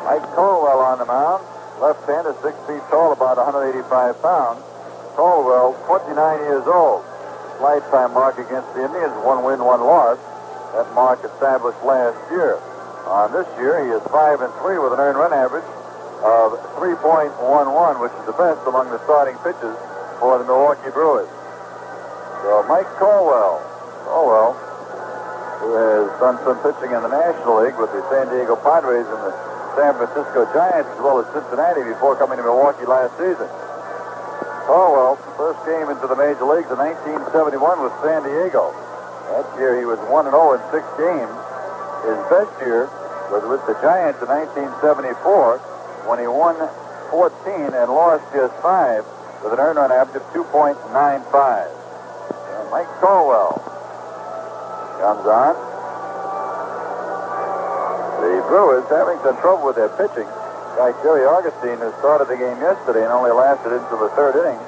Mike Caldwell on the mound. Left-hander, 6 feet tall, about 185 pounds. Caldwell, 29 years old. Lifetime mark against the Indians, 1 win, 1 loss. That mark established last year. On this year, he is 5-3 with an earned run average of 3.11, which is the best among the starting pitchers for the Milwaukee Brewers. So Mike Caldwell, who has done some pitching in the National League with the San Diego Padres and the San Francisco Giants, as well as Cincinnati before coming to Milwaukee last season. Caldwell, first came into the major leagues in 1971 with San Diego. That year he was 1-0 in 6 games. His best year was with the Giants in 1974 when he won 14 and lost just 5 with an earned run average of 2.95. And Mike Caldwell comes on. The Brewers having some trouble with their pitching. Like Jerry Augustine, who started the game yesterday and only lasted into the 3rd inning,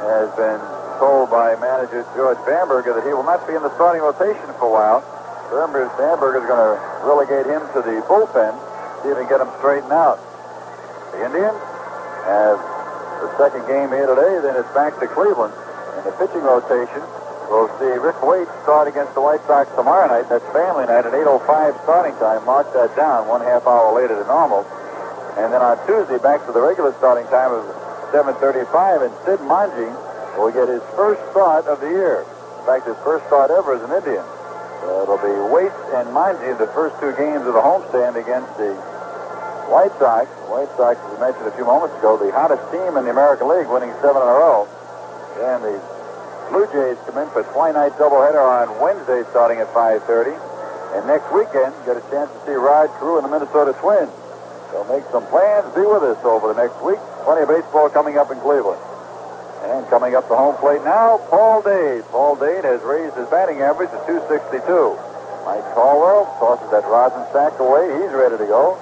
has been told by manager George Bamberger that he will not be in the starting rotation for a while. Bamberger is going to relegate him to the bullpen, see if he can get him straightened out. The Indians have the second game here today, then it's back to Cleveland. In the pitching rotation, we'll see Rick Waite start against the White Sox tomorrow night. That's family night at 8:05 starting time. Mark that down, 1/2 hour later than normal. And then on Tuesday, back to the regular starting time of 7:35, and Sid Manji will get his first start of the year. In fact, his first start ever as an Indian. So it'll be Waite and Manji in the first 2 games of the homestand against the White Sox. The White Sox, as we mentioned a few moments ago, the hottest team in the American League, winning 7 in a row. And the Blue Jays come in for a twilight doubleheader on Wednesday starting at 5:30. And next weekend, get a chance to see Rod Carew and the Minnesota Twins. So make some plans. Be with us over the next week. Plenty of baseball coming up in Cleveland. And coming up to home plate now, Paul Dade. Paul Dade has raised his batting average to 262. Mike Caldwell tosses that rosin sack away. He's ready to go.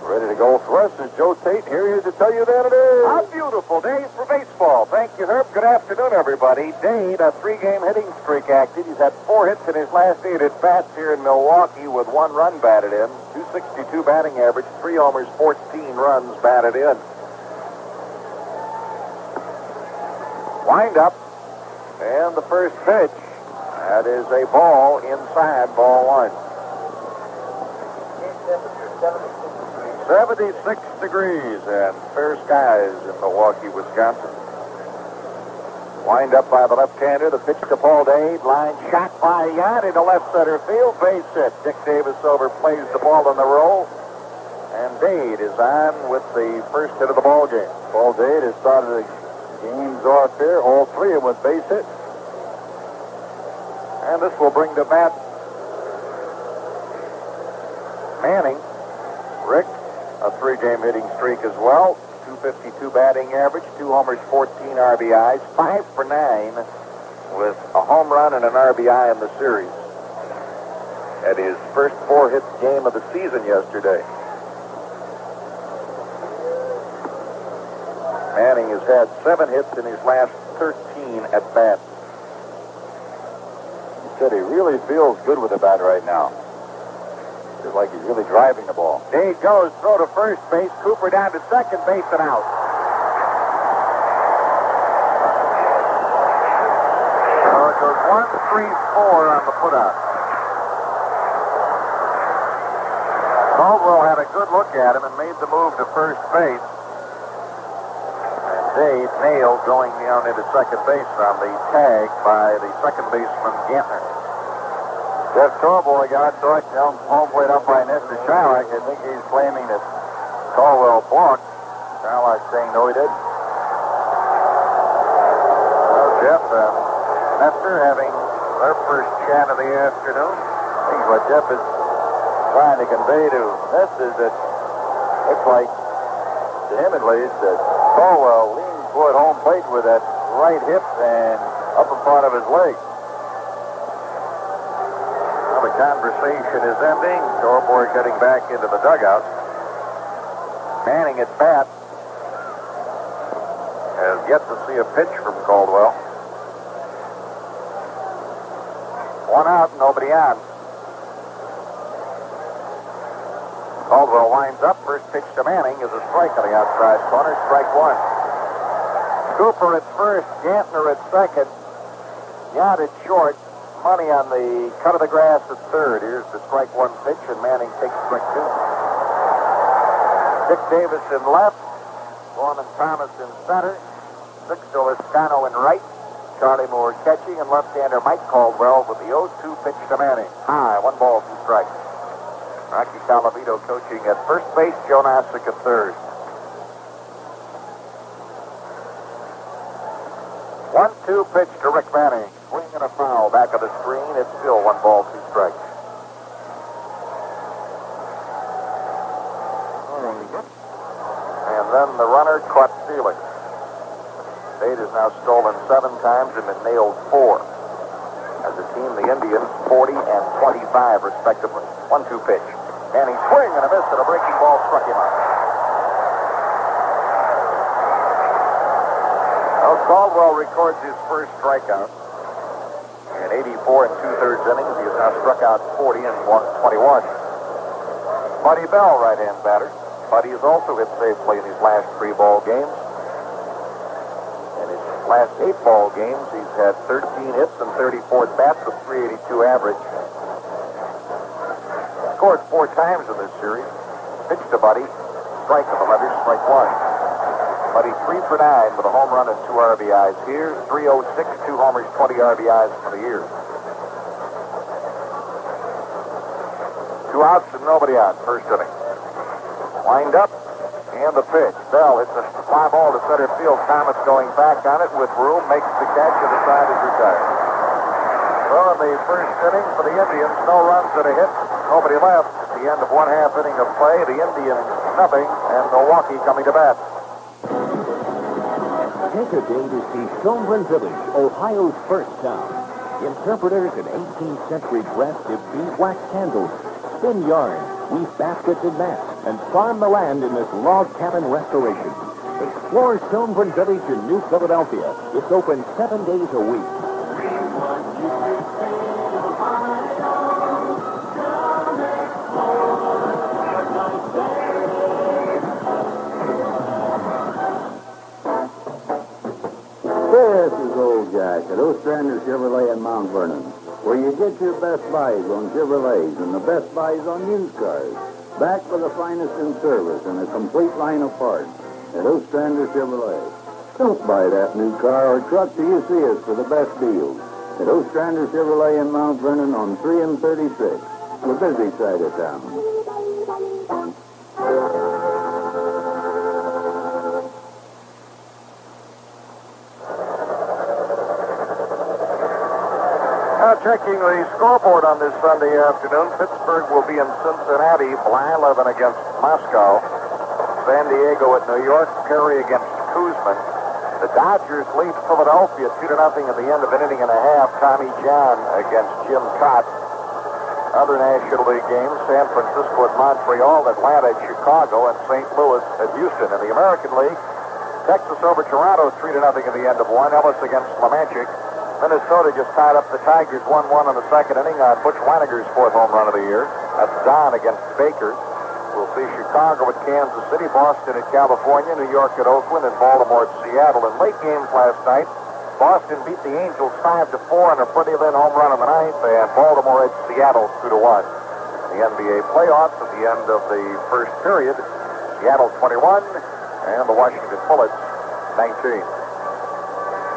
Ready to go for us is Joe Tate. Here he is to tell you that it is a beautiful day for baseball. Thank you, Herb. Good afternoon, everybody. Dade, a 3-game hitting streak active. He's had 4 hits in his last 8 at-bats here in Milwaukee with 1 run batted in. 262 batting average, 3 homers, 14 runs batted in. Wind up, and the first pitch. That is a ball inside, ball 1. 76 degrees and fair skies in Milwaukee, Wisconsin. Wind up by the left-hander. The pitch to Paul Dade. Line shot by Yard into left center field. Base hit. Dick Davis overplays the ball on the roll. And Dade is on with the first hit of the ball game. Paul Dade has started the games off here, all 3 of them with base hits. And this will bring to bat Manning. Rick, a 3-game hitting streak as well. 252 batting average, 2 homers, 14 RBIs, 5 for 9 with a home run and an RBI in the series. At his first 4-hit game of the season yesterday. Manning has had 7 hits in his last 13 at-bats. He said he really feels good with the bat right now. Feels like he's really driving the ball. Dade goes, throw to first base. Cooper down to second base and out. So it goes 1-3-4 on the putout. Caldwell had a good look at him and made the move to first base. Dade nailed going down into second base on the tag by the second baseman Gantner. Jeff Torboy got talked down home plate up by Nestor Shylock. I think he's claiming that Caldwell blocked. Shylock saying no, he didn't. Well, Jeff, Nestor having their first chat of the afternoon. I think what Jeff is trying to convey to Nestor is that looks like, to him at least, that Caldwell leaned toward home plate with that right hip and up in front of his leg. Well, the conversation is ending. Torborg getting back into the dugout. Manning at bat. Has yet to see a pitch from Caldwell. 1 out, nobody on. Caldwell winds up. First pitch to Manning is a strike on the outside corner. Strike one. Cooper at first. Gantner at second. Yount at short. Money on the cut of the grass at third. Here's the strike one pitch, and Manning takes strike two. Dick Davis in left. Gorman Thomas in center. Sixto Escano in right. Charlie Moore catching, and left-hander Mike Caldwell with the 0-2 pitch to Manning. High, 1 ball, 2 strikes. Rocky Calavito coaching at first base, Joe Nasick at third. 1-2 pitch to Rick Manning. Swing and a foul back of the screen. It's still 1 ball, 2 strikes. And then the runner caught Felix. Spade has now stolen 7 times and been nailed 4. As a team, the Indians 40 and 25 respectively. 1-2 pitch. And he swing and a miss, and a breaking ball struck him out. Well, Caldwell records his first strikeout. In 84 and 2/3 innings, he has now struck out 40 and 21. Buddy Bell, right-hand batter. Buddy has also hit safely in his last 3 ball games. Last 8 ball games, he's had 13 hits and 34 at-bats with .382 average. Scored 4 times in this series. Pitched to Buddy. Strike on the letter, strike 1. Buddy 3 for 9 with a home run and 2 RBIs here. 306, 2 homers, 20 RBIs for the year. 2 outs and nobody out, first inning. Wind up. And the pitch. Bell hits a fly ball to center field. Thomas going back on it with room. Makes the catch and the side is retired. So in the first inning for the Indians, no runs and a hit. Nobody left. At the end of 1/2 inning of play, the Indians nothing and Milwaukee coming to bat. Take a day to see Stonebridge Village, Ohio's first town. Interpreters in 18th century dress dip beeswax candles, spin yarn, weave baskets and mats, and farm the land in this log cabin restoration. Explore Stonebridge Village in New Philadelphia. It's open 7 days a week. This is Old Jack at Ostrander Chevrolet in Mount Vernon, where you get your best buys on Chevrolets and the best buys on used cars. Back for the finest in service and a complete line of parts at Ostrander Chevrolet. Don't buy that new car or truck till you see us for the best deals at Ostrander Chevrolet in Mount Vernon on 3 and 36, the busy side of town. Checking the scoreboard on this Sunday afternoon, Pittsburgh will be in Cincinnati, Bly 11 against Moscow. San Diego at New York, Perry against Kuzman. The Dodgers lead Philadelphia 2-0 at the end of an inning and a half. Tommy John against Jim Cott. Other National League games, San Francisco at Montreal, Atlanta at Chicago, and St. Louis at Houston. In the American League, Texas over Toronto 3-0 at the end of one. Ellis against Lemancic. Minnesota just tied up the Tigers 1-1 in the second inning on Butch Waniger's 4th home run of the year. That's Don against Baker. We'll see Chicago at Kansas City, Boston at California, New York at Oakland, and Baltimore at Seattle. In late games last night, Boston beat the Angels 5-4 on a Freddie Lynn home run in the 9th, and Baltimore at Seattle 2-1. The NBA playoffs at the end of the first period, Seattle 21 and the Washington Bullets 19.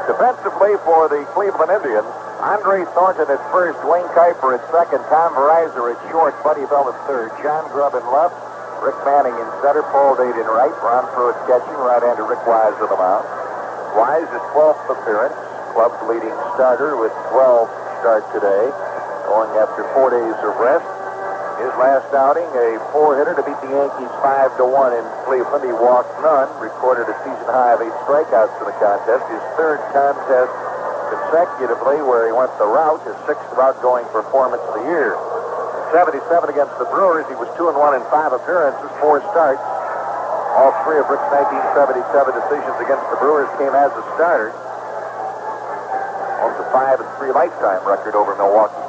Defensively for the Cleveland Indians, Andre Thornton at first, Wayne Kuiper at second, Tom Verizor at short, Buddy Bell at third, John Grubb in left, Rick Manning in center, Paul Dade in right, Ron Pruitt catching, right-hander Rick Wise on the mound. Wise, his 12th appearance, club's leading starter with 12 start today, going after 4 days of rest. His last outing, a 4-hitter to beat the Yankees 5-1 in Cleveland. He walked none, recorded a season high of 8 strikeouts in the contest. His 3rd contest consecutively where he went the route, his 6th route-going performance of the year. In 77 against the Brewers, he was 2-1 in 5 appearances, 4 starts. All 3 of Rick's 1977 decisions against the Brewers came as a starter. Owns a 5-3 lifetime record over Milwaukee.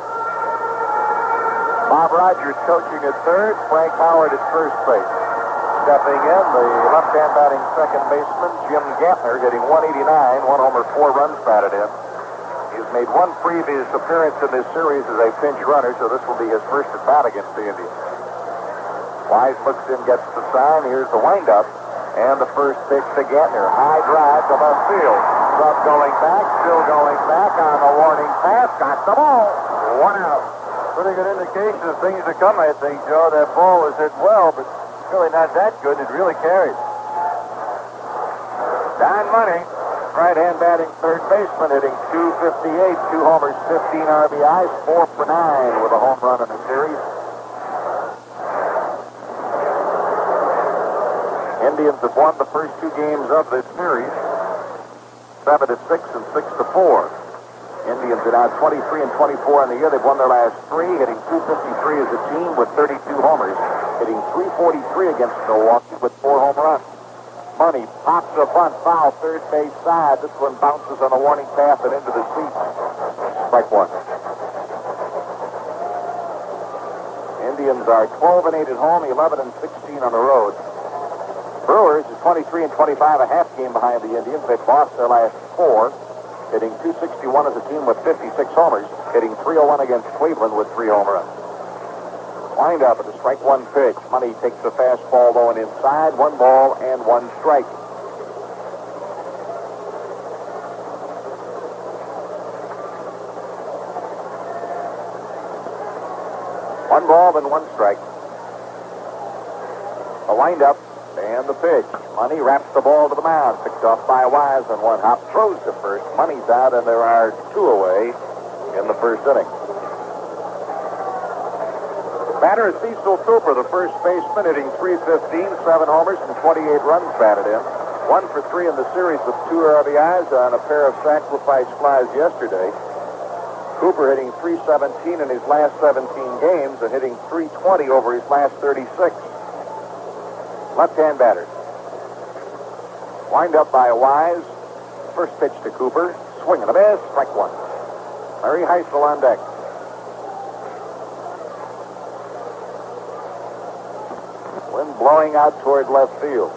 Bob Rogers coaching at third, Frank Howard at first base. Stepping in, the left-hand batting second baseman, Jim Gantner, hitting 189, 1 homer, 4 runs batted in. He's made one previous appearance in this series as a pinch runner, so this will be his first at bat against the Indians. Wise looks in, gets the sign. Here's the windup. And the first pitch to Gantner. High drive to left field. Grubb going back, still going back on the warning pass. Got the ball. 1 out. Pretty good indication of things to come, I think, Joe. That ball was hit well, but really not that good. It really carried. Don Money, right-hand batting third baseman, hitting .258, 2 homers, 15 RBIs, 4 for 9 with a home run in the series. Indians have won the first 2 games of this series, 7-6 and 6-4. Indians are now 23 and 24 in the year. They've won their last 3, hitting .253 as a team with 32 homers, hitting .343 against Milwaukee with 4 home runs. Money pops a bunt, foul, third base side. This one bounces on the warning path and into the seats. Strike 1. Indians are 12 and 8 at home, 11 and 16 on the road. Brewers is 23 and 25, a half game behind the Indians. They've lost their last 4, hitting .261 as a team with 56 homers, hitting .301 against Cleveland with 3 home runs. Wind up at the strike 1 pitch. Money takes the fastball low and inside. 1 ball and 1 strike. One ball and 1 strike. A wind up and the pitch. Money wraps the ball to the mound. Picked off by Wise on 1 hop. Throws to first. Money's out, and there are 2 away in the first inning. Batter is Cecil Cooper, the first baseman, hitting .315, 7 homers and 28 runs batted in. 1 for 3 in the series with 2 RBIs on a pair of sacrifice flies yesterday. Cooper hitting .317 in his last 17 games and hitting .320 over his last 36. Left-hand batter. Wind up by Wise. First pitch to Cooper. Swing and a miss. Strike 1. Larry Heisel on deck. Wind blowing out toward left field.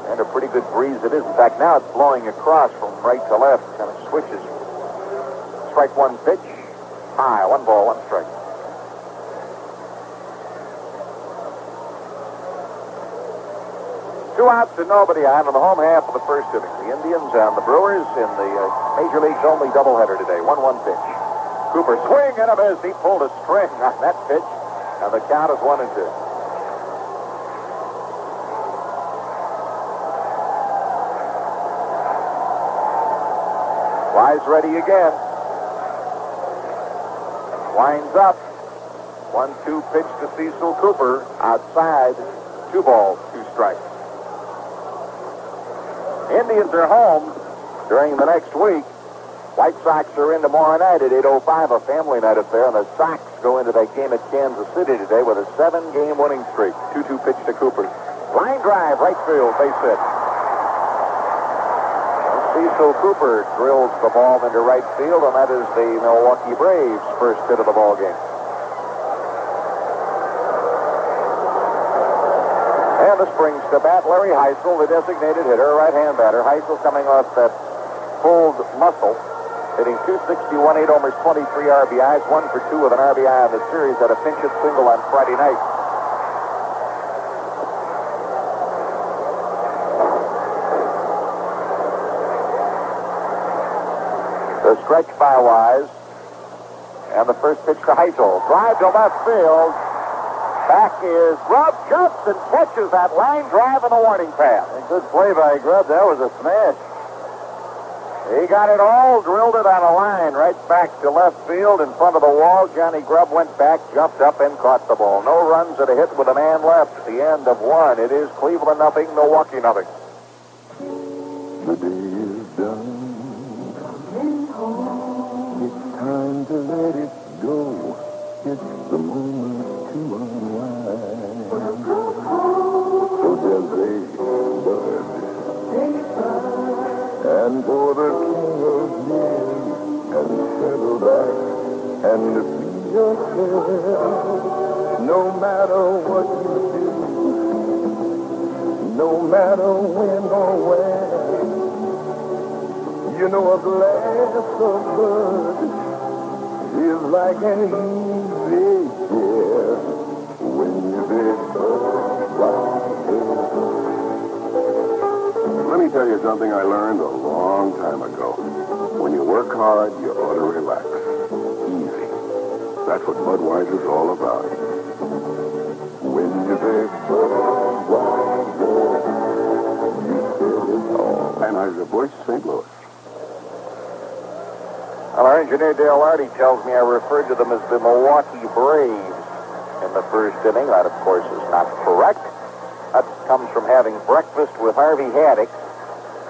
And a pretty good breeze it is. In fact, now it's blowing across from right to left. Kind of switches. Strike 1 pitch. High. 1 ball, 1 strike. Two outs and nobody on in the home half of the first inning. The Indians and the Brewers in the Major League's only doubleheader today. 1-1 pitch. Cooper swing and a miss. He pulled a string on that pitch, and the count is 1-2. Wise ready again. Winds up. 1-2 pitch to Cecil Cooper. Outside. 2 balls, 2 strikes. Indians are home during the next week. White Sox are in tomorrow night at 8:05, a family night affair, and the Sox go into that game at Kansas City today with a 7-game winning streak. 2-2 pitch to Cooper. Line drive, right field, base hit. Cecil Cooper drills the ball into right field, and that is the Milwaukee Braves' first hit of the ball game. And this brings to bat Larry Heisel, the designated hitter, right-hand batter. Heisel coming off that pulled muscle, hitting .261, 8 homers, 23 RBIs, 1 for 2 with an RBI in the series, at a pinch hit single on Friday night. The stretch by Wise, and the first pitch to Heisel. Drive to left field. Back is Grubb, jumps and catches that line drive in the warning path. A good play by Grubb. That was a smash. He got it all, drilled it on a line right back to left field in front of the wall. Johnny Grubb went back, jumped up, and caught the ball. No runs at a hit with a man left. At the end of 1. It is Cleveland nothing, Milwaukee nothing. The day is done. It's time to let it go. It's the moment to unwind. So just say bud. And for the king of years, and settle back and No matter what you do, no matter when or where, you know a glass of bud is like an easy chair when you say Let me tell you something I learned a long time ago. When you work hard, you ought to relax. Easy. That's what Budweiser's all about. When you say Budweiser, you said it all. Anheuser-Busch, St. Louis. Well, our engineer Dale Artie tells me I referred to them as the Milwaukee Braves in the first inning. That, of course, is not correct. That comes from having breakfast with Harvey Haddock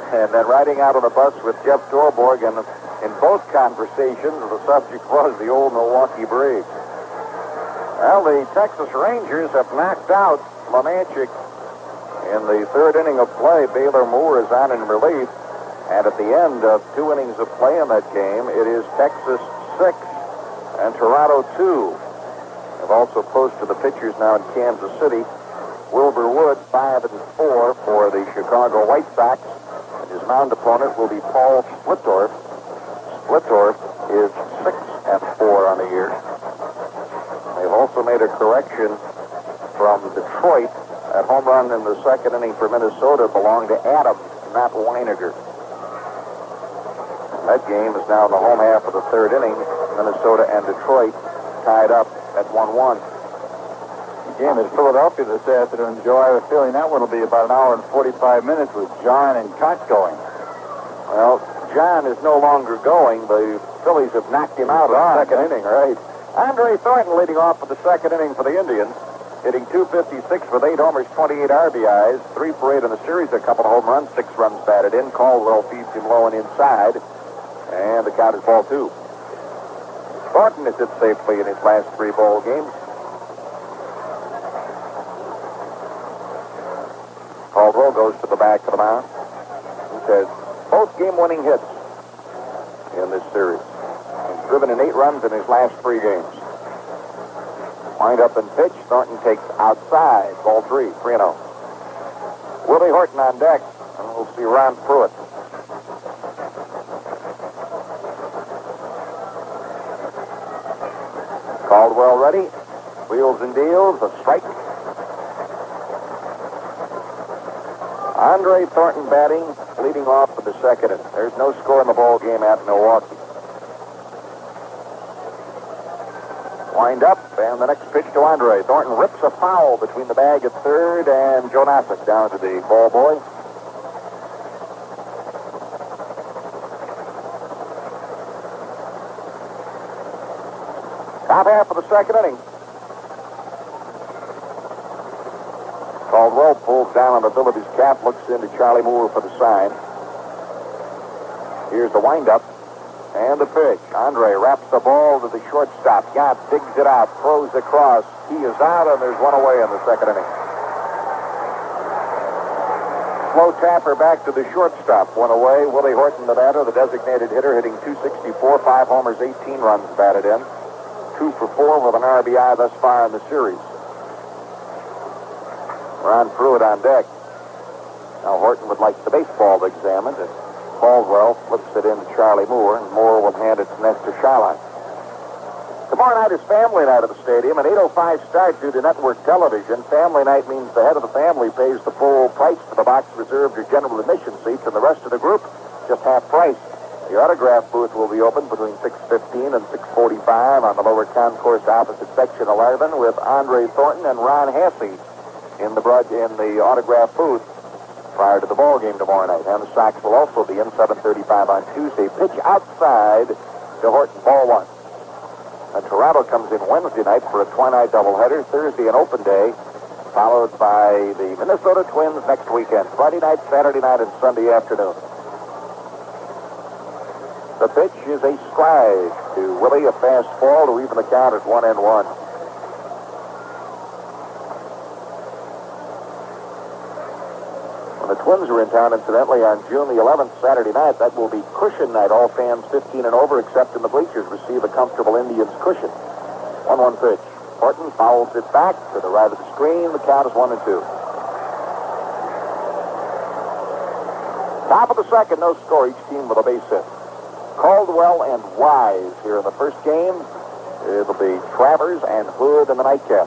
and then riding out on the bus with Jeff Dorborg. And in both conversations, the subject was the old Milwaukee Braves. Well, the Texas Rangers have knocked out Lemanchik in the third inning of play. Baylor Moore is on in relief. And at the end of 2 innings of play in that game, it is Texas 6 and Toronto 2. They've also posted the pitchers now in Kansas City. Wilbur Wood, 5 and 4 for the Chicago White Sox. And his mound opponent will be Paul Splittorff. Splittorff is 6 and 4 on the year. They've also made a correction from Detroit. That home run in the second inning for Minnesota belonged to Adams, not Weiniger. That game is now in the home half of the third inning. Minnesota and Detroit tied up at 1-1. The game in Philadelphia this afternoon, Joe. I have a feeling that one will be about an hour and 45 minutes with John and Koch going. Well, John is no longer going. The Phillies have knocked him out in the second inning, right? Andre Thornton leading off for the second inning for the Indians, hitting .256 with 8 homers, 28 RBIs, 3 for 8 in the series, a couple of home runs, 6 runs batted in. Caldwell feeds him low and inside, and the count is ball 2. Thornton has hit safely in his last 3 ball games. Caldwell goes to the back of the mound. He says both game-winning hits in this series. He's driven in 8 runs in his last 3 games. Wind up and pitch. Thornton takes outside. Ball 3, 3-0. Willie Horton on deck, and we'll see Ron Pruitt. Caldwell ready. Wheels and deals. A strike. Andre Thornton batting, leading off for the second inning. There's no score in the ball game at Milwaukee. Wind up, and the next pitch to Andre. Thornton rips a foul between the bag at third, and Joe Nasick down to the ball boy. Top half of the second inning. Caldwell pulls down on the bill of his cap, looks into Charlie Moore for the sign. Here's the windup and the pitch. Andre wraps the ball to the shortstop. Yacht digs it out, throws across. He is out, and there's one away in the second inning. Slow tapper back to the shortstop. One away. Willie Horton, the batter, the designated hitter, hitting .264, 5 homers, 18 runs batted in. 2 for 4 with an RBI thus far in the series. Ron Pruitt on deck. Now Horton would like the baseball examined, and Caldwell flips it in to Charlie Moore, and Moore will hand it to Nestor Charlotte. Tomorrow night is family night at the stadium, an 8:05 start due to network television. Family night means the head of the family pays the full price for the box reserved or general admission seats, and the rest of the group just half price. The autograph booth will be open between 6:15 and 6:45 on the lower concourse opposite section 11 with Andre Thornton and Ron Hasse in the autograph booth prior to the ball game tomorrow night. And the Sox will also be in 7:35 on Tuesday. Pitch outside to Horton, ball 1. And Toronto comes in Wednesday night for a twilight doubleheader. Thursday an open day, followed by the Minnesota Twins next weekend. Friday night, Saturday night, and Sunday afternoon. The pitch is a strike to Willie, a fastball to even the count at 1-1. When the Twins are in town, incidentally, on June the 11th, Saturday night, that will be cushion night. All fans 15 and over, except in the bleachers, receive a comfortable Indians cushion. 1-1 pitch. Horton fouls it back to the right of the screen. The count is 1-2. Top of the second, no score. Each team with a base hit. Caldwell and Wise here in the first game. It'll be Travers and Hood in the nightcap.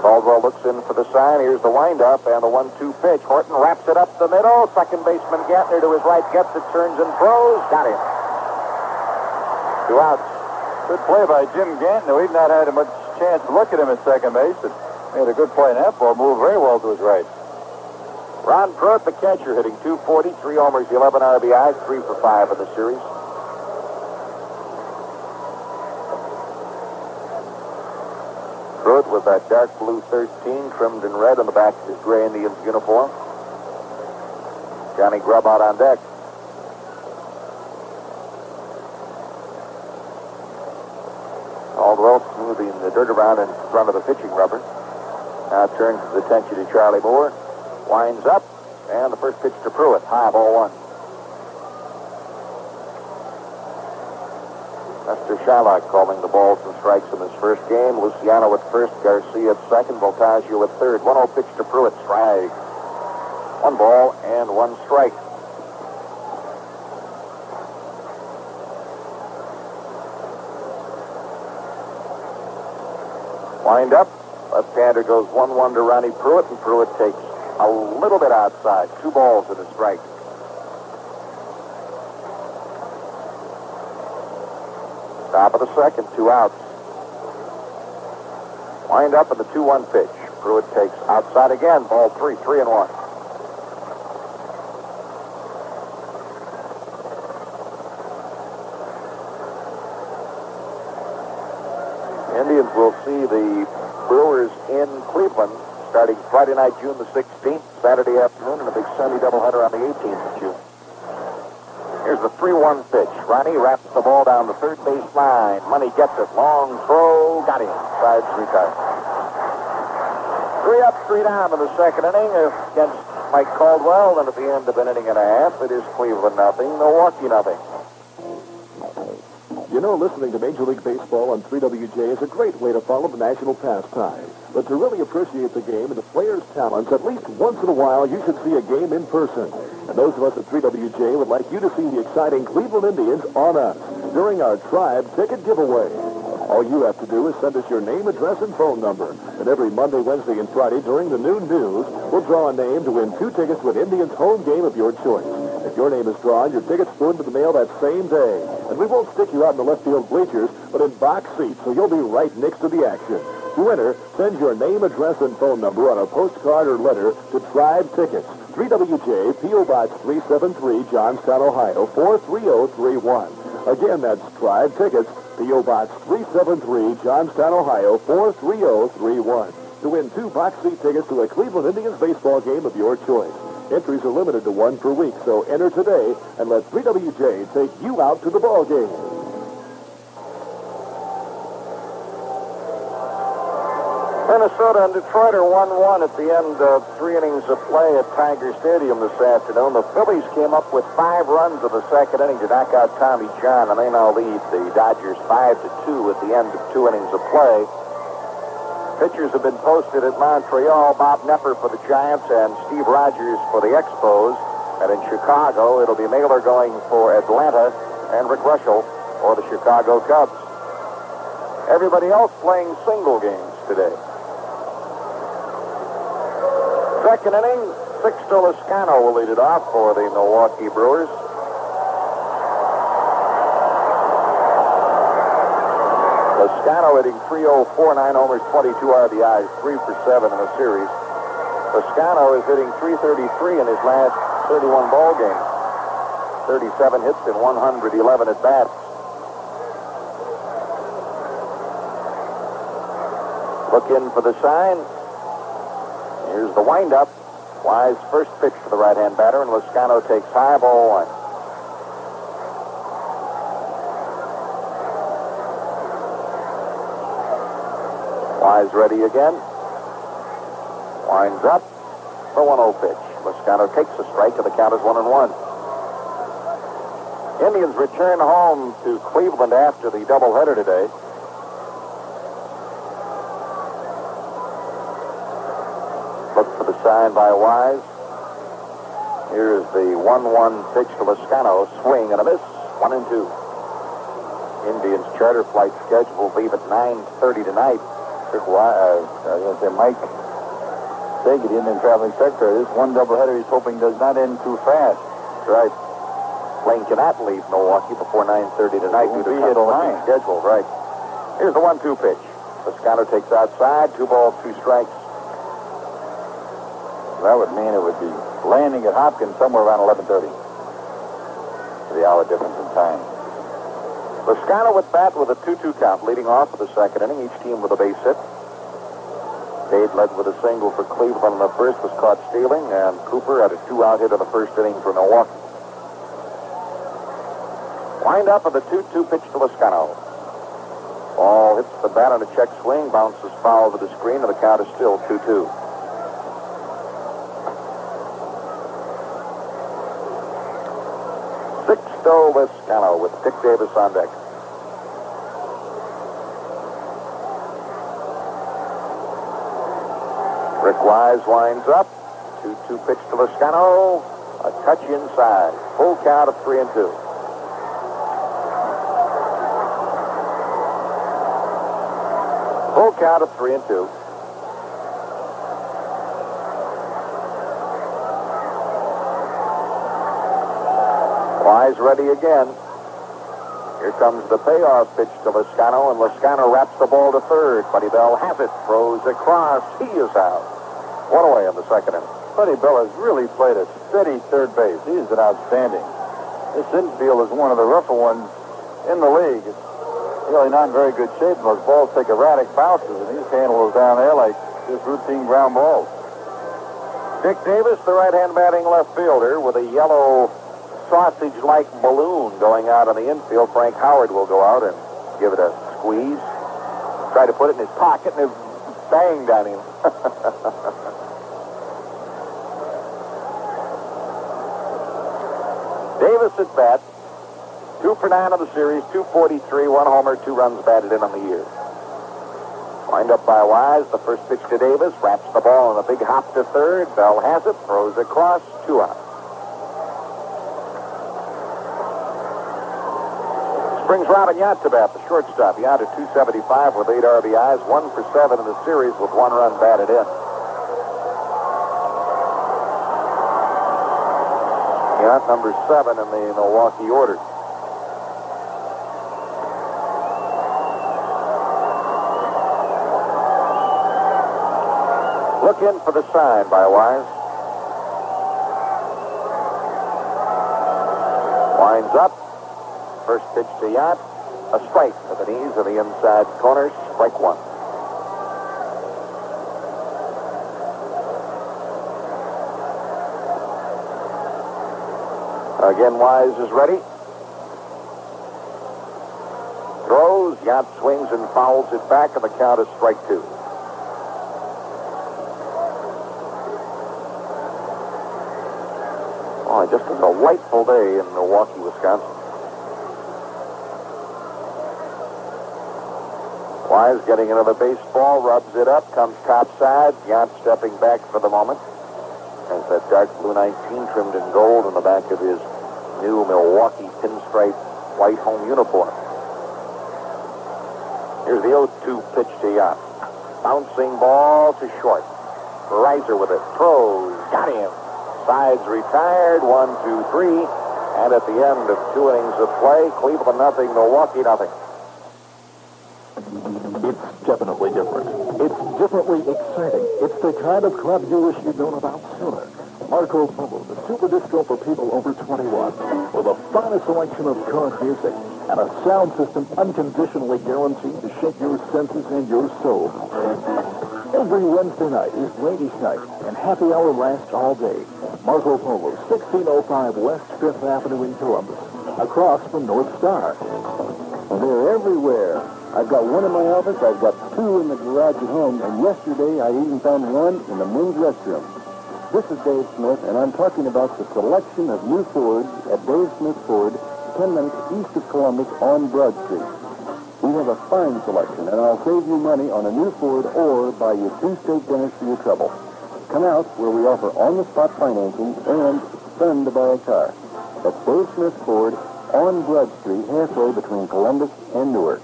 Caldwell looks in for the sign. Here's the windup and the 1-2 pitch. Horton wraps it up the middle. Second baseman Gantner to his right gets it, turns and throws. Got him. 2 outs. Good play by Jim Gantner. We've not had much chance to look at him at second base. But he had a good play in that ball. Moved very well to his right. Ron Pruitt, the catcher, hitting .240, 3 homers, 11 RBIs, 3 for 5 in the series. Pruitt with that dark blue 13 trimmed in red on the back of his gray Indians uniform. Johnny Grubb out on deck. Caldwell smoothing the dirt around in front of the pitching rubber. Now turns his attention to Charlie Moore. Winds up, and the first pitch to Pruitt. High, ball 1. Lester Shylock calling the balls and strikes in his first game. Luciano at first, Garcia at second, Voltaggio at third. 1-0 pitch to Pruitt, strike. 1 ball and 1 strike. Wind up. Left-hander goes 1-1 to Ronnie Pruitt, and Pruitt takes a little bit outside. 2 balls and a strike. Top of the second, 2 outs. Wind up in the 2-1 pitch. Pruitt takes outside again. Ball 3, 3-1. Indians will see the Brewers in Cleveland starting Friday night, June the 16th, Saturday afternoon, and a big Sunday doubleheader on the 18th of June. Here's the 3-1 pitch. Ronnie wraps the ball down the third base line. Money gets it. Long throw. Got him. Sides retired. 3 up, 3 down in the second inning against Mike Caldwell. And at the end of an inning and a half, it is Cleveland nothing, Milwaukee nothing. You know, listening to Major League Baseball on 3WJ is a great way to follow the national pastime. But to really appreciate the game and the players' talents, at least once in a while, you should see a game in person. And those of us at 3WJ would like you to see the exciting Cleveland Indians on us during our Tribe Ticket Giveaway. All you have to do is send us your name, address, and phone number. And every Monday, Wednesday, and Friday during the noon news, we'll draw a name to win 2 tickets to an Indians home game of your choice. If your name is drawn, your tickets go into the mail that same day. And we won't stick you out in the left field bleachers, but in box seats, so you'll be right next to the action. To enter, send your name, address, and phone number on a postcard or letter to Tribe Tickets, 3WJ, P.O. Box 373, Johnstown, Ohio, 43031. Again, that's Tribe Tickets, P.O. Box 373, Johnstown, Ohio, 43031. To win 2 box seat tickets to a Cleveland Indians baseball game of your choice. Entries are limited to 1 per week, so enter today and let 3WJ take you out to the ball game. Minnesota and Detroit are 1-1 at the end of 3 innings of play at Tiger Stadium this afternoon. The Phillies came up with 5 runs in the second inning to knock out Tommy John, and they now lead the Dodgers 5-2 at the end of 2 innings of play. Pitchers have been posted at Montreal. Bob Nepper for the Giants and Steve Rogers for the Expos. And in Chicago, it'll be Mailer going for Atlanta and Rick Russell for the Chicago Cubs. Everybody else playing single games today. Second inning, Sixto Lezcano will lead it off for the Milwaukee Brewers. Lezcano hitting .304, 9 homers, 22 RBIs, 3 for 7 in the series. Lezcano is hitting .333 in his last 31 ball games. 37 hits and 111 at bats. Look in for the sign. Here's the windup. Wise first pitch to the right-hand batter, and Lezcano takes high, ball 1. Wise ready again. Winds up. The 1-0 pitch. Lascano takes a strike, and the count is 1-1. Indians return home to Cleveland after the doubleheader today. Look for the sign by Wise. Here's the 1-1 pitch to Lascano. Swing and a miss. 1-2. Indians charter flight scheduled leave at 9:30 tonight. Mike Saget, the Indian traveling secretary. This one doubleheader he's hoping does not end too fast. That's right. Plane cannot leave Milwaukee before 9:30 tonight due to conflicting schedule. Right. Here's the 1-2 pitch. Lascano takes outside. 2 balls, 2 strikes. That would mean it would be landing at Hopkins somewhere around 11:30. The hour difference in time. Lascano with bat with a 2-2 count, leading off for the second inning, each team with a base hit. Cade led with a single for Cleveland in the first, was caught stealing, and Cooper had a 2-out hit in the first inning for Milwaukee. Wind up of the 2-2 pitch to Lascano. Ball hits the bat on a check swing, bounces foul to the screen, and the count is still 2-2. Sixto Lascano with Dick Davis on deck. Rick Wise winds up. 2-2 pitch to Lascano. A touch inside. Full count of 3-2. Full count of 3-2. Wise ready again. Here comes the payoff pitch to Lascano, and Lascano wraps the ball to third. Buddy Bell has it, throws across. He is out. One away in the second inning. Buddy Bell has really played a steady third base. He's been outstanding. This infield is one of the rougher ones in the league. It's really not in very good shape, and those balls take erratic bounces, and he's handled those down there like just routine ground balls. Dick Davis, the right-hand batting left fielder, with a yellow sausage-like balloon going out on the infield. Frank Howard will go out and give it a squeeze. Try to put it in his pocket, and it banged on him. Davis at bat. 2 for 9 of the series, 243, 1 homer, 2 runs batted in on the year. Wind up by Wise. The first pitch to Davis. Wraps the ball in a big hop to third. Bell has it. Throws across. 2 out. Brings Robin Yount to bat, the shortstop. Yount at 275 with 8 RBIs, 1 for 7 in the series with 1 run batted in. Yount number 7 in the Milwaukee order. Look in for the sign by Wise. Winds up. First pitch to Yount. A strike to the knees of the inside corner. Strike 1. Again, Wise is ready. Throws. Yount swings and fouls it back, and the count is strike 2. Oh, just a delightful day in Milwaukee, Wisconsin. Wise getting into the baseball, rubs it up, comes topside. Yount stepping back for the moment. Has that dark blue 19 trimmed in gold on the back of his new Milwaukee pinstripe white home uniform. Here's the 0-2 pitch to Yount. Bouncing ball to short. Reiser with it. Throws. Got him. Sides retired. 1, 2, 3. And at the end of 2 innings of play, Cleveland nothing, Milwaukee nothing. It's definitely different. It's differently exciting. It's the kind of club you wish you'd known about sooner. Marco Polo, the super disco for people over 21, with a finest selection of current music and a sound system unconditionally guaranteed to shake your senses and your soul. Every Wednesday night is ladies' night, and happy hour lasts all day. Marco Polo, 1605 West 5th Avenue in Columbus, across from North Star. They're everywhere. I've got one in my office, I've got 2 in the garage at home, and yesterday I even found one in the men's restroom. This is Dave Smith, and I'm talking about the selection of new Fords at Dave Smith Ford, 10 minutes east of Columbus on Broad Street. We have a fine selection, and I'll save you money on a new Ford or buy you 2 steak dinners for your trouble. Come out where we offer on-the-spot financing and fun to buy a car. That's Dave Smith Ford on Broad Street, halfway between Columbus and Newark.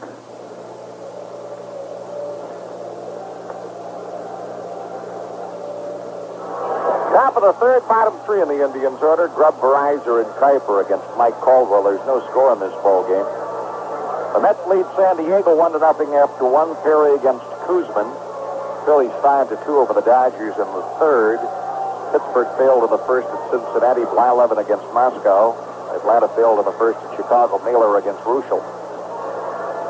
Top of the third, bottom 3 in the Indians order. Grubb, Verizon, and Kuiper against Mike Caldwell. There's no score in this ball game. The Mets lead San Diego 1-0 after 1. Perry against Kuzman. Phillies 5-2 over the Dodgers in the third. Pittsburgh failed in the first at Cincinnati. Blyleven against Moscow. Atlanta failed in the first at Chicago. Naylor against Ruschel.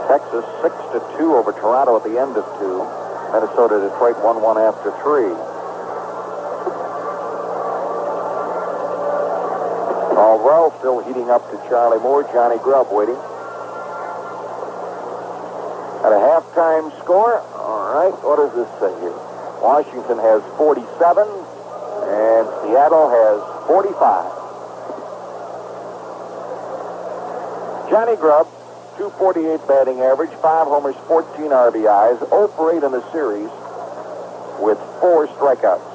Texas 6-2 over Toronto at the end of 2. Minnesota, Detroit 1-1 after 3. Caldwell still heating up to Charlie Moore. Johnny Grubb waiting. At a halftime score, all right, what does this say here? Washington has 47, and Seattle has 45. Johnny Grubb, 248 batting average, 5 homers, 14 RBIs, 0 for 8 in the series with 4 strikeouts.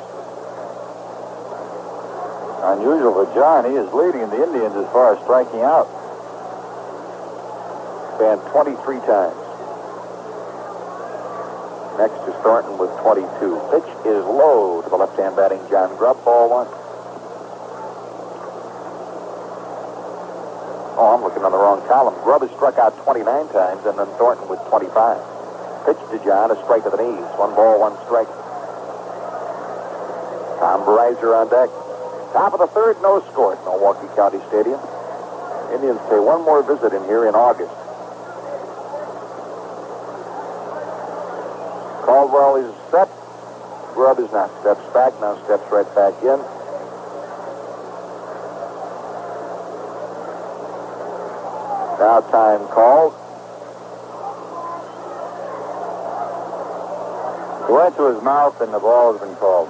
Unusual for John. He is leading the Indians as far as striking out. Banned 23 times. Next is Thornton with 22. Pitch is low to the left-hand batting John Grubb. Ball 1. Oh, I'm looking on the wrong column. Grubb has struck out 29 times, and then Thornton with 25. Pitch to John, a strike to the knees. 1 ball, 1 strike. Tom Verizon on deck. Top of the third, no score at Milwaukee County Stadium. Indians pay one more visit in here in August. Caldwell is set. Grubb is not. Steps back, now steps right back in. Now time called. He went to his mouth and the ball has been called.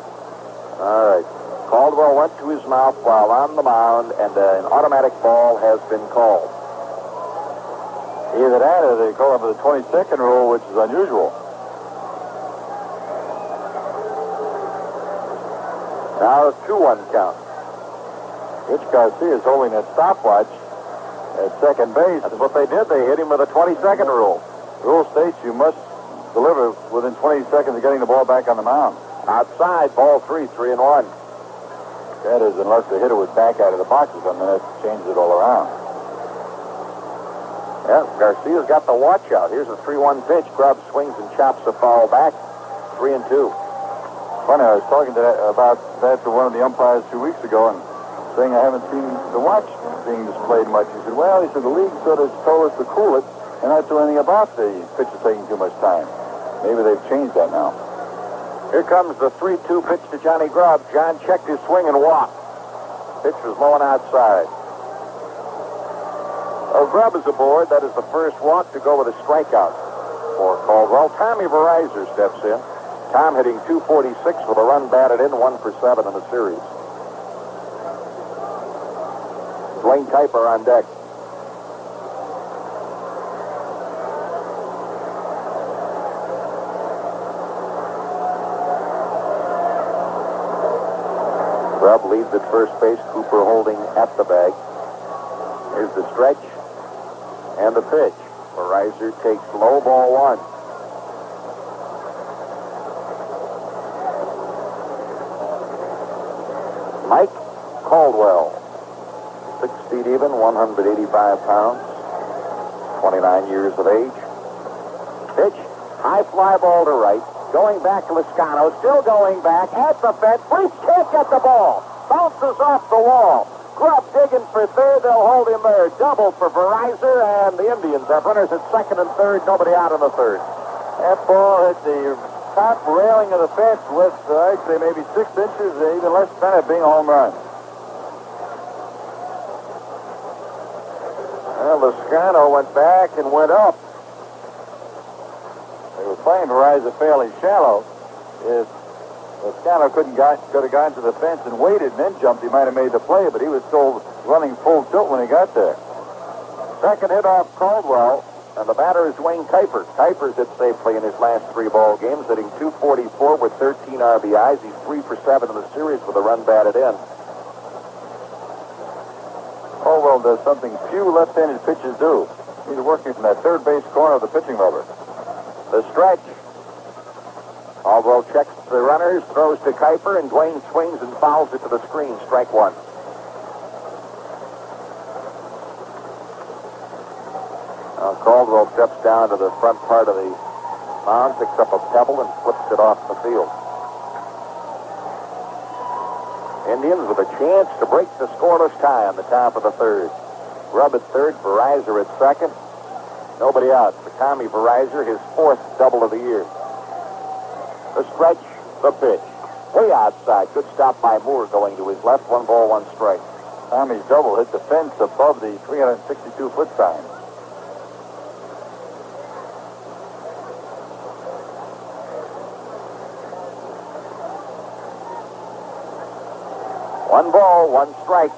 All right. Caldwell went to his mouth while on the mound, and an automatic ball has been called. Either that or they call it for the 22nd rule, which is unusual. Now a 2-1 count. Rich Garcia is holding that stopwatch at second base. That's what they did. They hit him with a 22nd rule. The rule states you must deliver within 20 seconds of getting the ball back on the mound. Outside, ball 3, 3-1. That is, unless the hitter was back out of the box or something, that changes it all around. Yeah, Garcia's got the watch out. Here's a 3-1 pitch. Grubb swings and chops a foul back. 3-2. Funny, I was talking about that to one of the umpires 2 weeks ago and saying I haven't seen the watch being displayed much. He said, well, the league sort of told us to cool it and not do anything about the pitcher taking too much time. Maybe they've changed that now. Here comes the 3-2 pitch to Johnny Grubb. John checked his swing and walked. Pitch was low and outside. Oh, Grubb is aboard. That is the first walk to go with a strikeout for Caldwell. Tommy Verizon steps in. Tom hitting .246 with a run batted in, 1 for 7 in the series. Dwayne Kuiper on deck. Grubb leads at first base. Cooper holding at the bag. Here's the stretch and the pitch. Verizon takes low, ball 1. Mike Caldwell, 6 feet even, 185 pounds, 29 years of age. Pitch, high fly ball to right. Going back to Lascano, still going back at the fence. Breach can't get the ball. Bounces off the wall. Grubb digging for third. They'll hold him there. Double for Verizon, and the Indians have runners at second and third. Nobody out in the third. That ball hit the top railing of the fence with actually maybe 6 inches, even less than it being a home run. Well, Lascano went back and went up. They were playing Verizon fairly shallow. If If Scano could have gone to the fence and waited and then jumped, he might have made the play, but he was still running full tilt when he got there. Second hit off Caldwell, and the batter is Dwayne Kuiper. Kuiper's hit safely in his last 3 ball games, hitting .244 with 13 RBIs. He's 3 for 7 in the series with a run batted in. Caldwell does something few left-handed pitchers do. He's working from that third base corner of the pitching rubber. The stretch. Caldwell checks the runners, throws to Kuiper, and Dwayne swings and fouls it to the screen. Strike 1. Now Caldwell steps down to the front part of the mound, picks up a pebble, and flips it off the field. Indians with a chance to break the scoreless tie on the top of the third. Grubb at third, Verizor at second. Nobody out. Takami Verizor, his 4th double of the year. The stretch, the pitch. Way outside. Good stop by Moore going to his left. 1 ball, 1 strike. Tommy's double hit the fence above the 362-foot sign. One ball, 1 strike.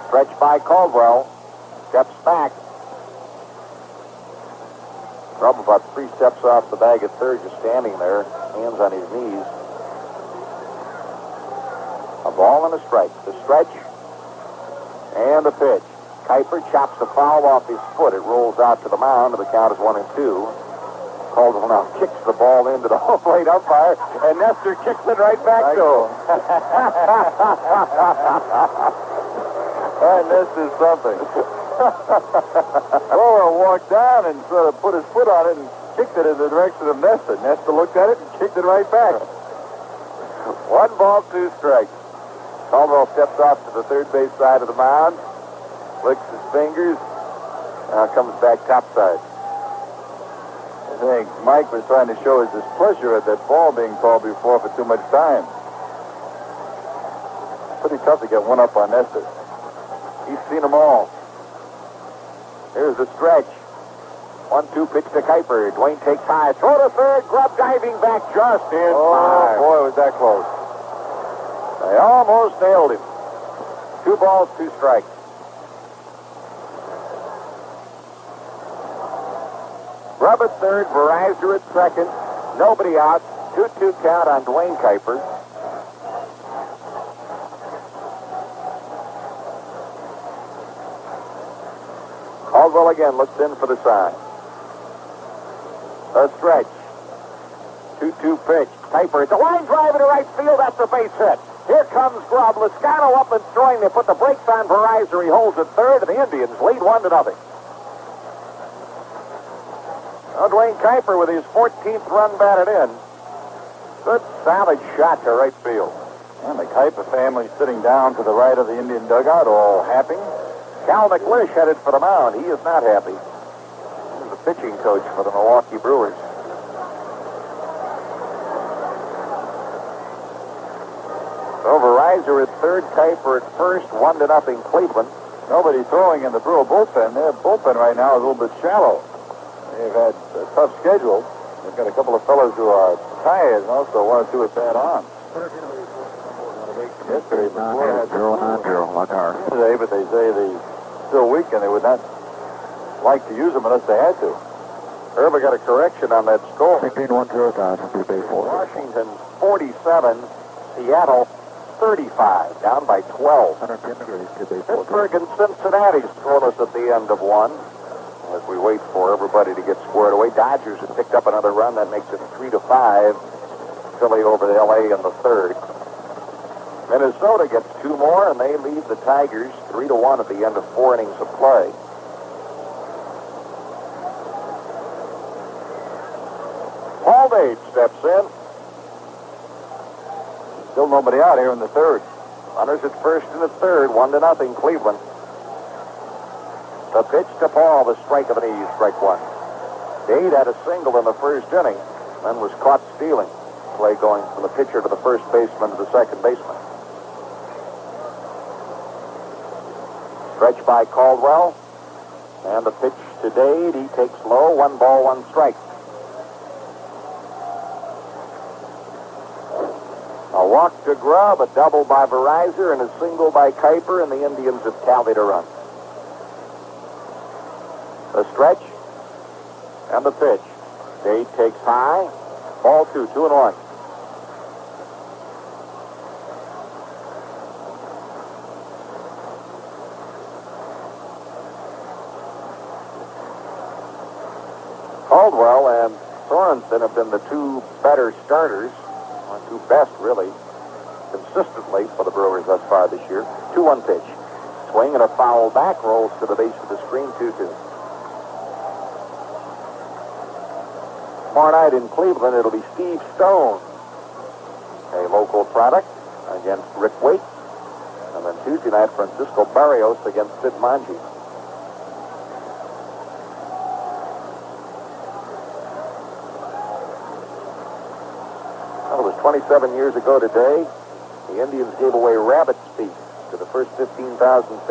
Stretch by Caldwell. Steps back. Grubb about 3 steps off the bag at third, just standing there, hands on his knees. A ball and a strike. The stretch and the pitch. Kuiper chops the foul off his foot. It rolls out to the mound, and the count is 1-2. Caldwell now kicks the ball into the home plate umpire, and Nestor kicks it right back to him. This is something. Thrower walked down and sort of put his foot on it and kicked it in the direction of Nestor. Nestor looked at it and kicked it right back. 1 ball, 2 strikes. Caldwell steps off to the third base side of the mound, licks his fingers, now comes back topside. I think Mike was trying to show his displeasure at that ball being called before for too much time. Pretty tough to get one up on Nestor. He's seen them all. Here's the stretch. 1-2 pitch to Kuiper. Dwayne takes high. Throw to third. Grubb diving back just in time. Boy, was that close. They almost nailed him. 2 balls, 2 strikes. Grubb at third. Verizor at second. Nobody out. 2-2 count on Dwayne Kuiper. Caldwell again looks in for the sign. A stretch. 2-2 pitch. Kuiper. It's a line drive into right field. That's a base hit. Here comes Grubb. Lascano up and throwing. They put the brakes on Verizor. He holds at third, and the Indians lead 1-0. Now Dwayne Kuiper with his 14th run batted in. Good solid shot to right field. And the Kuiper family sitting down to the right of the Indian dugout, all happy. Cal McLish headed for the mound. He is not happy. He's the pitching coach for the Milwaukee Brewers. So Verizor at third, Kuiper at first, 1-0 Cleveland. Nobody throwing in the Brewer bullpen. Their bullpen right now is a little bit shallow. They've had a tough schedule. They've got a couple of fellows who are tired and also 1 or 2 at bad arms. Yesterday, before had 0-0, one hour. Today, but they say they still weak and they would not like to use them unless they had to. Herb got a correction on that score. 16-1-0 Washington 47, Seattle 35, down by 12. 110 degrees to base. Pittsburgh and Cincinnati scoreless at the end of 1. As we wait for everybody to get squared away, Dodgers have picked up another run. That makes it 3-5. Philly over the L.A. in the third. Minnesota gets 2 more, and they lead the Tigers 3-1 at the end of 4 innings of play. Paul Dade steps in. Still nobody out here in the third. Runners at first and at third, 1-0 Cleveland. The pitch to Paul, the strike of an E, strike 1. Dade had a single in the first inning, then was caught stealing. Play going from the pitcher to the first baseman to the second baseman. Stretch by Caldwell. And the pitch to Dade, he takes low, 1 ball, 1 strike. walk to Grubb, a double by Verizon, and a single by Kuiper, and the Indians have tallied a run. The stretch and the pitch. Dade takes high. Ball 2, 2-1. Caldwell and Sorensen have been the two better starters, or two best, really, consistently for the Brewers thus far this year. 2-1 pitch. Swing and a foul back, rolls to the base of the screen, 2-2. Tomorrow night in Cleveland, it'll be Steve Stone, a local product, against Rick Waite. And then Tuesday night, Francisco Barrios against Sid Manji. Well, it was 27 years ago today. The Indians gave away rabbit's feet to the first 15,000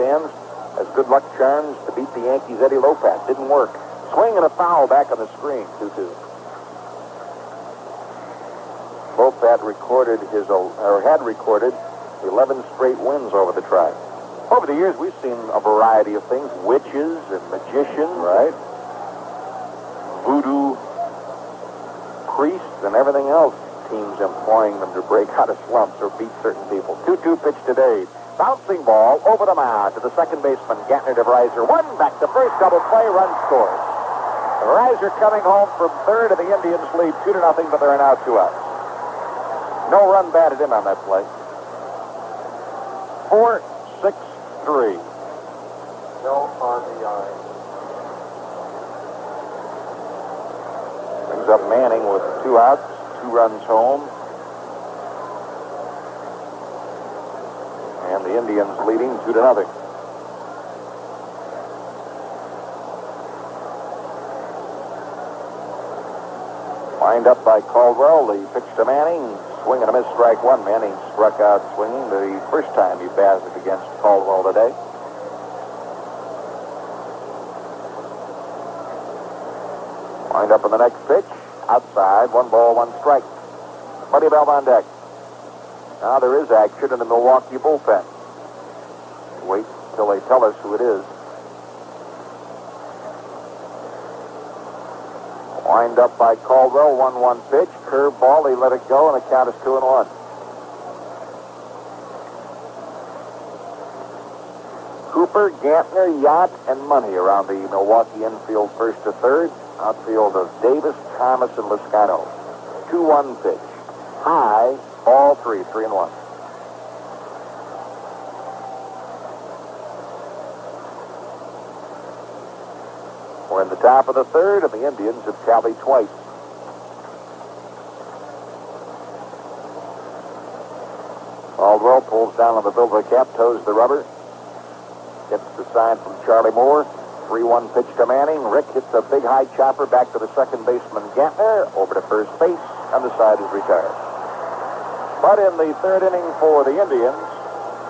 fans as good luck charms to beat the Yankees' Eddie Lopez. Didn't work. Swing and a foul back on the screen, 2-2. Lopez had recorded 11 straight wins over the Tribe. Over the years, we've seen a variety of things: witches and magicians, right? Voodoo priests and everything else. Teams employing them to break out of slumps or beat certain people. 2-2 pitch today. Bouncing ball over the mound to the second baseman, Gantner to Verizon. One back to first, double play, run scores. Verizon coming home from third, and the Indians lead 2-0, but there are now 2 outs. No run batted in on that play. 4-6-3. No on the eye. Brings up Manning with 2 outs, 2 runs home. And the Indians leading 2-0. Lined up by Caldwell. The pitch to Manning. Swing and a miss, strike 1. Manning struck out swinging the first time he batted against Caldwell today. Lined up in the next pitch. Outside, 1 ball, 1 strike. Buddy Bell on deck. Now there is action in the Milwaukee bullpen. Wait till they tell us who it is. Wind up by Caldwell, 1-1 pitch. Curveball, he let it go, and the count is 2-1. Cooper, Gantner, Yacht, and Money around the Milwaukee infield first to third. Outfield of Davis, Thomas, and Loscano. 2-1 pitch. High, ball 3, 3-1. We're in the top of the third, and the Indians have tallied twice. Caldwell pulls down on the Bilbo cap, toes the rubber. Gets the sign from Charlie Moore. 3-1 pitch to Manning. Rick hits a big high chopper back to the second baseman, Gantner, over to first base, and the side is retired. But in the third inning for the Indians,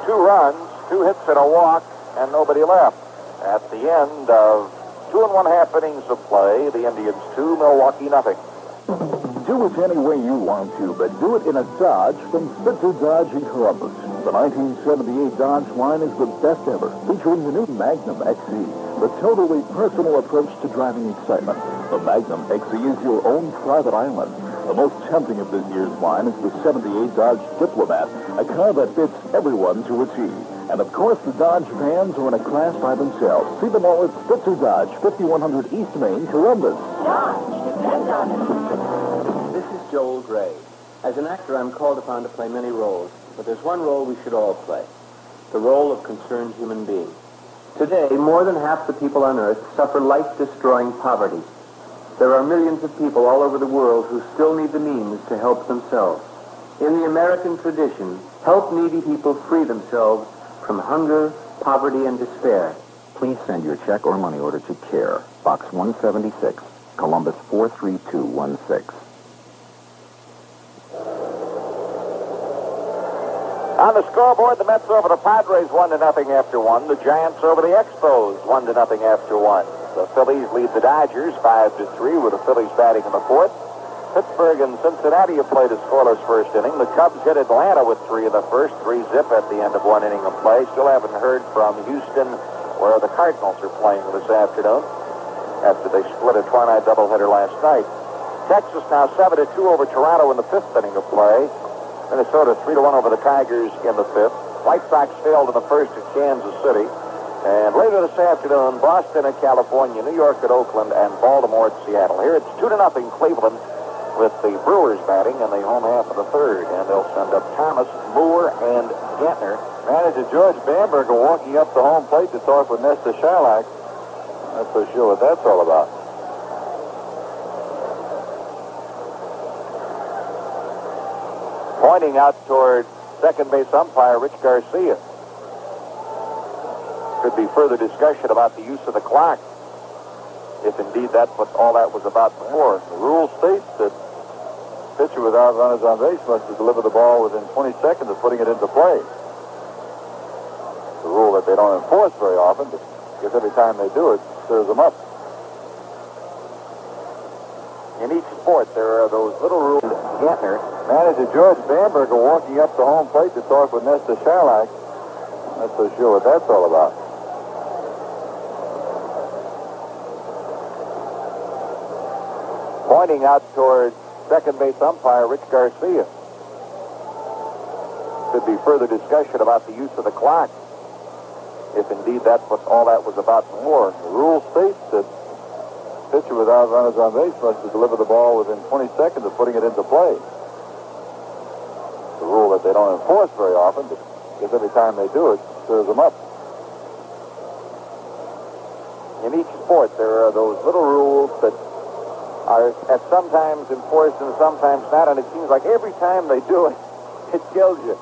2 runs, 2 hits and a walk, and nobody left. At the end of 2 1/2 innings of play, the Indians 2, Milwaukee nothing. Do it any way you want to, but do it in a Dodge from Spitzer Dodge in Columbus. The 1978 Dodge line is the best ever, featuring the new Magnum XE, the totally personal approach to driving excitement. The Magnum XE is your own private island. The most tempting of this year's line is the 78 Dodge Diplomat, a car that fits everyone to a T. And of course, the Dodge vans are in a class by themselves. See them all at Spitzer Dodge, 5100 East Main, Columbus. This is Joel Gray. As an actor, I'm called upon to play many roles, but there's one role we should all play, the role of concerned human being. Today, more than half the people on Earth suffer life-destroying poverty. There are millions of people all over the world who still need the means to help themselves. In the American tradition, help needy people free themselves from hunger, poverty, and despair. Please send your check or money order to CARE, Box 176, Columbus 43216. On the scoreboard, the Mets over the Padres 1-0 after 1. The Giants over the Expos 1-0 after 1. The Phillies lead the Dodgers 5-3 with the Phillies batting in the fourth. Pittsburgh and Cincinnati have played a scoreless first inning. The Cubs hit Atlanta with 3 in the first, 3-zip at the end of 1 inning of play. Still haven't heard from Houston, where the Cardinals are playing this afternoon after they split a twilight doubleheader last night. Texas now 7-2 over Toronto in the 5th inning of play. Minnesota 3-1 over the Tigers in the 5th. White Sox failed in the first at Kansas City. And later this afternoon, Boston at California, New York at Oakland, and Baltimore at Seattle. Here it's 2-0 Cleveland with the Brewers batting in the home half of the 3rd. And they'll send up Thomas, Moore, and Gantner. Manager George Bamberger walking up the home plate to talk with Nestor Charlock. Not so sure what that's all about. Pointing out toward second base umpire Rich Garcia. Could be further discussion about the use of the clock, if indeed that's what all that was about before. The rule states that pitcher without runners on base must deliver the ball within 20 seconds of putting it into play. It's a rule that they don't enforce very often, but I guess every time they do it, stirs them up. In each sport, there are those little rules. Gantner. Manager George Bamberger walking up the home plate to talk with Nestor Charlock. Not so sure what that's all about. Pointing out toward second base umpire Rich Garcia. Could be further discussion about the use of the clock, if indeed that's what all that was about before. The rule states that pitcher without runners on base must deliver the ball within 20 seconds of putting it into play. It's a rule that they don't enforce very often, but I guess every time they do it, stirs them up. In each sport, there are those little rules that are sometimes enforced and sometimes not, and it seems like every time they do it, it kills you.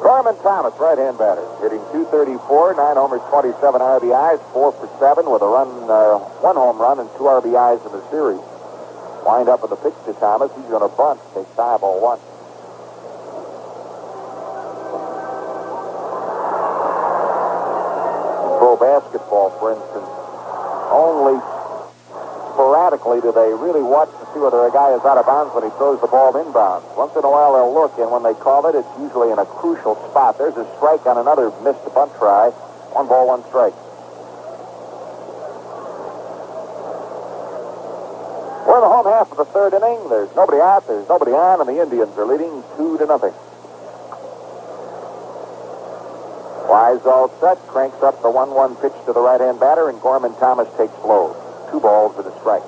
Gorman Thomas, right-hand batter, hitting .234, 9 homers, 27 RBIs, 4 for 7 with a run, 1 home run and 2 RBIs in the series. Wind up with a pitch to Thomas. He's going to bunt, take 5-0-1. Pro basketball, for instance, only sporadically do they really watch to see whether a guy is out of bounds when he throws the ball inbounds. Once in a while they'll look, and when they call it, it's usually in a crucial spot. There's a strike on another missed bunt try. 1 ball, 1 strike. We're in the home half of the 3rd inning. There's nobody out, there's nobody on, and the Indians are leading 2-0. Wise all set, cranks up the 1-1 pitch to the right-hand batter, and Gorman Thomas takes low. 2 balls and a strike.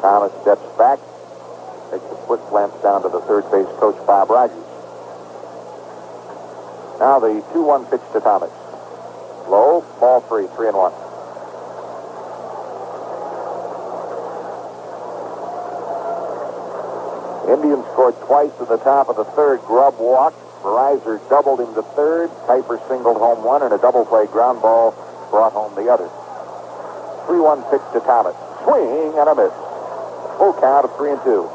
Thomas steps back, takes the foot slants down to the third base coach, Bob Rogers. Now the 2-1 pitch to Thomas. Low, ball 3, 3-1. Indians scored twice at the top of the 3rd. Grubb walked. Verizor doubled into 3rd. Kuiper singled home 1, and a double play ground ball brought home the other. 3-1 pitch to Thomas. Swing and a miss. Full count of 3-2.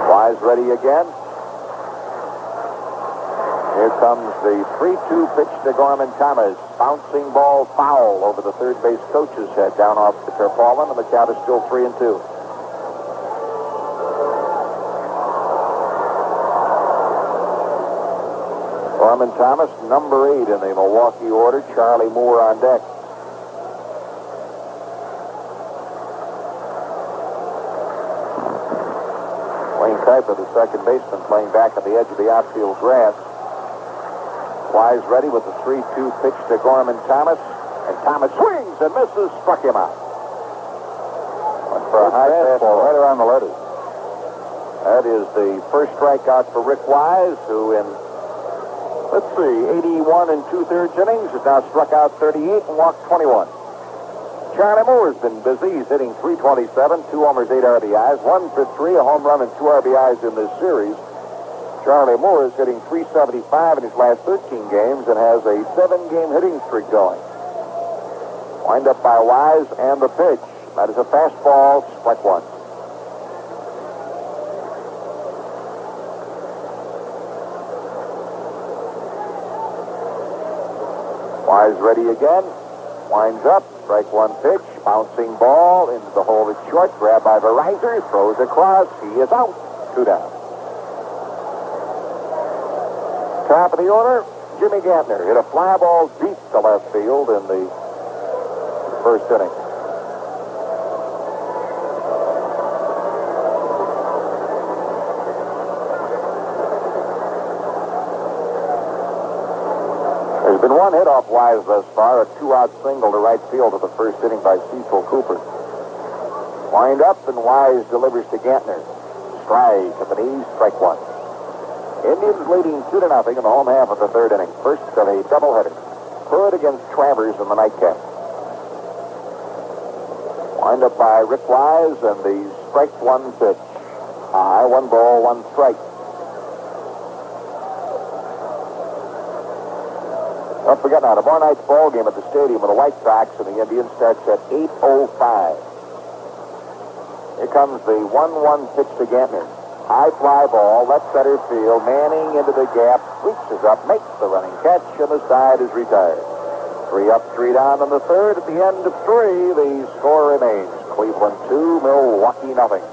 Wise ready again. Here comes the 3-2 pitch to Gorman Thomas. Bouncing ball foul over the third base coach's head down off the tarpaulin, and the count is still 3-2. Gorman Thomas, number 8 in the Milwaukee order. Charlie Moore on deck. Wayne Kuiper, the second baseman, playing back at the edge of the outfield grass. Wise ready with the 3-2 pitch to Gorman Thomas. And Thomas swings and misses, struck him out. Went for a high fastball right around the letters. That is the first strikeout for Rick Wise, who in, 81 and 2/3 innings has now struck out 38 and walked 21. Charlie Moore's been busy. He's hitting .327, 2 homers, 8 RBIs, 1 for 3, a home run and 2 RBIs in this series. Charlie Moore is hitting .375 in his last 13 games and has a 7-game hitting streak going. Wind up by Wise and the pitch. That is a fastball, strike 1. Wise ready again. Winds up. Strike one pitch. Bouncing ball into the hole. It's short. Grabbed by Verizon. Throws across. He is out. 2 down. Top of the order, Jimmy Gantner hit a fly ball deep to left field in the first inning. There's been one hit off Wise thus far, a 2-out single to right field of the first inning by Cecil Cooper. Wind up, and Wise delivers to Gantner. Strike at the knees, strike one. Indians leading 2-0 in the home half of the third inning. First of a doubleheader. Hood against Travers in the nightcap. Wind up by Rick Wise, and the strike one pitch. High, 1 ball, 1 strike. Don't forget now, tomorrow night's ball game at the stadium with the White Sox and the Indians starts at 8:05. Here comes the 1-1 pitch to Gantner. High fly ball, left center field. Manning into the gap, reaches up, makes the running catch, and the side is retired. 3 up, 3 down in the third. At the end of 3, the score remains Cleveland 2, Milwaukee nothing.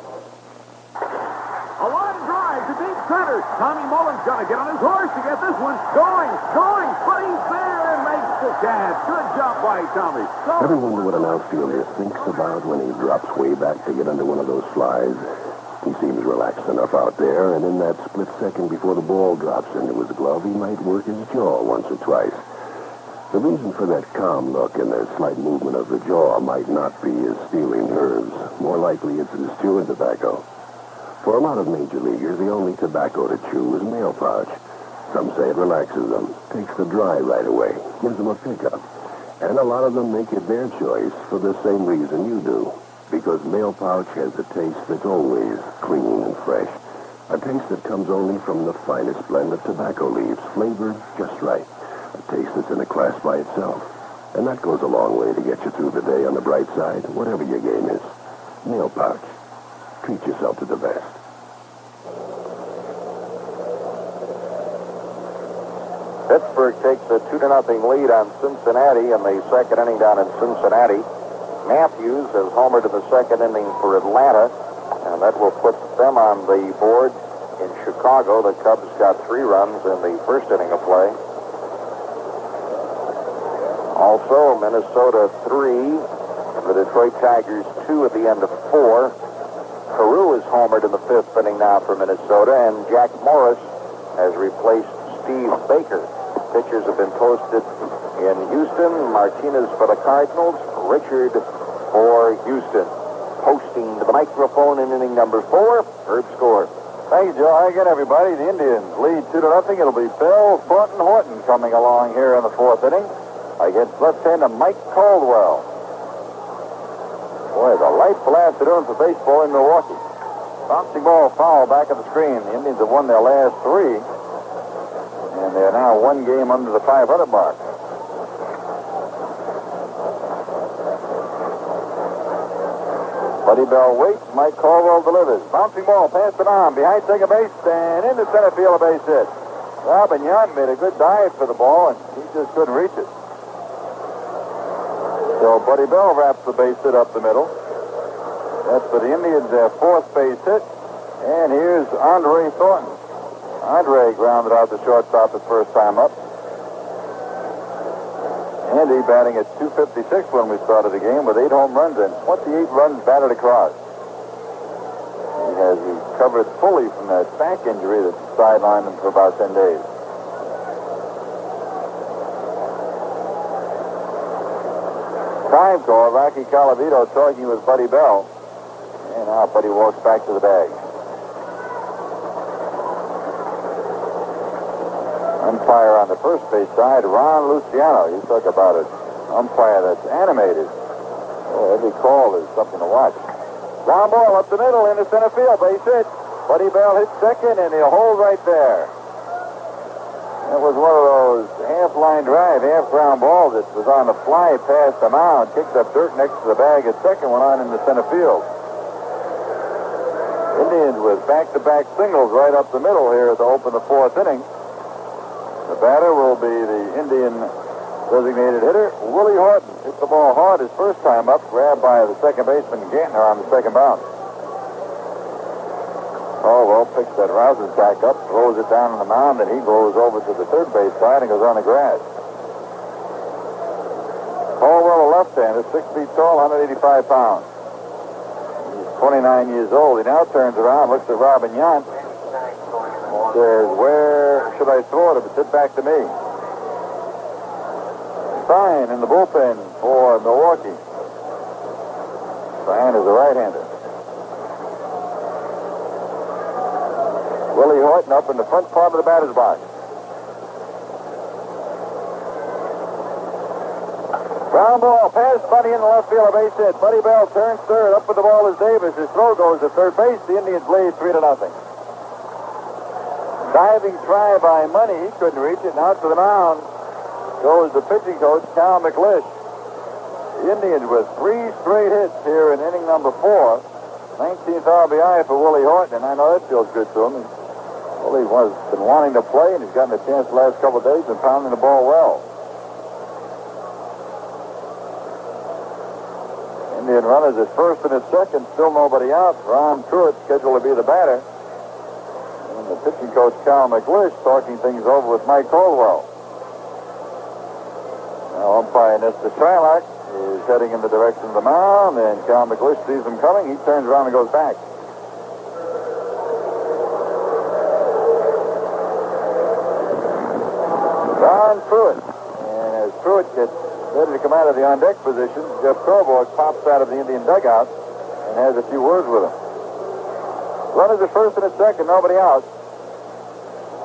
A line drive to deep center. Tommy Mullen's got to get on his horse to get this one going, but he's there and makes the catch. Good job by Tommy. Ever wonder what an outfielder thinks about when he drops way back to get under one of those flies? He seems relaxed enough out there, and in that split second before the ball drops into his glove, he might work his jaw once or twice. The reason for that calm look and the slight movement of the jaw might not be his stealing nerves. More likely it's his chewing tobacco. For a lot of major leaguers, the only tobacco to chew is mail pouch. Some say it relaxes them, takes the dry right away, gives them a pickup. And a lot of them make it their choice for the same reason you do. Because mail pouch has a taste that's always clean and fresh. A taste that comes only from the finest blend of tobacco leaves, flavored just right. A taste that's in a class by itself. And that goes a long way to get you through the day on the bright side, whatever your game is. Mail pouch. Treat yourself to the best. Pittsburgh takes a 2-0 lead on Cincinnati in the second inning down in Cincinnati. Matthews has homered in the second inning for Atlanta, and that will put them on the board in Chicago. The Cubs got 3 runs in the first inning of play. Also, Minnesota 3, the Detroit Tigers 2 at the end of 4. Carew is homered in the 5th inning now for Minnesota, and Jack Morris has replaced Steve Baker. Pitchers have been posted in Houston. Martinez for the Cardinals. Richard for Houston. Posting to the microphone in inning number 4. Herb Score. Thank you, Joe. Hi again, everybody. The Indians lead 2-0. It'll be Bell, Thornton, Horton coming along here in the 4th inning against left-hander Mike Caldwell. Boy, it's a delightful afternoon for baseball in Milwaukee. Bouncing ball foul back of the screen. The Indians have won their last 3, and they're now 1 game under the 500 mark. Buddy Bell waits. Mike Caldwell delivers. Bouncing ball past an arm behind second base and into center field, a base hit. Robin Young made a good dive for the ball, and he just couldn't reach it. So Buddy Bell wraps the base hit up the middle. That's for the Indians, their 4th base hit. And here's Andre Thornton. Andre grounded out the shortstop his first time up. Andy batting at .256 when we started the game with 8 home runs and 28 runs batted across. He has recovered fully from that back injury that sidelined him for about 10 days. Time call, Rocky Colavito talking with Buddy Bell. And now Buddy walks back to the bag. Umpire on the first base side, Ron Luciano. You talk about an umpire that's animated. Oh, every call is something to watch. Ground ball up the middle into center field, base hit. Buddy Bell hits second, and he'll hold right there. That was one of those half-line drive, half-ground balls that was on the fly past the mound, kicked up dirt next to the bag at second, went on into center field. Indians with back-to-back singles right up the middle here to open the 4th inning. The batter will be the Indian Designated hitter, Willie Horton, hit the ball hard his first time up, grabbed by the second baseman Gantner on the second bounce. Caldwell picks that rousing sack up, throws it down on the mound, and he goes over to the third base side and goes on the grass. Caldwell, a left-hander, 6 feet tall, 185 pounds. He's 29 years old. He now turns around, looks at Robin Yount, says, "Where should I throw it? If it's hit back to me." Stein in the bullpen for Milwaukee. Stein is a right-hander. Willie Horton up in the front part of the batter's box. Ground ball, pass Buddy in the left field, a base hit. Buddy Bell turns third. Up with the ball is Davis. His throw goes to third base. The Indians lead 3-0. Diving try by Money. He couldn't reach it. Now to the mound goes the pitching coach, Cal McLish. The Indians with 3 straight hits here in inning number 4. 19th RBI for Willie Horton, and I know that feels good to him. Willie has been wanting to play, and he's gotten a chance the last couple of days and pounding the ball well. Indian runners at first and at second, still nobody out. Ron Truitt scheduled to be the batter. And the pitching coach, Cal McLish, talking things over with Mike Caldwell. Now umpire Nestor Shylock is heading in the direction of the mound, and Cal McLish sees him coming. He turns around and goes back. Ron Truitt. And as Truitt gets ready to come out of the on-deck position, Jeff Corboy pops out of the Indian dugout and has a few words with him. Runners at first and at second, nobody out.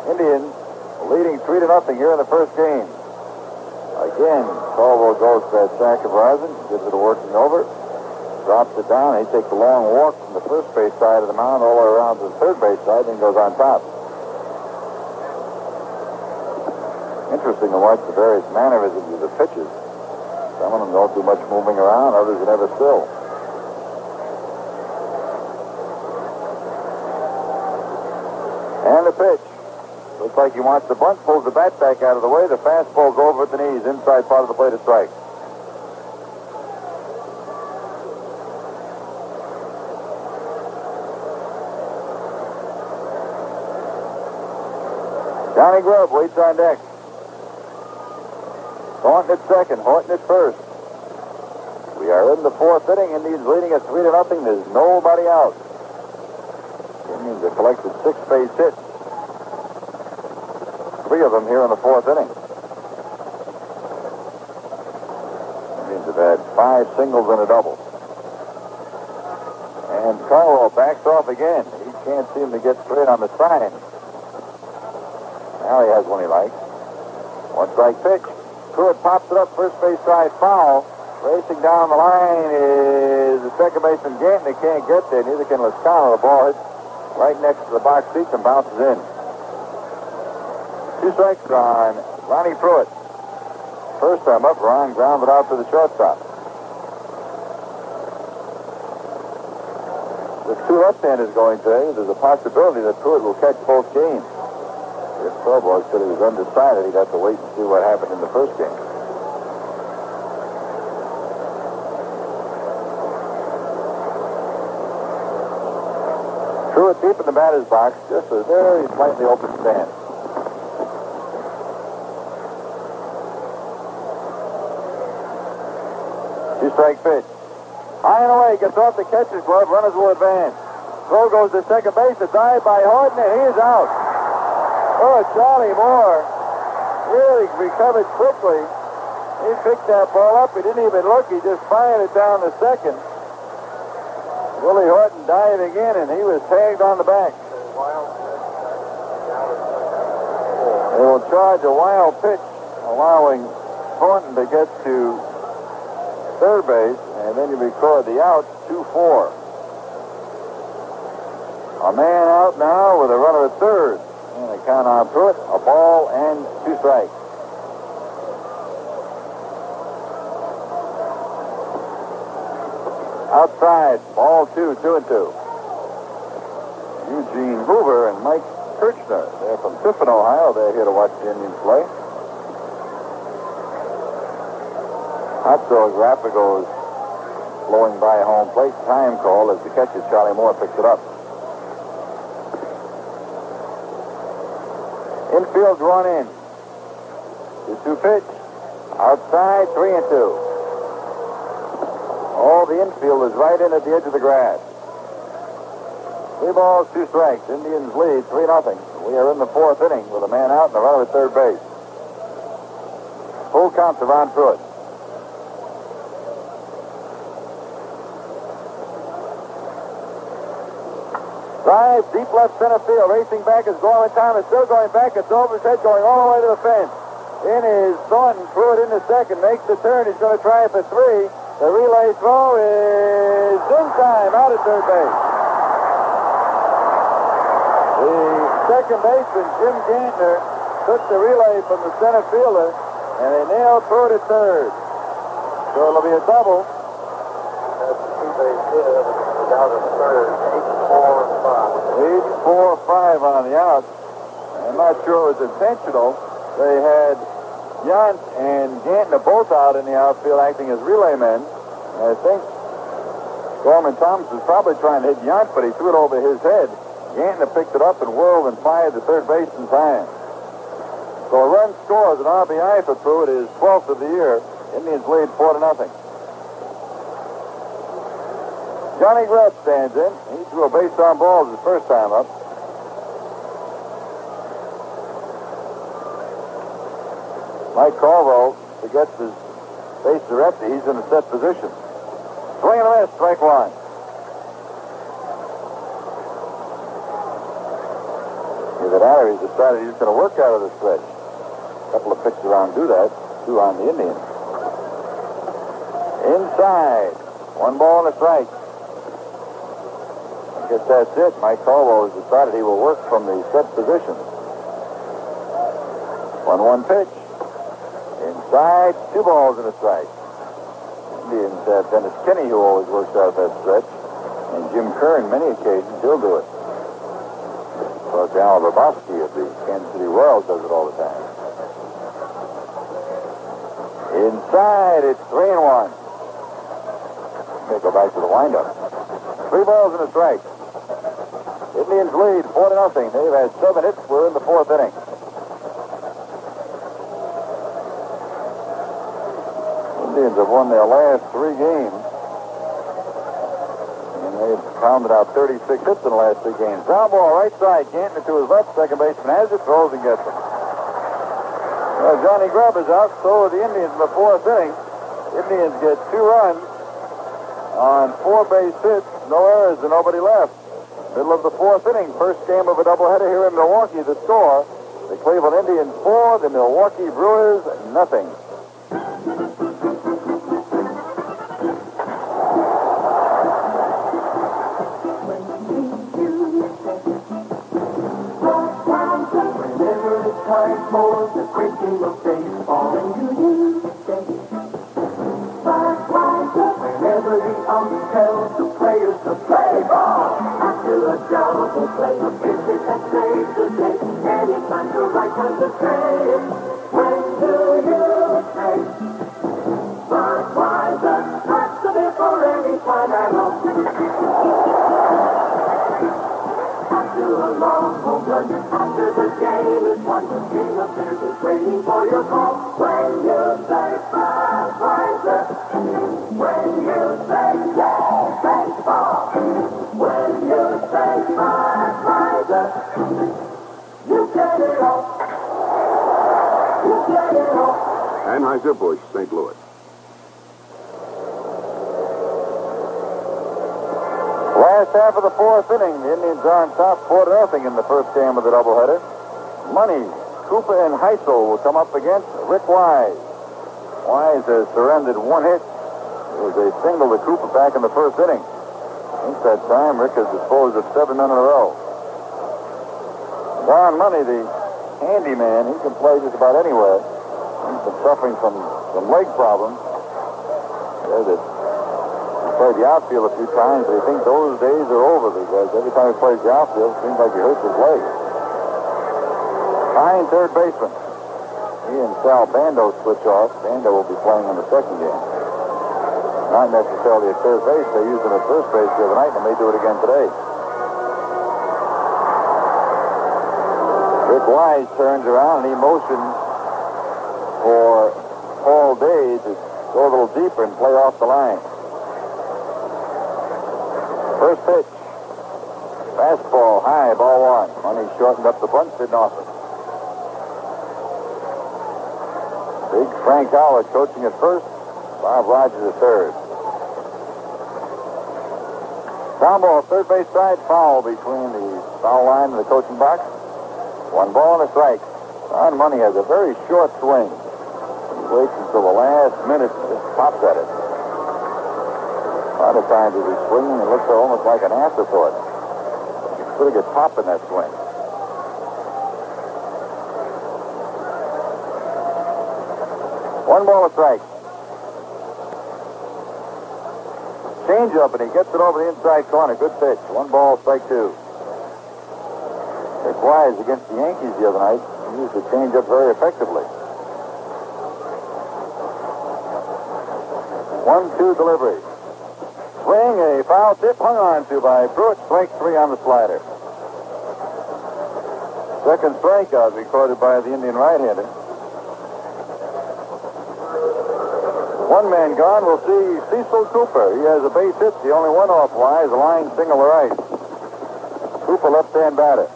Indians leading 3-0 here in the first game. Again, Caldwell goes to that sack of rosin, gives it a working over, drops it down. He takes a long walk from the first base side of the mound all the way around to the third base side, then goes on top. Interesting to watch the various mannerisms of the pitches. Some of them don't do much moving around, others are never still. And the pitch. Looks like he wants the bunt, pulls the bat back out of the way. The fastball's over at the knees, inside part of the plate, a strike. Johnny Grubb waits on deck. Thornton at second, Horton at first. We are in the 4th inning. Indians leading at 3-0. There's nobody out. The Indians have collected 6 base hits. 3 of them here in the 4th inning. Indians have had 5 singles and a double. And Caldwell backs off again. He can't seem to get straight on the sign. Now he has one he likes. 1 strike pitch. Truitt pops it up, first base side foul. Racing down the line is the second baseman Ganton. He can't get there. Neither can Lascano. The ball hits right next to the box seats and bounces in. 2 strikes on Ronnie Pruitt. First time up, Ron grounded out to the shortstop. With 2 left-handers going today, there's a possibility that Pruitt will catch both games. If Corboy said he was undecided, he'd have to wait and see what happened in the first game. Truitt deep in the batter's box, just a very slightly open stand. Two-strike pitch. High and away, gets off the catcher's glove, runners will advance. Throw goes to second base, a dive by Horton, and he is out. Oh, Charlie Moore really recovered quickly. He picked that ball up. He didn't even look. He just fired it down to second. Willie Horton diving in, and he was tagged on the back. They will charge a wild pitch, allowing Thornton to get to third base, and then you record the out, 2-4. A man out now with a runner at third. And a count on Pruitt, a ball and 2 strikes. Outside, ball 2, 2-2. Eugene Hoover and Mike Kirchner. They're from Tiffin, Ohio. They're here to watch the Indians play. Hot dog wrapper goes blowing by home plate. Time call as the catcher, Charlie Moore, picks it up. Infield's run in. 2-2 pitch. Outside, 3-2. All the infield is right in at the edge of the grass. 3 balls, 2 strikes. Indians lead 3-0. We are in the 4th inning with a man out and a runner at third base. Full count to Ron Pruitt. Drive, deep left center field. Racing back is Gorman Thomas. Still going back. It's over his head, going all the way to the fence. In is Thornton. Pruitt into second. Makes the turn. He's going to try it for 3. The relay throw is in time. Out at third base. The second baseman, Jim Gantner, took the relay from the center fielder, and they nailed Pruitt at third. So it'll be a double. That's the two-base hit. Out at third. 8-4-5 on the out. I'm not sure it was intentional. They had Yount and Gantner both out in the outfield acting as relay men. And I think Gorman Thomas was probably trying to hit Yount, but he threw it over his head. Gantner picked it up and whirled and fired to third base in time. So a run scores, an RBI for Pruitt, his 12th of the year. Indians lead 4-0. Johnny Greb stands in. He threw a base on balls his first time up. Mike Corvo forgets his bases are empty. He's in a set position. Swing and a miss, strike 1. Either that or he's decided he's going to work out of the stretch. A couple of pitches around do that. 2 on the Indians. Inside. 1 ball and a strike. I guess that's it. Mike Corvo has decided he will work from the set position. 1-1 pitch. Inside, 2 balls and a strike. Indians have Dennis Kinney, who always works out that stretch, and Jim Kern, many occasions, he'll do it. Of course, Al Rabowski of the Kansas City Royals does it all the time. Inside, it's 3-1. May go back to the windup. 3 balls and a strike. Indians lead 4-0. They've had 7 hits. We're in the 4th inning. Indians have won their last 3 games. And they've pounded out 36 hits in the last 3 games. Ground ball right side. Gantner to his left. Second baseman has it. Throws and gets it. Well, Johnny Greb is out. So are the Indians in the 4th inning. Indians get 2 runs on 4 base hits. No errors and nobody left. Middle of the 4th inning. First game of a doubleheader here in Milwaukee. The score, the Cleveland Indians 4, the Milwaukee Brewers nothing. Time for the great game of baseball, and you say, whenever the ump tells the players to play ball, after a double play, a visit that saves the day, anytime the right time to say, when do you say, Budweiser, that's the beer for any time at all. After a long home run, after the game is won, the king of beers is waiting for your call. When you say Budweiser, when you say yeah, baseball, when you say Budweiser, you get it all. You get it all. Anheuser-Busch, St. Louis. Last half of the 4th inning, the Indians are on top 4-0 in the first game of the doubleheader. Money, Cooper and Heisel will come up against Rick Wise. Wise has surrendered 1 hit. It was a single to Cooper back in the first inning. Since that time, Rick has disposed of 7 men in a row. Don Money, the handyman, he can play just about anywhere. He's been suffering from some leg problems. Played the outfield a few times, but he thinks those days are over because every time he plays the outfield, it seems like he hurts his leg. Fine third baseman. He and Sal Bando switch off. Bando will be playing in the second game. Not necessarily at third base. They used him at first base the other night, and they may do it again today. Rick Wise turns around and he motions for Paul Day to go a little deeper and play off the line. First pitch. Fastball high, ball one. Money shortened up the bunt, didn't offer. Big Frank Howard coaching at first. Bob Rogers at third. Ground ball, third base side, foul between the foul line and the coaching box. 1 ball and a strike. Don Money has a very short swing. He waits until the last minute and just pops at it. A lot of times as he's swinging, it looks almost like an afterthought. He's pretty good pop in that swing. One ball a strike. Change up, and he gets it over the inside corner. Good pitch. 1 ball, strike 2. Rick Wise against the Yankees the other night. He used the change up very effectively. 1-2 delivery. Swing, a foul tip hung on to by Pruitt. Strike 3 on the slider. Second strikeout recorded by the Indian right-hander. 1 man gone. We'll see Cecil Cooper. He has a base hit. The only one off Wise. A line single to right. Cooper left-hand batter.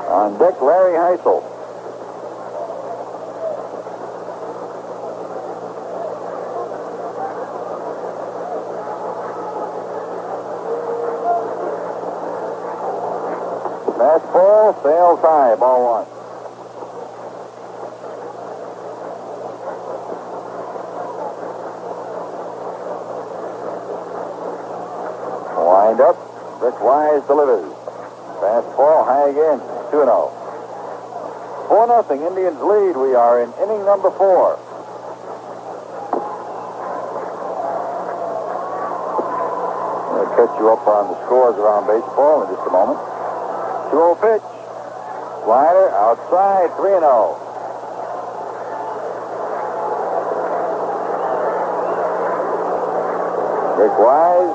On deck, Larry Heisel. Fastball sails high. Ball 1. Wind up. Rick Wise delivers. Fastball high again. 2-0. 4-0. Indians lead. We are in inning number 4. I'll catch you up on the scores around baseball in just a moment. 2-0 pitch. Slider outside. 3-0. Rick Wise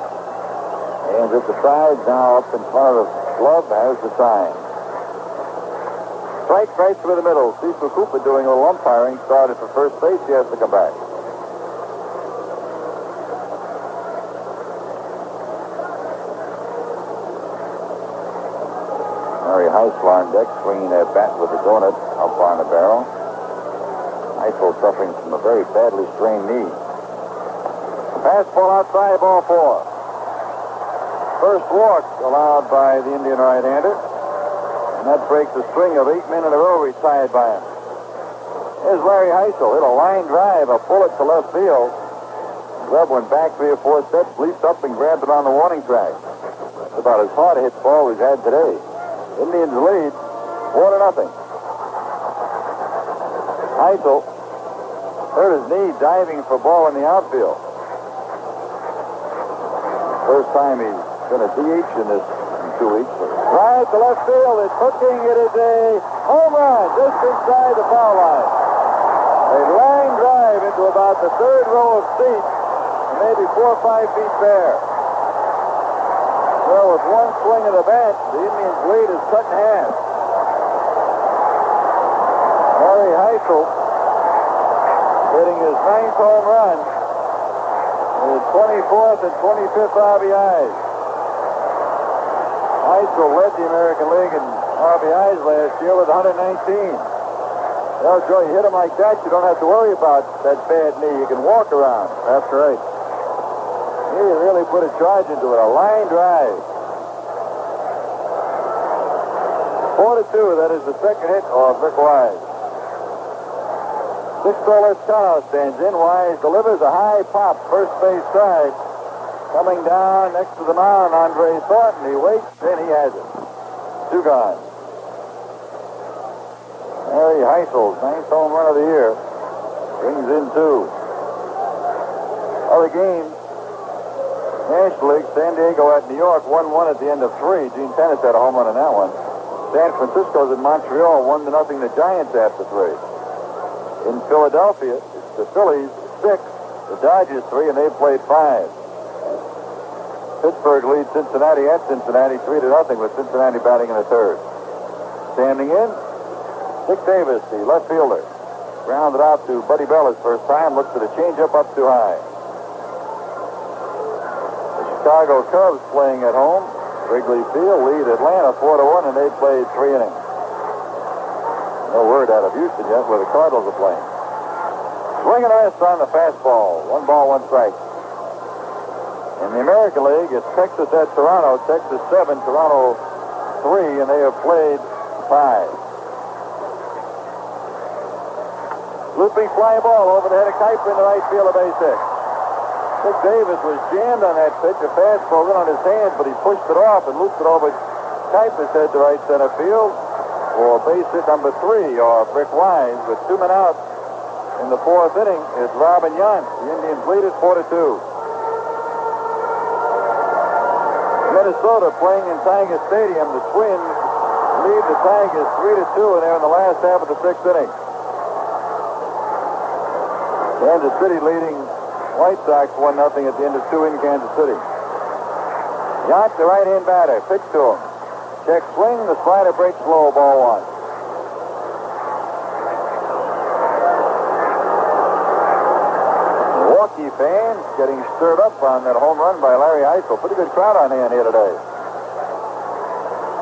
hands at the side. Now up in front of the glove has the sign. Strike right through the middle. Cecil Cooper doing a little umpiring. Started for first base. He has to come back. Larry Heisel on deck, swinging that bat with the donut up on the barrel. Heisel suffering from a very badly strained knee. Fastball outside, ball 4. First walk allowed by the Indian right-hander. And that breaks a string of 8 men in a row retired by him. Here's Larry Heisel. Hit a line drive, a bullet to left field. Glove went back 3 or 4 steps, leaped up and grabbed it on the warning track. That's about as hard a hit ball we've had today. Indians lead 4-0. Heisel hurt his knee diving for a ball in the outfield. First time he's been a DH in this in 2 weeks. Right to left field. It's hooking. It is a home run just inside the foul line. A line drive into about the 3rd row of seats, maybe 4 or 5 feet bare. Well, with one swing of the bat, the Indians' lead is cut in half. Larry Heisel hitting his 9th home run, his 24th and 25th RBIs. Heisel led the American League in RBIs last year with 119. Well, Joe, you hit him like that, you don't have to worry about that bad knee. You can walk around. That's right. He really put a charge into it. A line drive. 4-2. That is the second hit of Rick Wise. 6-4 Cano stands in. Wise delivers a high pop, first base side. Coming down next to the mound, Andre Thornton. He waits, and he has it. 2 gone. Larry Heisel's 9th home run of the year. Brings in 2. Other games. National League, San Diego at New York, 1-1 at the end of 3. Gene Tennis had a home run in that one. San Francisco's in Montreal, 1-0 the Giants after 3. in Philadelphia. It's the Phillies 6, the Dodgers 3, and they've played 5. Pittsburgh leads Cincinnati at Cincinnati 3-0 with Cincinnati batting in the third. Standing in, Dick Davis, the left fielder. Grounded out to Buddy Bell his first time. Looks at a changeup up too high. The Chicago Cubs playing at home. Wrigley Field lead Atlanta 4-1, and they played 3 innings. No word out of Houston yet where the Cardinals are playing. Swing and a miss on the fastball. 1 ball, 1 strike. In the American League, it's Texas at Toronto. Texas 7, Toronto 3, and they have played 5. Looping fly ball over the head of Kuiper in the right field of base hit. Dick Davis was jammed on that pitch. A fastball went on his hand, but he pushed it off and looped it over Kuiper's head to right center field for base hit number 3 off Rick Wise. With 2 men out in the 4th inning, it's Robin Yount. The Indians lead it 4-2. Minnesota playing in Tiger Stadium. The Twins lead the Tigers 3-2, and they're in the last half of the 6th inning. Kansas City leading White Sox 1-0 at the end of 2 in Kansas City. Yount, the right-hand batter, pitch to him. Check swing, the slider breaks low, ball 1. Milwaukee fans getting stirred up on that home run by Larry Eisel. Pretty good crowd on hand here today.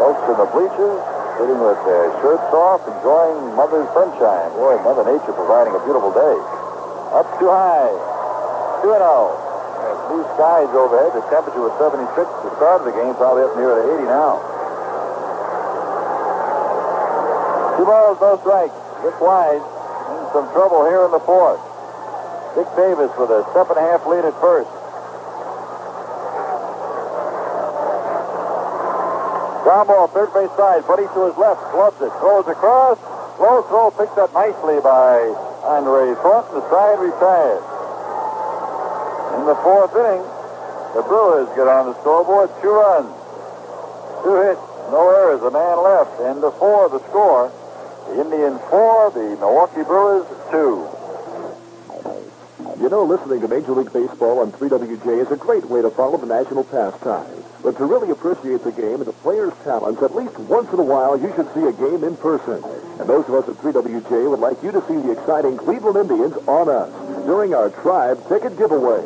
Folks in the bleachers sitting with their shirts off, enjoying Mother's sunshine. Boy, Mother Nature providing a beautiful day. Up too high. 2-0. Blue skies overhead. The temperature was 76 at the start of the game. Probably up near to 80 now. 2 balls, no strikes. Rick Wise in some trouble here in the 4th. Dick Davis with a step-and-a-half lead at first. Ground ball, third base side. Buddy to his left. Gloves it. Throws across. Low throw picked up nicely by Andre Thornton. The side retired. In the 4th inning, the Brewers get on the scoreboard. 2 runs. 2 hits. No errors. A man left. And the 4, the score. The Indians 4, the Milwaukee Brewers 2. You know, listening to Major League Baseball on 3WJ is a great way to follow the national pastime. But to really appreciate the game and the players' talents, at least once in a while, you should see a game in person. And those of us at 3WJ would like you to see the exciting Cleveland Indians on us during our Tribe Ticket Giveaway.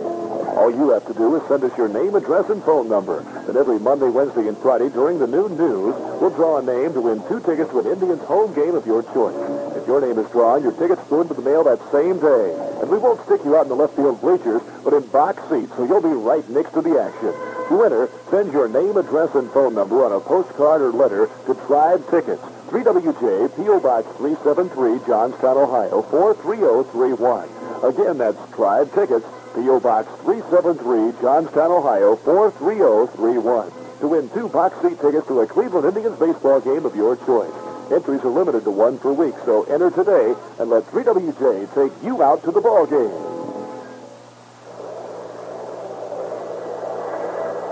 All you have to do is send us your name, address, and phone number. And every Monday, Wednesday, and Friday during the noon news, we'll draw a name to win 2 tickets to an Indians home game of your choice. If your name is drawn, your tickets go into the mail that same day. And we won't stick you out in the left field bleachers, but in box seats, so you'll be right next to the action. To enter, send your name, address, and phone number on a postcard or letter to Tribe Tickets, 3WJ, P.O. Box 373, Johnstown, Ohio, 43031. Again, that's Tribe Tickets, P.O. Box 373, Johnstown, Ohio, 43031. To win 2 box seat tickets to a Cleveland Indians baseball game of your choice. Entries are limited to 1 per week, so enter today and let 3WJ take you out to the ball game.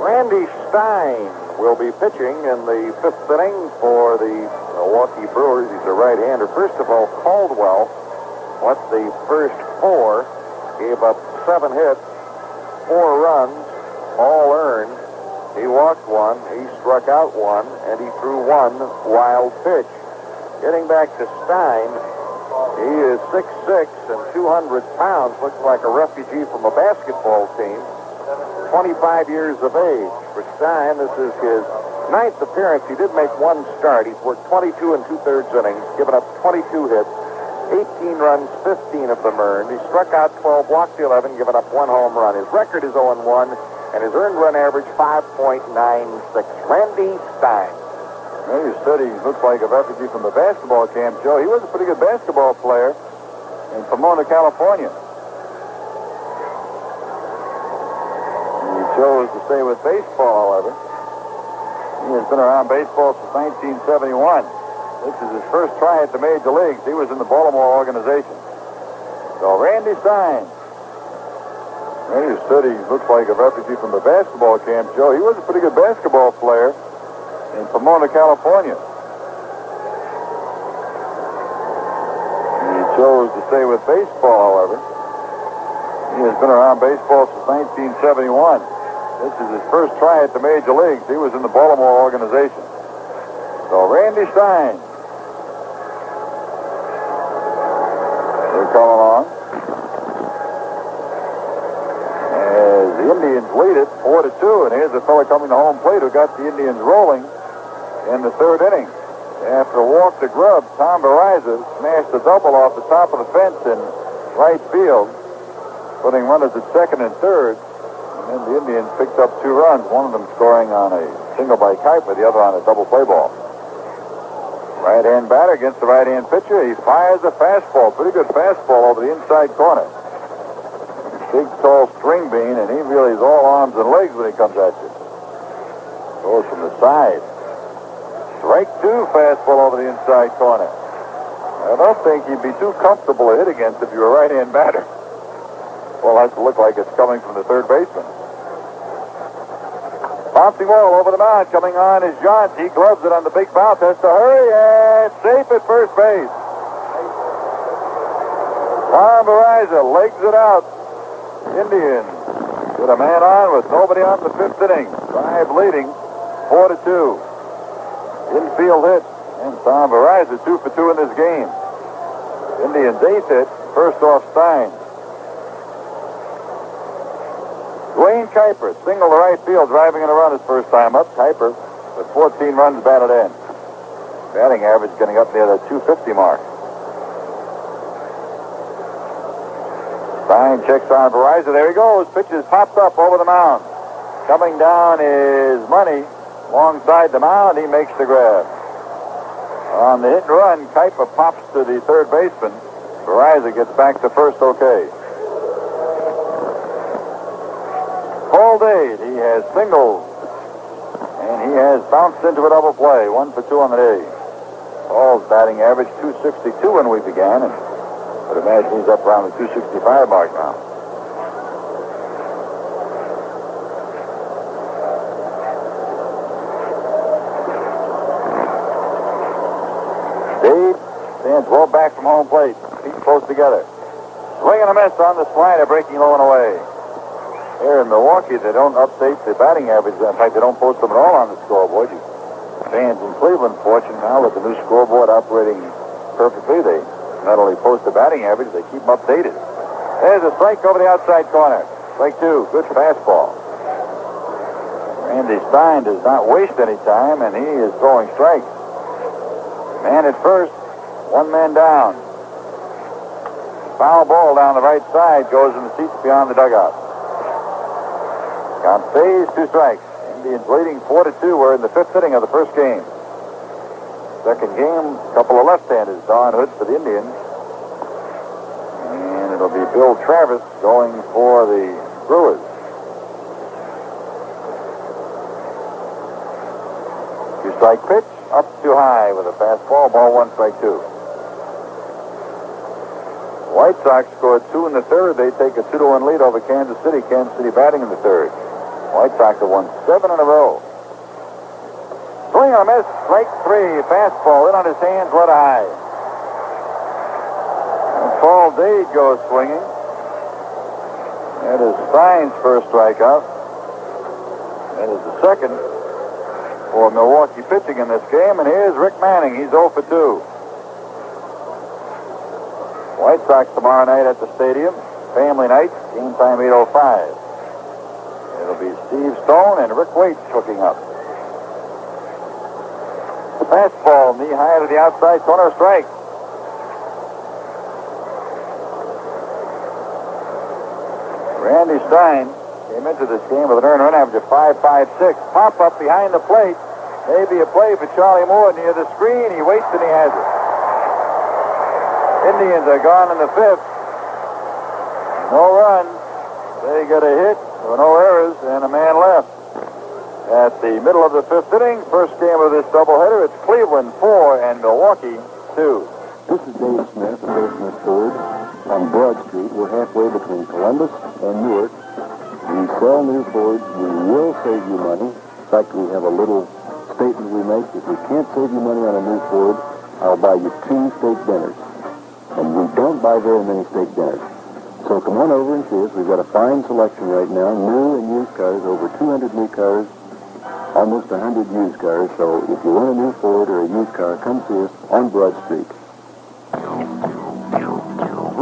Randy Stein will be pitching in the 5th inning for the Milwaukee Brewers. He's a right-hander. First of all, Caldwell went the first 4, gave up 7 hits, 4 runs, all earned. He walked 1, he struck out 1, and he threw 1 wild pitch. Getting back to Stein, he is 6'6" and 200 pounds, looks like a refugee from a basketball team. 25 years of age. For Stein, this is his 9th appearance. He did make 1 start. He's worked 22 2/3 innings, given up 22 hits, 18 runs, 15 of them earned. He struck out 12, walked 11, given up 1 home run. His record is 0-1, and his earned run average 5.96. Randy Stein. Well, you said he looks like a refugee from the basketball camp, Joe. He was a pretty good basketball player in Pomona, California. He chose to stay with baseball, however. He has been around baseball since 1971. This is his first try at the major leagues. He was in the Baltimore organization. So, Randy Stein. Well, you said he looks like a refugee from the basketball camp, Joe. He was a pretty good basketball player in Pomona, California. He chose to say, with baseball, however. He has been around baseball since 1971. This is his first try at the major leagues. He was in the Baltimore organization. So Randy Stein will come along as the Indians lead it 4-2. And here's a fellow coming to home plate who got the Indians rolling in the third inning. After a walk to Grubb, Tom Baraiza smashed a double off the top of the fence in right field, putting runners at second and third. And then the Indians picked up 2 runs, one of them scoring on a single by Kuiper, the other on a double play ball. Right-hand batter against the right-hand pitcher. He fires a fastball, pretty good fastball over the inside corner. Big, tall string bean, and he really is all arms and legs when he comes at you. Goes from the side. Strike 2 fastball over the inside corner. I don't think he'd be too comfortable to hit against if you're a right-hand batter. Well, it has to look like it's coming from the third baseman. Bouncing ball over the mound. Coming on is Johns. He gloves it on the big bounce. Has to hurry, and safe at first base. Tom Baraiza legs it out. Indians with a man on with nobody on the 5th inning. Drive leading 4-2. Infield hit, and Tom Baraiza 2 for 2 in this game. Indians' 8th hit, first off Stein. Dwayne Kuiper, single to right field, driving in a run his first time up. Kuiper with 14 runs batted in. Batting average getting up near the 250 mark. Stein checks on Baraiza. There he goes. Pitches popped up over the mound. Coming down is Money. Alongside the mound, he makes the grab. On the hit and run, Kuiper pops to the third baseman. Baraiza gets back to first okay. Paul Dade, he has singled, and he has bounced into a double play. 1 for 2 on the day. Paul's batting average 262 when we began, and I would imagine he's up around the 265 mark now. Dade stands well back from home plate. Feet close together. Swing and a miss on the slider, breaking low and away. Here in Milwaukee, they don't update the batting average. In fact, they don't post them at all on the scoreboard. Fans in Cleveland, fortunate now with the new scoreboard operating perfectly, they not only post the batting average, they keep them updated. There's a strike over the outside corner. Strike 2. Good fastball. Randy Stein does not waste any time, and he is throwing strikes. Man at first, 1 man down. Foul ball down the right side, goes in the seats beyond the dugout. Count stays, 2 strikes. Indians leading 4-2. We're in the 5th inning of the first game. Second game, a couple of left-handers. Don Hood for the Indians. And it'll be Bill Travis going for the Brewers. Two-strike pitch, up too high with a fastball. Ball 1, strike 2. White Sox scored 2 in the third. They take a 2-1 lead over Kansas City. Kansas City batting in the third. White Sox have won 7 in a row. Swing and a miss. Strike 3. Fastball in on his hands. Let high. And Paul Dade goes swinging. That is Stein's first strikeout. That is the second for Milwaukee pitching in this game. And here's Rick Manning. He's 0 for 2. White Sox tomorrow night at the stadium. Family night. Game time 8:05. It'll be Steve Stone and Rick Waite hooking up. Fastball knee high to the outside corner, strike. Randy Stein came into this game with an earned run average of 5.56. Pop up behind the plate. Maybe a play for Charlie Moore near the screen. He waits and he has it. Indians are gone in the 5th. No run. They get a hit. There were no errors and a man left. At the middle of the 5th inning, first game of this doubleheader, it's Cleveland 4 and Milwaukee 2. This is Dave Smith, basement third, on Broad Street. We're halfway between Columbus and Newark. We sell new Fords. We will save you money. In fact, we have a little statement we make. If we can't save you money on a new Ford, I'll buy you 2 steak dinners. and we don't buy very many steak dinners. So come on over and see us. We've got a fine selection right now, new and used cars, over 200 new cars, almost 100 used cars. So if you want a new Ford or a used car, come see us on Broad Street.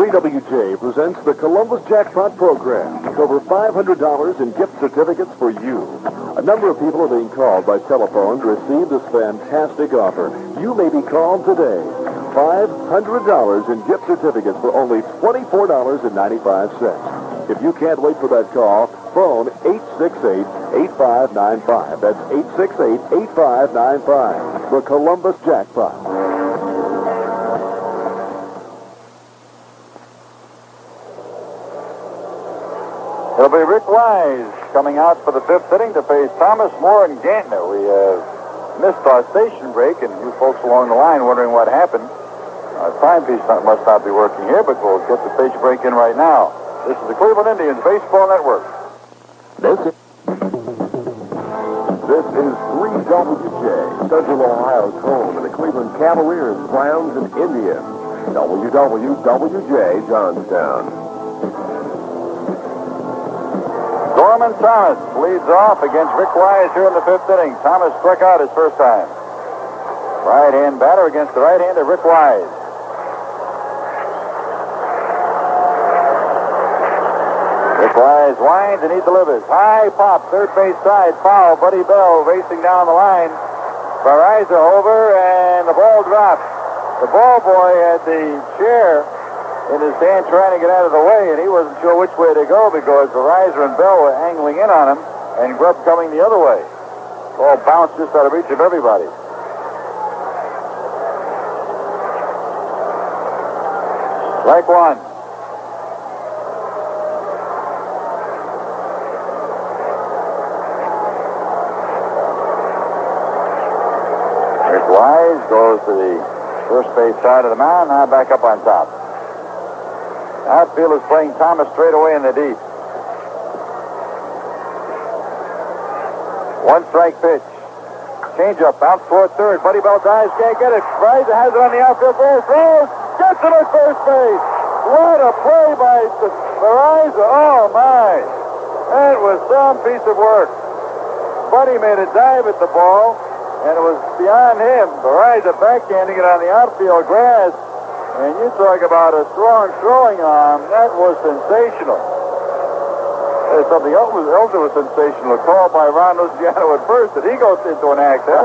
3WJ presents the Columbus Jackpot Program with over $500 in gift certificates for you. A number of people are being called by telephone to receive this fantastic offer. You may be called today. $500 in gift certificates for only $24.95. If you can't wait for that call, phone 868-8595. That's 868-8595. The Columbus Jackpot. It'll be Rick Wise coming out for the fifth inning to face Thomas, Moore, and Gantner. We have missed our station break, and you folks along the line wondering what happened. Our timepiece must not be working here, but we'll get the station break in right now. This is the Cleveland Indians Baseball Network. This is 3WJ, Central Ohio's home, and the Cleveland Cavaliers, Browns, and Indians. WWJ, Johnstown. Gorman Thomas leads off against Rick Wise here in the fifth inning. Thomas struck out his first time. Right-hand batter against the right-hander Rick Wise. Rick Wise winds and he delivers. High pop, third base side, foul. Buddy Bell racing down the line. Verizon over and the ball drops. The ball boy had the chair in his hand trying to get out of the way, and he wasn't sure which way to go because Verizon and Bell were angling in on him and Grubb coming the other way. Ball bounced just out of reach of everybody. Strike one. Rick Wise goes to the first base side of the mound, now back up on top. Outfield is playing Thomas straight away in the deep. One strike pitch. Change up, bounce toward third. Buddy Bell dives, can't get it. Verizon has it on the outfield ball. Throws, gets it at first base. What a play by Verizon. Oh, my. That was some piece of work. Buddy made a dive at the ball, and it was beyond him. Verizon backhanding it on the outfield grass. And you talk about a strong throwing arm. That was sensational. There's something else that was sensational. A call by Ron Luciano at first that he goes into an act, huh?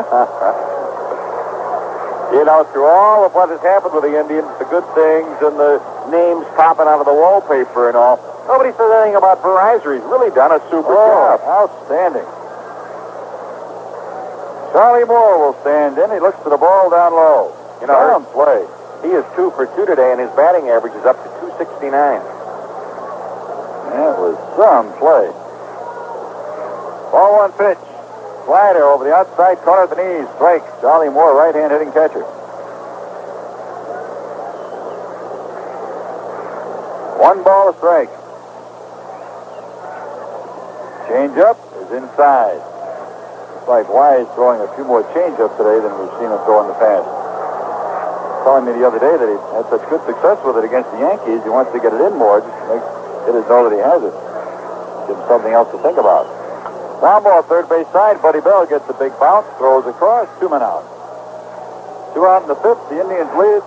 You know, through all of what has happened with the Indians, the good things and the names popping out of the wallpaper and all, nobody says anything about Verizon. He's really done a super job. Outstanding. Charlie Moore will stand in. He looks to the ball down low. You know, sound play. He is 2 for 2 today, and his batting average is up to 269. That was some play. Ball one pitch. Slider over the outside corner of the knees. Strike. Charlie Moore, right-hand hitting catcher. One ball, a strike. Change up is inside. It's like Wise throwing a few more change ups today than we've seen him throw in the past. Telling me the other day that he had such good success with it against the Yankees, he wants to get it in more. Just makes hitters know that he has it. Give him something else to think about. Ground ball, third base side. Buddy Bell gets a big bounce, throws across, 2 men out. 2 out in the fifth. The Indians lead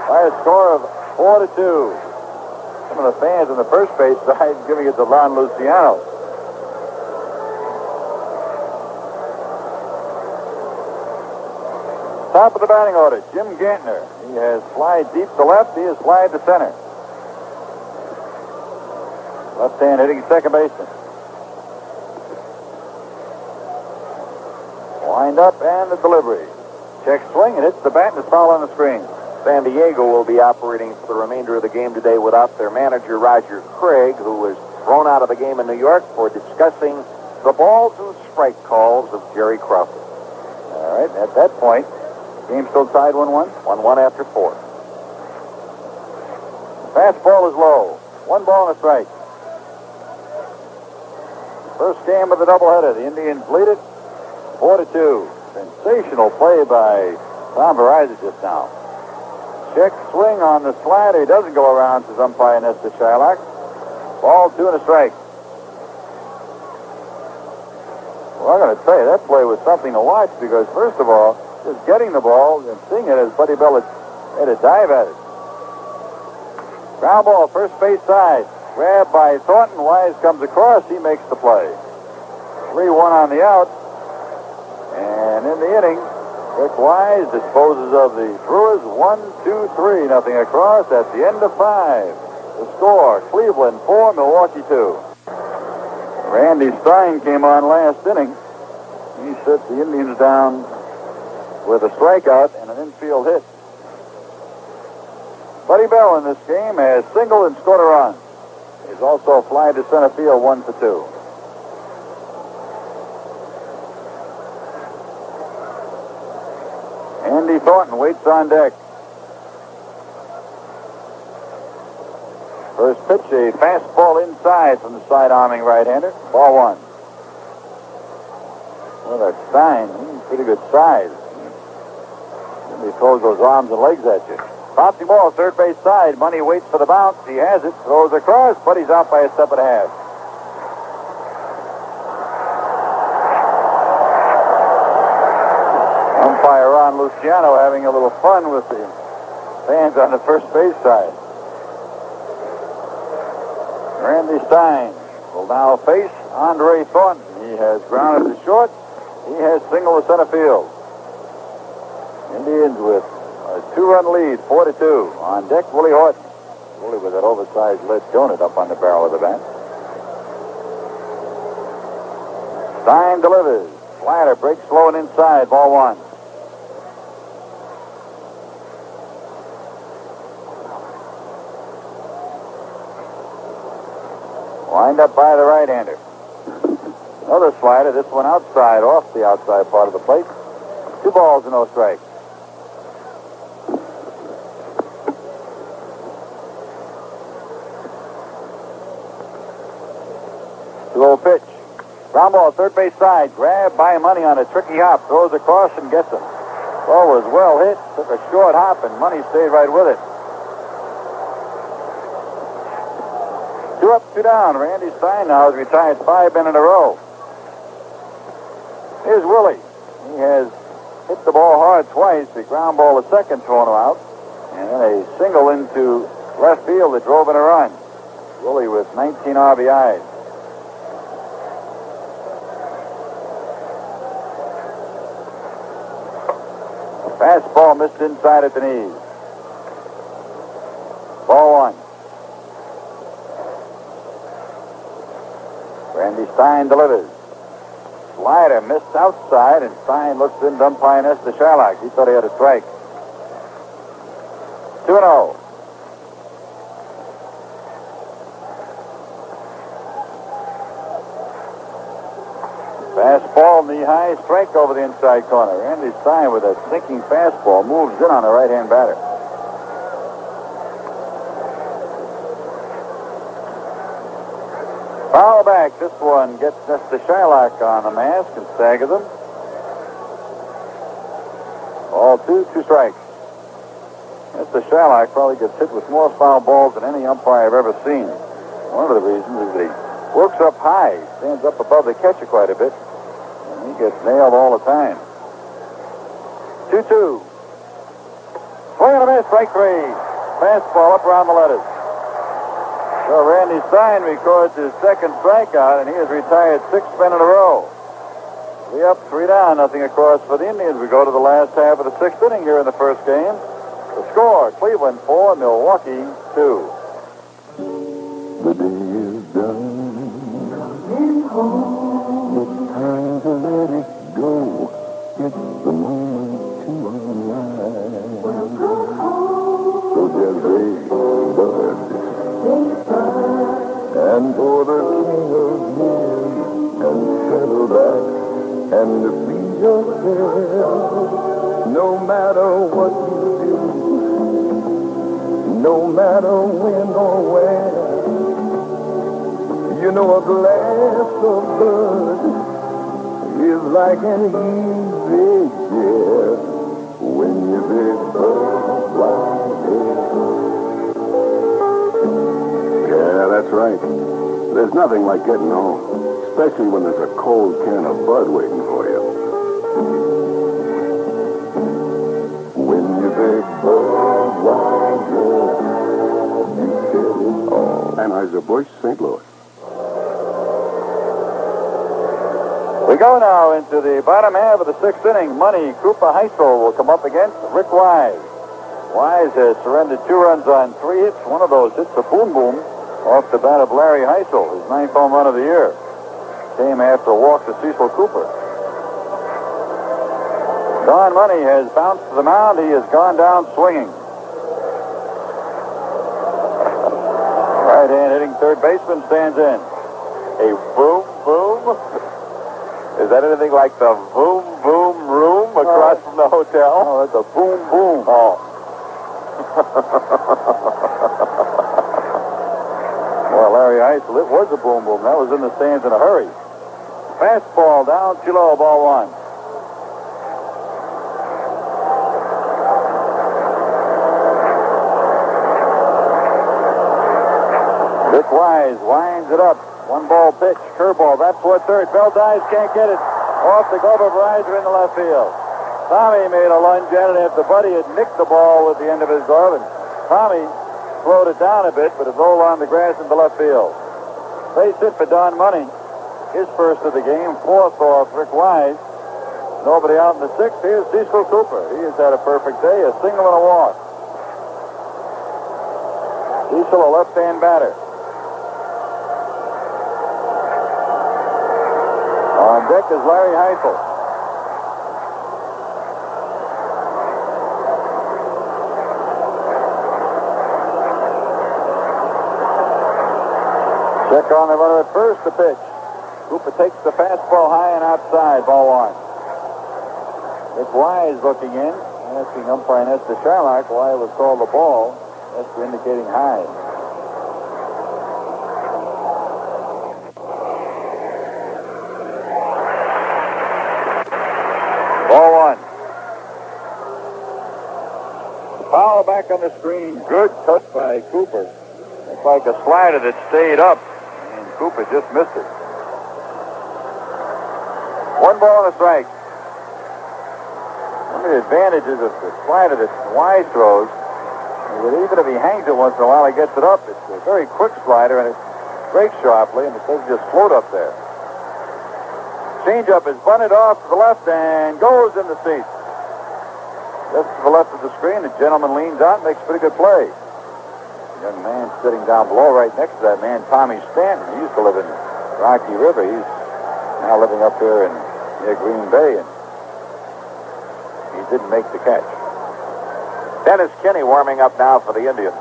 by a score of 4-2. Some of the fans on the first base side giving it to Ron Luciano. Top of the batting order, Jim Gantner. He has fly deep to left. He has fly to center. Left-hand hitting second baseman. Wind up and the delivery. Check swing and hits the bat and it's foul on the screen. San Diego will be operating for the remainder of the game today without their manager, Roger Craig, who was thrown out of the game in New York for discussing the balls and strike calls of Jerry Crawford. All right, at that point, game still tied 1-1. 1-1 after 4. Fastball is low. 1 ball and a strike. First game of the doubleheader. The Indians lead it 4-2. Sensational play by Tom Verizon just now. Check swing on the slider. He doesn't go around, says umpire Nestor Shylock. Ball 2 and a strike. Well, I'm going to tell you, that play was something to watch because, first of all, just getting the ball and seeing it as Buddy Bell had a dive at it. Ground ball, first base side. Grabbed by Thornton. Wise comes across. He makes the play. 3-1 on the out. And in the inning, Rick Wise disposes of the Brewers 1-2-3, nothing across at the end of 5. The score, Cleveland 4, Milwaukee 2. Randy Stein came on last inning. He set the Indians down with a strikeout and an infield hit. Buddy Bell in this game has singled and scored a run. He's also fly to center field 1 for 2. Andy Thornton waits on deck. First pitch, a fastball inside from the side-arming right-hander. Ball 1. Well, that Stein, pretty good size. He throws those arms and legs at you. Bouncing ball, third base side. Money waits for the bounce. He has it. Throws across, but he's out by a step and a half. Umpire Ron Luciano having a little fun with the fans on the first base side. Randy Stein will now face Andre Thornton. He has grounded to short. He has singled to center field. Indians with a 2-run lead, 4-2. On deck, Willie Horton. Willie with that oversized lead donut up on the barrel of the bat. Stein delivers. Slider breaks slow and inside. Ball 1. Wind up by the right-hander. Another slider, this one outside, off the outside part of the plate. 2 balls and no strikes. 2-0 pitch. Ground ball, third base side. Grabbed by Money on a tricky hop. Throws across and gets him. Ball was well hit. Took a short hop and Money stayed right with it. 2 up, 2 down. Randy Stein now has retired 5 men in a row. Here's Willie. He has hit the ball hard twice. The ground ball a second thrown him out. And then a single into left field that drove in a run. Willie with 19 RBIs. Fastball missed inside at the knees. Ball 1. Randy Stein delivers. Slider missed outside, and Stein looks in to umpire Nestor Shylock. He thought he had a strike. 2-0. Fastball, knee-high, strike over the inside corner. Randy Stein with a sinking fastball moves in on the right-hand batter. Foul back. This one gets Nestor Shylock on the mask and staggers him. Ball 2, 2 strikes. Nestor Shylock probably gets hit with more foul balls than any umpire I've ever seen. One of the reasons is that he works up high, stands up above the catcher quite a bit, and he gets nailed all the time. 2-2. Swing and a miss, strike 3. Fastball up around the letters. So Randy Stein records his second strikeout, and he has retired 6 men in a row. 3 up, 3 down, nothing across for the Indians. We go to the last half of the 6th inning here in the first game. The score, Cleveland 4, Milwaukee 2. The day is done. It's time to let it go. It's the moment to unwind. So just raise Bud. And for the king of years, and settle back and be yourself. No matter what you do, no matter when or where, you know a glass of Bud is like an easy chair. When your big bird flies in. Yeah, that's right. There's nothing like getting home, especially when there's a cold can of Bud waiting for you. When your big bird flies in. Oh, Anheuser-Busch, St. Louis. We go now into the bottom half of the sixth inning. Money Cooper Heisel will come up against Rick Wise. Wise has surrendered 2 runs on 3 hits. One of those hits a boom off the bat of Larry Heisel, his 9th home run of the year. Came after a walk to Cecil Cooper. Don Money has bounced to the mound. He has gone down swinging. Right hand hitting third baseman stands in. A boom. Is that anything like the boom room across from the hotel? No, it's a boom. Oh. Well, Larry Heisel, it was a boom. That was in the stands in a hurry. Fastball down too low, ball 1. Rick Wise winds it up. 1-ball pitch, curveball. That's toward third. Bell dives, can't get it. Off the glove of Reiser in the left field. Tommy made a lunge at it after Buddy had nicked the ball with the end of his glove, and Tommy slowed it down a bit, but it rolled on the grass into left field. Base hit for Don Money. His first of the game, 4th off Rick Wise. Nobody out in the 6th. Here's Cecil Cooper. He has had a perfect day, a single and a walk. Cecil, a left-hand batter. On deck is Larry Heisel. Check on the runner at first, the pitch. Cooper takes the fastball high and outside, ball 1. Rick Wise looking in, asking umpire Nestor Shylock why it was called the ball. Nestor indicating high. Ball 1. Foul back on the screen. Good touch by Cooper. It's like a slider that stayed up, and Cooper just missed it. 1 ball and a strike. One of the advantages of the slider that Wise throws is that even if he hangs it once in a while, he gets it up. It's a very quick slider, and it breaks sharply, and it doesn't just float up there. Changeup is bunted off to the left and goes in the seats. Just to the left of the screen, the gentleman leans out and makes a pretty good play. The young man sitting down below right next to that man, Tommy Stanton. He used to live in Rocky River. He's now living up here near Green Bay, and he didn't make the catch. Dennis Kinney warming up now for the Indians.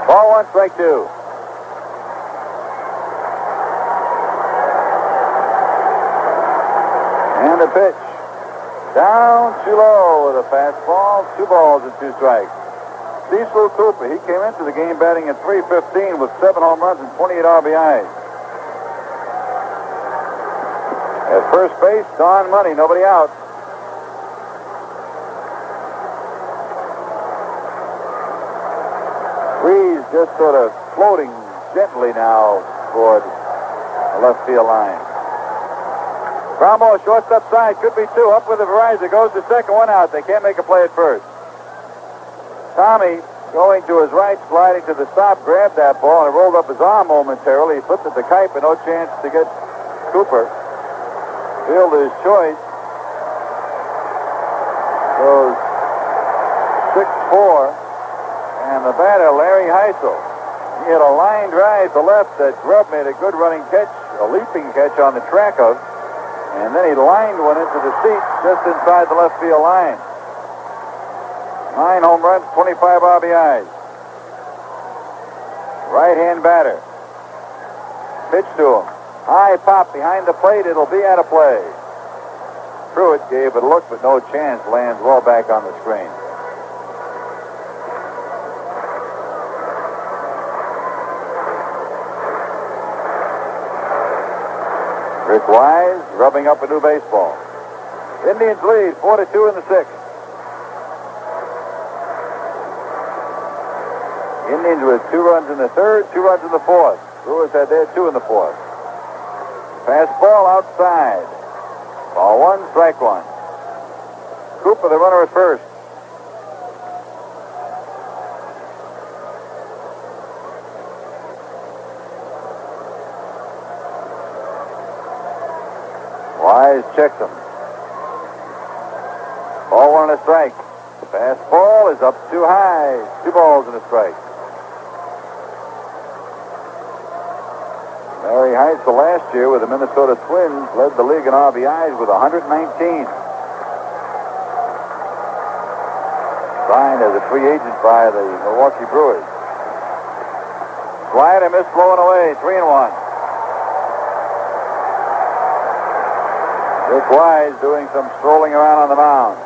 Ball 1, strike 2. And a pitch. Down too low with a fastball. 2 balls and 2 strikes. Cecil Cooper, he came into the game batting at .315 with 7 home runs and 28 RBIs. At first base, Don Money, nobody out. Breeze just sort of floating gently now toward the left field line. Ground ball, shortstop side, could be 2. Up with the Verizon, goes to second, 1 out. They can't make a play at first. Tommy, going to his right, sliding to the stop, grabbed that ball and rolled up his arm momentarily. He flipped it to Kite, but no chance to get Cooper. Fielder's choice goes 6-4, and the batter, Larry Heisel. He had a line drive to left that Grubb made a good running catch, a leaping catch on the track of. And then he lined one into the seat just inside the left field line. 9 home runs, 25 RBIs. Right-hand batter. Pitch to him. High pop behind the plate. It'll be out of play. Pruitt gave it a look, but no chance. Lands well back on the screen. Rick Wise rubbing up a new baseball. Indians lead 4-2 in the sixth. Indians with 2 runs in the third, 2 runs in the fourth. Brewers had their 2 in the fourth. Fastball outside. Ball 1, strike 1. Cooper, the runner at first. Wise checks him. Ball 1 and a strike. Fastball is up too high. 2 balls and a strike. Larry Heitzel last year with the Minnesota Twins led the league in RBIs with 119. Signed as a free agent by the Milwaukee Brewers. Slider missed, blowing away. 3-1. Rick Wise doing some strolling around on the mound.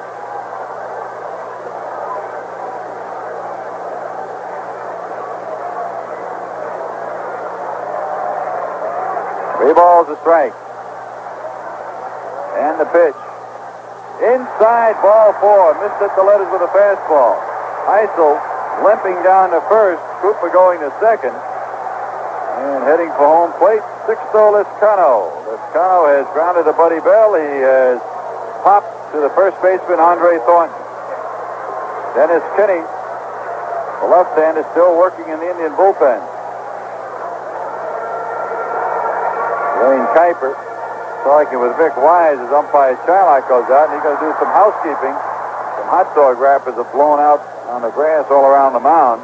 Three balls, a strike. And the pitch. Inside, ball 4. Missed at the letters with a fastball. Heisel limping down to first. Cooper going to second. And heading for home plate, Sixto Lizcano. Lizcano has grounded to Buddy Bell. He has popped to the first baseman, Andre Thornton. Dennis Kinney, the left-hand, is still working in the Indian bullpen. Wayne Kuiper talking with Vic Wise as umpire Charlotte goes out, and he's going to do some housekeeping. Some hot dog wrappers are blown out on the grass all around the mound.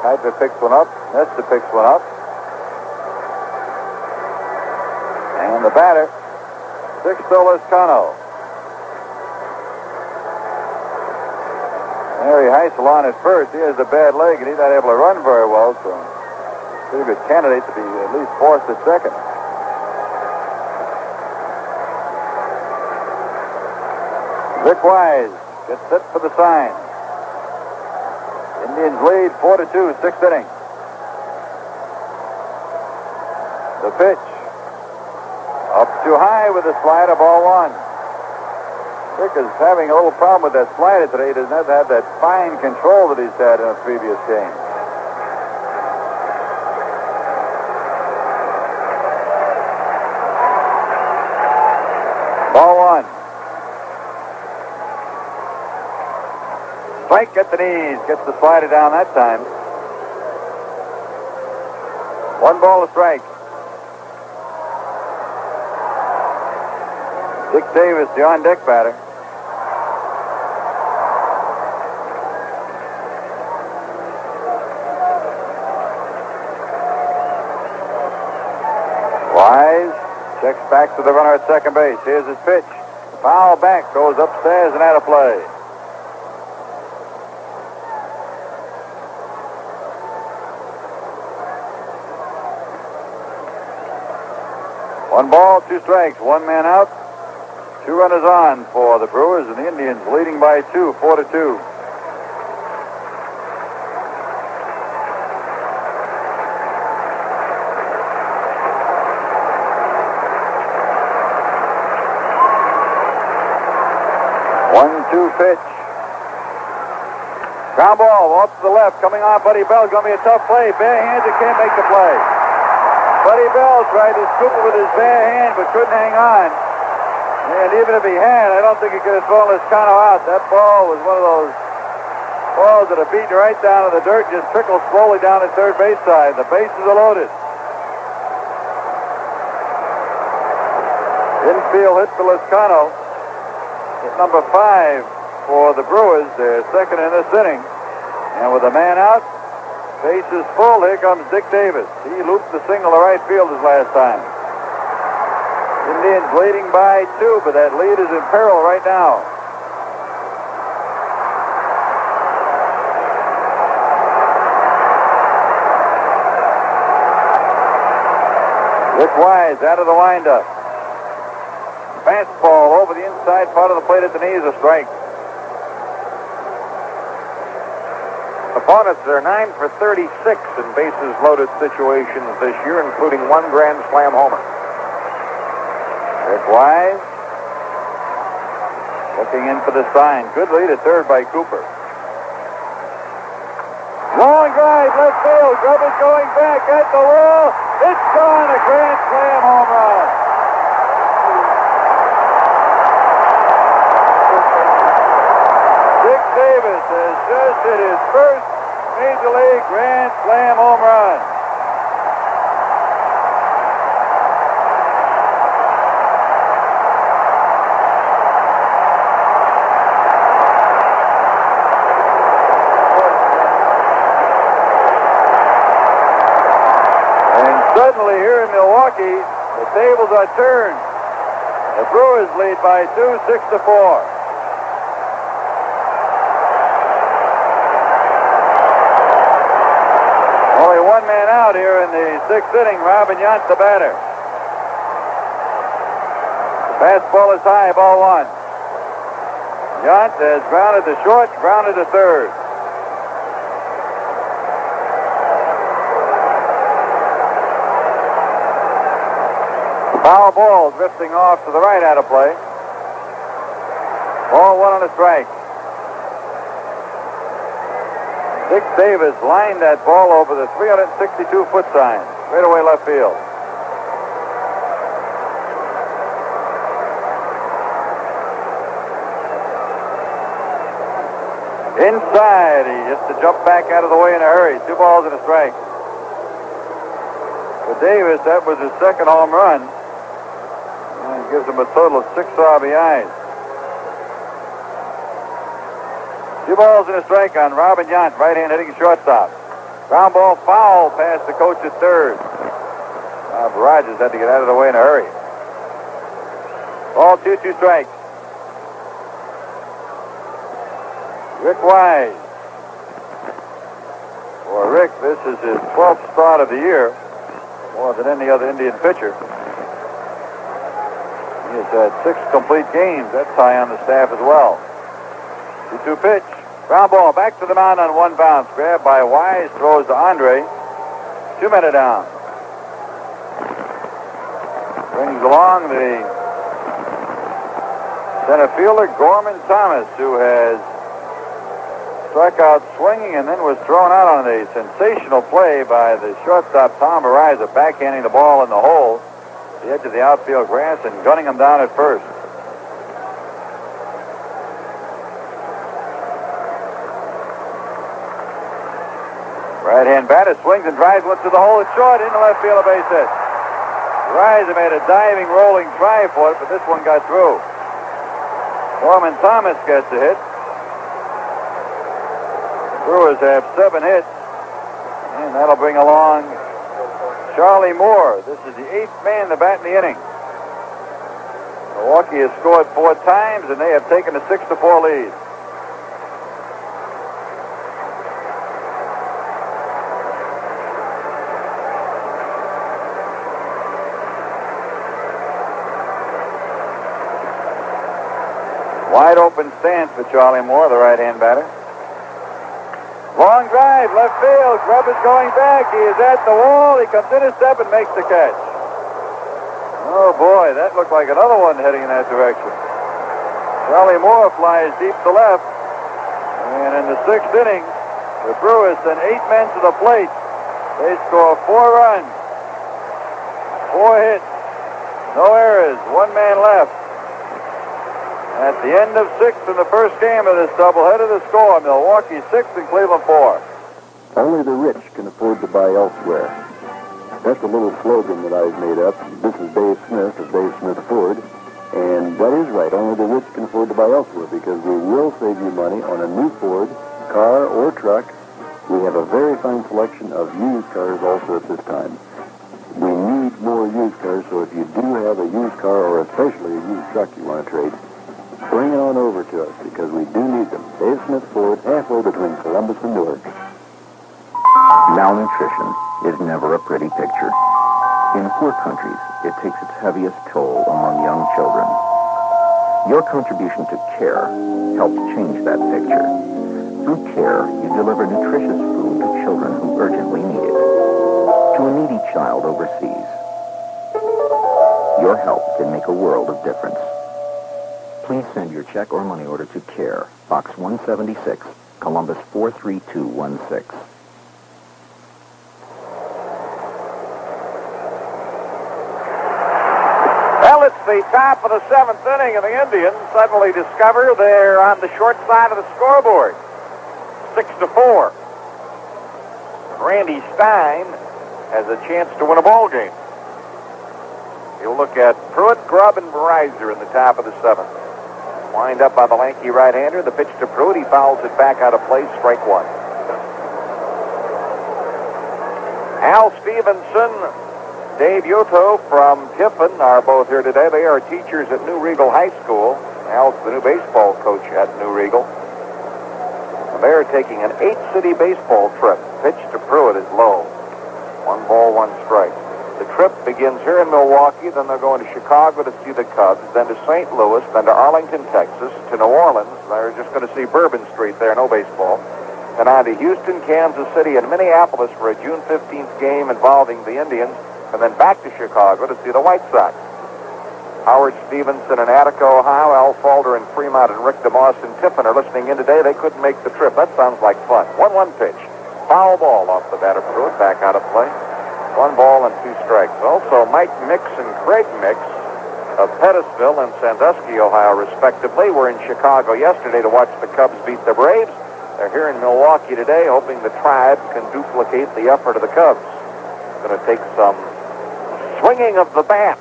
Kuiper picks one up. Nestor picks one up. And the batter, Sixto Lizcano. Larry Heisel on at first. He has a bad leg, and he's not able to run very well, so pretty good candidate to be at least forced at second. Vic Wise gets set for the sign. Indians lead 4-2, 6th inning. The pitch. Up too high with the slider, ball 1. Vic is having a little problem with that slider today. He doesn't have that fine control that he's had in a previous game. Ball 1. Strike at the knees. Gets the slider down that time. 1 ball, a strike. Dick Davis, the on-deck batter. Wise checks back to the runner at second base. Here's his pitch. Foul back, goes upstairs and out of play. One ball, 2 strikes, 1 man out. 2 runners on for the Brewers, and the Indians leading by 2, 4-2. One-two pitch. Ground ball off to the left, coming on Buddy Bell. Going to be a tough play. Bare-handed, can't make the play. Buddy Bell tried to scoop it with his bare hand, but couldn't hang on. And even if he had, I don't think he could have thrown Lizcano out. That ball was one of those balls that are beaten right down to the dirt, just trickles slowly down the third base side. The bases are loaded. Infield hit for Lizcano. Hit number 5 for the Brewers. They're second in this inning. And with a man out, bases full, here comes Dick Davis. He looped the single to right field his last time. Indians leading by 2, but that lead is in peril right now. Rick Wise out of the windup. Fastball over the inside part of the plate at the knees, a strike. Opponents are 9 for 36 in bases loaded situations this year, including 1 grand slam homer. Rick Wise Looking in for the sign. Good lead at third by Cooper. Long drive, left field. Grubb is going back at the wall. It's gone. A grand slam home run. Dick Davis has just hit his first Major League Grand Slam home run. Suddenly here in Milwaukee, the tables are turned. The Brewers lead by 2, 6-4. Only one man out here in the sixth inning, Robin Yount, the batter. The fastball is high, ball one. Yount has grounded to short, grounded to third. Foul ball drifting off to the right out of play. Ball one on a strike. Dick Davis lined that ball over the 362-foot sign. Straight away left field. Inside, he has to jump back out of the way in a hurry. 2 balls and a strike. For Davis, that was his second home run. Gives him a total of 6 RBIs. 2 balls and a strike on Robin Yount, right-hand hitting shortstop. Ground ball foul past the coach at third. Bob Rogers had to get out of the way in a hurry. Ball 2 strikes. Rick Wise. For Rick, this is his 12th start of the year, more than any other Indian pitcher. He has had 6 complete games. That's high on the staff as well. 2-2 pitch. Ground ball back to the mound on 1 bounce. Grabbed by Wise. Throws to Andre. 2 men are down. Brings along the center fielder, Gorman Thomas, who has struck out swinging and then was thrown out on a sensational play by the shortstop, Tom Ariza, backhanding the ball in the hole. The edge of the outfield grass and gunning him down at first. Right-hand batter swings and drives one to the hole. It's short, into left field, a base hit. Riza made a diving, rolling try for it, but this one got through. Norman Thomas gets a hit. The Brewers have 7 hits, and that'll bring along Charlie Moore. This is the 8th man to bat in the inning. Milwaukee has scored 4 times, and they have taken a 6-4 lead. Wide open stance for Charlie Moore, the right-hand batter. Long drive, left field. Grubb is going back. He is at the wall. He comes in a step and makes the catch. Oh, boy, that looked like another one heading in that direction. Charlie Moore flies deep to left. And in the 6th inning, the Brewers send 8 men to the plate. They score 4 runs. 4 hits. No errors. 1 man left. At the end of 6 in the first game of this doubleheader, the score, Milwaukee 6 and Cleveland 4. Only the rich can afford to buy elsewhere. That's a little slogan that I've made up. This is Dave Smith of Dave Smith Ford. And that is right. Only the rich can afford to buy elsewhere because we will save you money on a new Ford, car, or truck. We have a very fine selection of used cars also at this time. We need more used cars, so if you do have a used car or especially a used truck you want to trade, bring it on over to us because we do need them. Dave Smith Ford, halfway between Columbus and Newark. Malnutrition is never a pretty picture. In poor countries, it takes its heaviest toll among young children. Your contribution to CARE helps change that picture. Through CARE, you deliver nutritious food to children who urgently need it. To a needy child overseas. Your help can make a world of difference. please send your check or money order to CARE, Box 176, Columbus 43216. Well, it's the top of the 7th inning, and the Indians suddenly discover they're on the short side of the scoreboard. 6-4. Randy Stein has a chance to win a ball game. You'll look at Pruitt, Grubb, and Reiser in the top of the 7th. Wind up by the lanky right-hander. The pitch to Pruitt. He fouls it back out of play. Strike one. Al Stevenson, Dave Yoto from Tiffin are both here today. They are teachers at New Regal High School. Al's the new baseball coach at New Regal. And they're taking an 8-city baseball trip. Pitch to Pruitt is low. 1 ball, 1 strike. The trip begins here in Milwaukee, then they're going to Chicago to see the Cubs, then to St. Louis, then to Arlington, Texas, to New Orleans. They're just going to see Bourbon Street there, no baseball. And on to Houston, Kansas City, and Minneapolis for a June 15th game involving the Indians, and then back to Chicago to see the White Sox. Howard Stevenson in Attica, Ohio, Al Falder in Fremont, and Rick DeMoss in Tiffin are listening in today. They couldn't make the trip. That sounds like fun. 1-1 pitch. Foul ball off the bat of Pruitt, back out of play. 1 ball and 2 strikes. Also, Mike Mix and Craig Mix of Pettisville and Sandusky, Ohio, respectively, were in Chicago yesterday to watch the Cubs beat the Braves. They're here in Milwaukee today, hoping the Tribe can duplicate the effort of the Cubs. It's going to take some swinging of the bats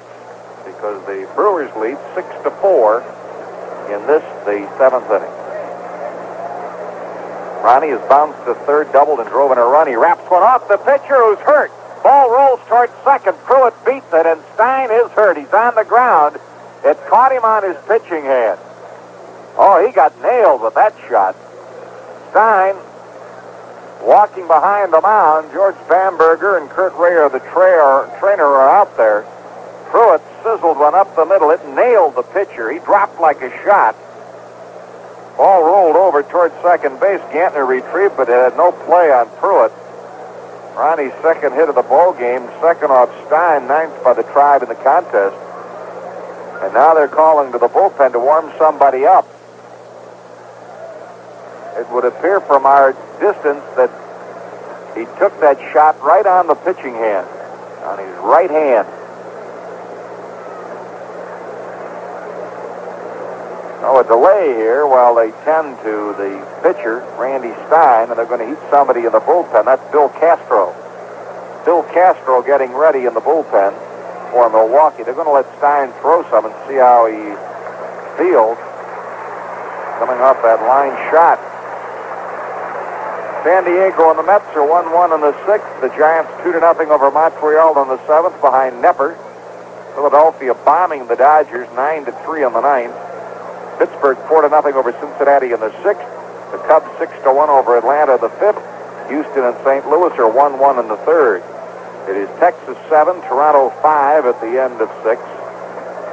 because the Brewers lead 6-4 in this, the 7th inning. Ronnie has bounced to third, doubled, and drove in a run. He wraps one off the pitcher who's hurt. Ball rolls towards second. Pruitt beats it, and Stein is hurt. He's on the ground. It caught him on his pitching hand. Oh, he got nailed with that shot. Stein walking behind the mound. George Bamberger and Kurt Ray, the trainer, are out there. Pruitt sizzled one up the middle. It nailed the pitcher. He dropped like a shot. Ball rolled over towards second base. Gantner retrieved, but it had no play on Pruitt. Ronnie's second hit of the ball game, second off Stein, 9th by the Tribe in the contest. And now they're calling to the bullpen to warm somebody up. It would appear from our distance that he took that shot right on the pitching hand, on his right hand. Oh, a delay here while they tend to the pitcher, Randy Stein, and they're going to heat somebody in the bullpen. That's Bill Castro. Bill Castro getting ready in the bullpen for Milwaukee. They're going to let Stein throw some and see how he feels coming off that line shot. San Diego and the Mets are 1-1 in the 6th. The Giants 2-0 over Montreal in the 7th behind Nepper. Philadelphia bombing the Dodgers 9-3 in the 9th. Pittsburgh 4-0 over Cincinnati in the 6th. The Cubs 6-1 over Atlanta in the 5th. Houston and St. Louis are 1-1 in the 3rd. It is Texas 7, Toronto 5 at the end of 6.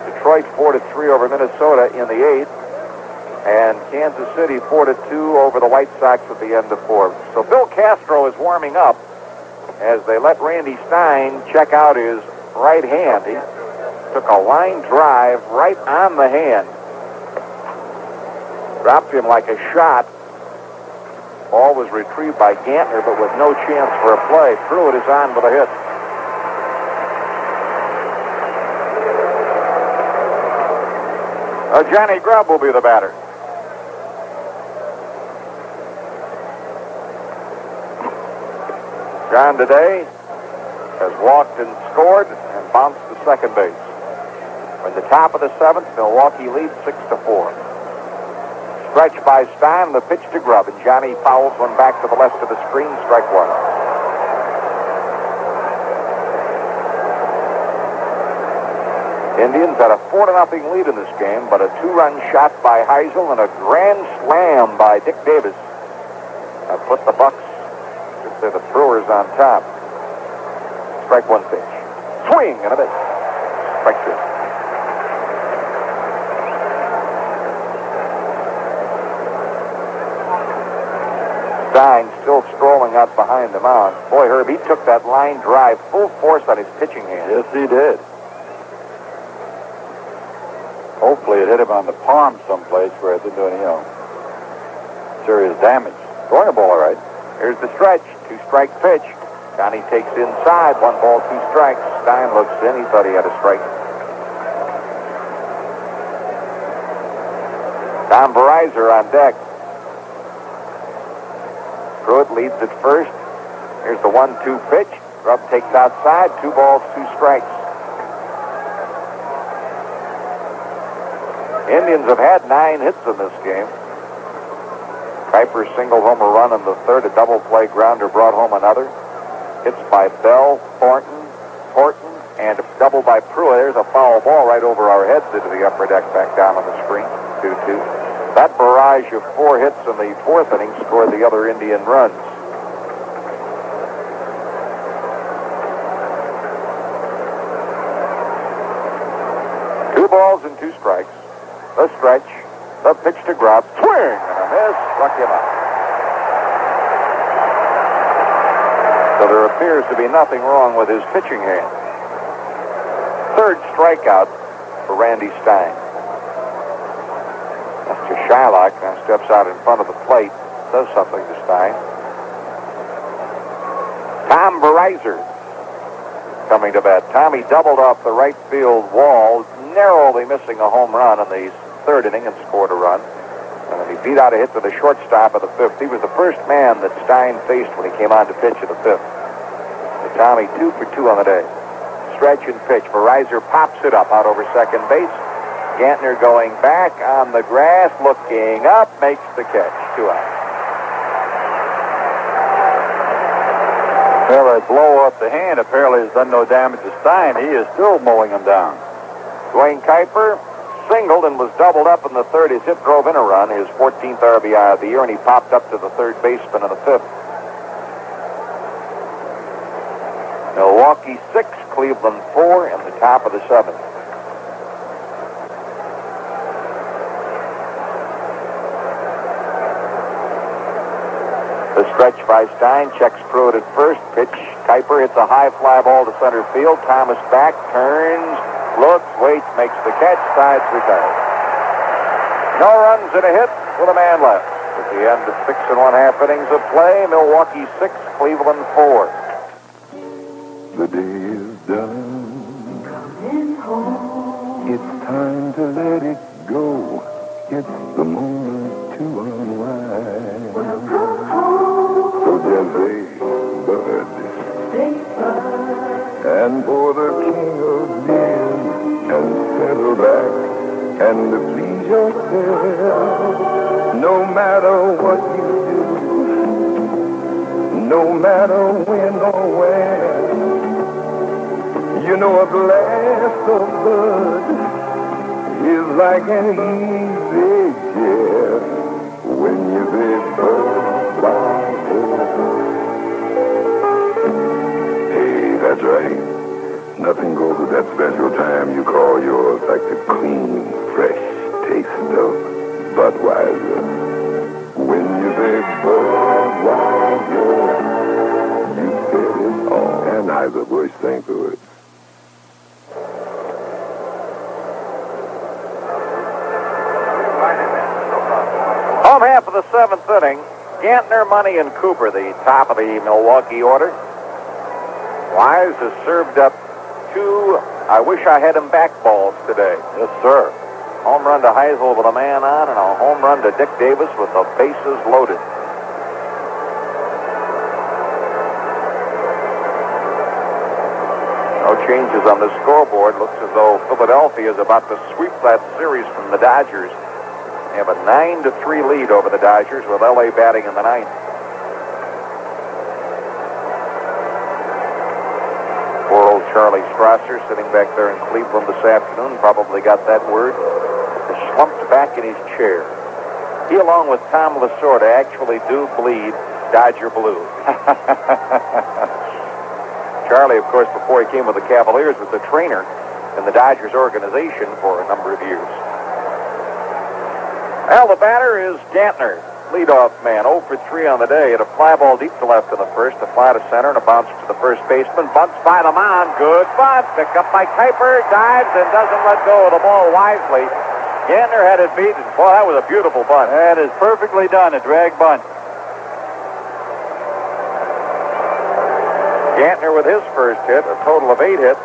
Detroit 4-3 over Minnesota in the 8th. And Kansas City 4-2 over the White Sox at the end of 4. So Bill Castro is warming up as they let Randy Stein check out his right hand. He took a line drive right on the hand. Dropped him like a shot. Ball was retrieved by Gantner, but with no chance for a play. Pruitt is on with a hit. Johnny Grubb will be the batter. John today has walked and scored and bounced to second base. We're at the top of the 7th. Milwaukee leads 6-4. Stretch by Stein, the pitch to Grubb, and Johnny fouls one back to the left of the screen, strike one. Indians had a 4-0 lead in this game, but a 2-run shot by Heisel and a grand slam by Dick Davis put the Bucks, should say the Brewers, on top. Strike one pitch. Swing and a miss. Strike two. Stein still strolling out behind the mound. Boy, Herb, he took that line drive full force on his pitching hand. Yes, he did. Hopefully it hit him on the palm someplace where it didn't do any, serious damage. Throwing the ball all right. Here's the stretch. 2-strike pitch. Johnny takes inside. 1 ball, 2 strikes. Stein looks in. He thought he had a strike. Tom Verizor on deck. Pruitt leads at first. Here's the 1-2 pitch. Grubb takes outside. 2 balls, 2 strikes. Indians have had 9 hits in this game. Kuiper singled home a run in the third. A double play grounder brought home another. Hits by Bell, Thornton, and a double by Pruitt. There's a foul ball right over our heads into the upper deck back down on the screen. 2-2. That barrage of 4 hits in the 4th inning scored the other Indian runs. Two balls and 2 strikes. The stretch. The pitch to Grubb. Swing and a miss. Struck him out. So there appears to be nothing wrong with his pitching hand. 3rd strikeout for Randy Stein. Mr. Shylock now steps out in front of the plate. Says something to Stein. Tom Verizor coming to bat. Tommy doubled off the right field wall, narrowly missing a home run in the 3rd inning and scored a run. And then he beat out a hit to the shortstop of the 5th. He was the first man that Stein faced when he came on to pitch in the 5th. So Tommy 2 for 2 on the day. Stretch and pitch. Verizor pops it up out over second base. Gantner going back on the grass, looking up, makes the catch. 2 outs. Well, that blow off the hand apparently has done no damage to Stein. He is still mowing him down. Dwayne Kuiper singled and was doubled up in the 3rd. His hit drove in a run, his 14th RBI of the year, and he popped up to the 3rd baseman in the 5th. Milwaukee 6, Cleveland 4 in the top of the 7th. The stretch by Stein, checks Pruitt at first. Pitch, Kuiper hits a high fly ball to center field. Thomas back, turns, looks, waits, makes the catch. Sides retired. No runs and a hit with a man left. At the end of 6 1/2 innings of play, Milwaukee 6, Cleveland 4. The day is done. It's time to let it go. It's the moment to unwind. So just say, Bud. And for the king of beer, and settle back and please yourself. No matter what you do, no matter when or where, you know a glass of Bud is like an easy chair when you say Budweiser. Hey, that's right. Nothing goes with that special time you call yours like the clean, fresh taste of Budweiser. When you say Budweiser, you said it all. Anheuser-Busch sang for it. Home half of the 7th inning. Gantner, Money, and Cooper, the top of the Milwaukee order. Wise has served up 2 I wish I had him back balls today. Yes, sir. Home run to Heisel with a man on, and a home run to Dick Davis with the bases loaded. No changes on the scoreboard. Looks as though Philadelphia is about to sweep that series from the Dodgers. They have a 9-3 lead over the Dodgers with L.A. batting in the 9th. Poor old Charlie Strasser sitting back there in Cleveland this afternoon probably got that word. Slumped back in his chair. He, along with Tom Lasorda, actually do bleed Dodger blue. Charlie, of course, before he came with the Cavaliers, was the trainer in the Dodgers organization for a number of years. Well, the batter is Gantner. leadoff man, 0 for 3 on the day. Hit a fly ball deep to left in the first, a fly to center, and a bounce to the first baseman. Bunts by the mound. Good bunt. Picked up by Kuiper. Dives and doesn't let go of the ball wisely. Gantner had it beat, and boy, that was a beautiful bunt. That is perfectly done, a drag bunt. Gantner with his first hit, a total of 8 hits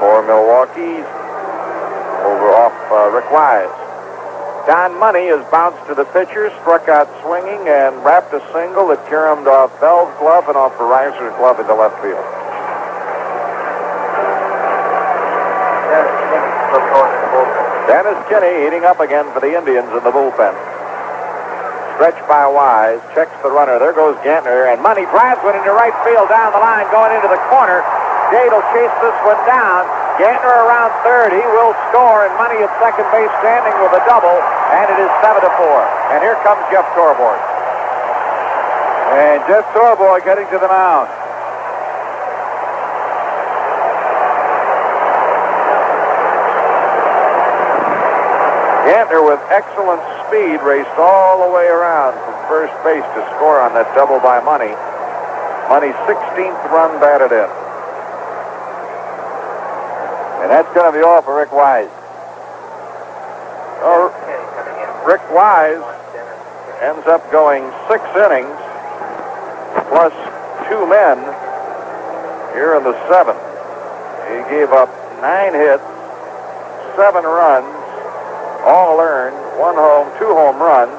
for Milwaukee over off Rick Wise. Don Money has bounced to the pitcher, struck out swinging, and wrapped a single that caromed off Bell's glove and off Reiser's glove into left field. Dennis Kinney heating up again for the Indians in the bullpen. Stretch by Wise, checks the runner. There goes Gantner, and Money drives one into right field down the line, going into the corner. Jade will chase this one down. Gantner around third. He will score, and Money at second base standing with a double, and it is 7-4. And here comes Jeff Torborg. And Jeff Torborg getting to the mound. Gantner with excellent speed raced all the way around from first base to score on that double by Money. Money's 16th run batted in. And that's going to be all for Rick Wise. Rick Wise ends up going 6 innings plus 2 men here in the 7th. He gave up 9 hits, 7 runs, all earned, 1 home, 2 home runs.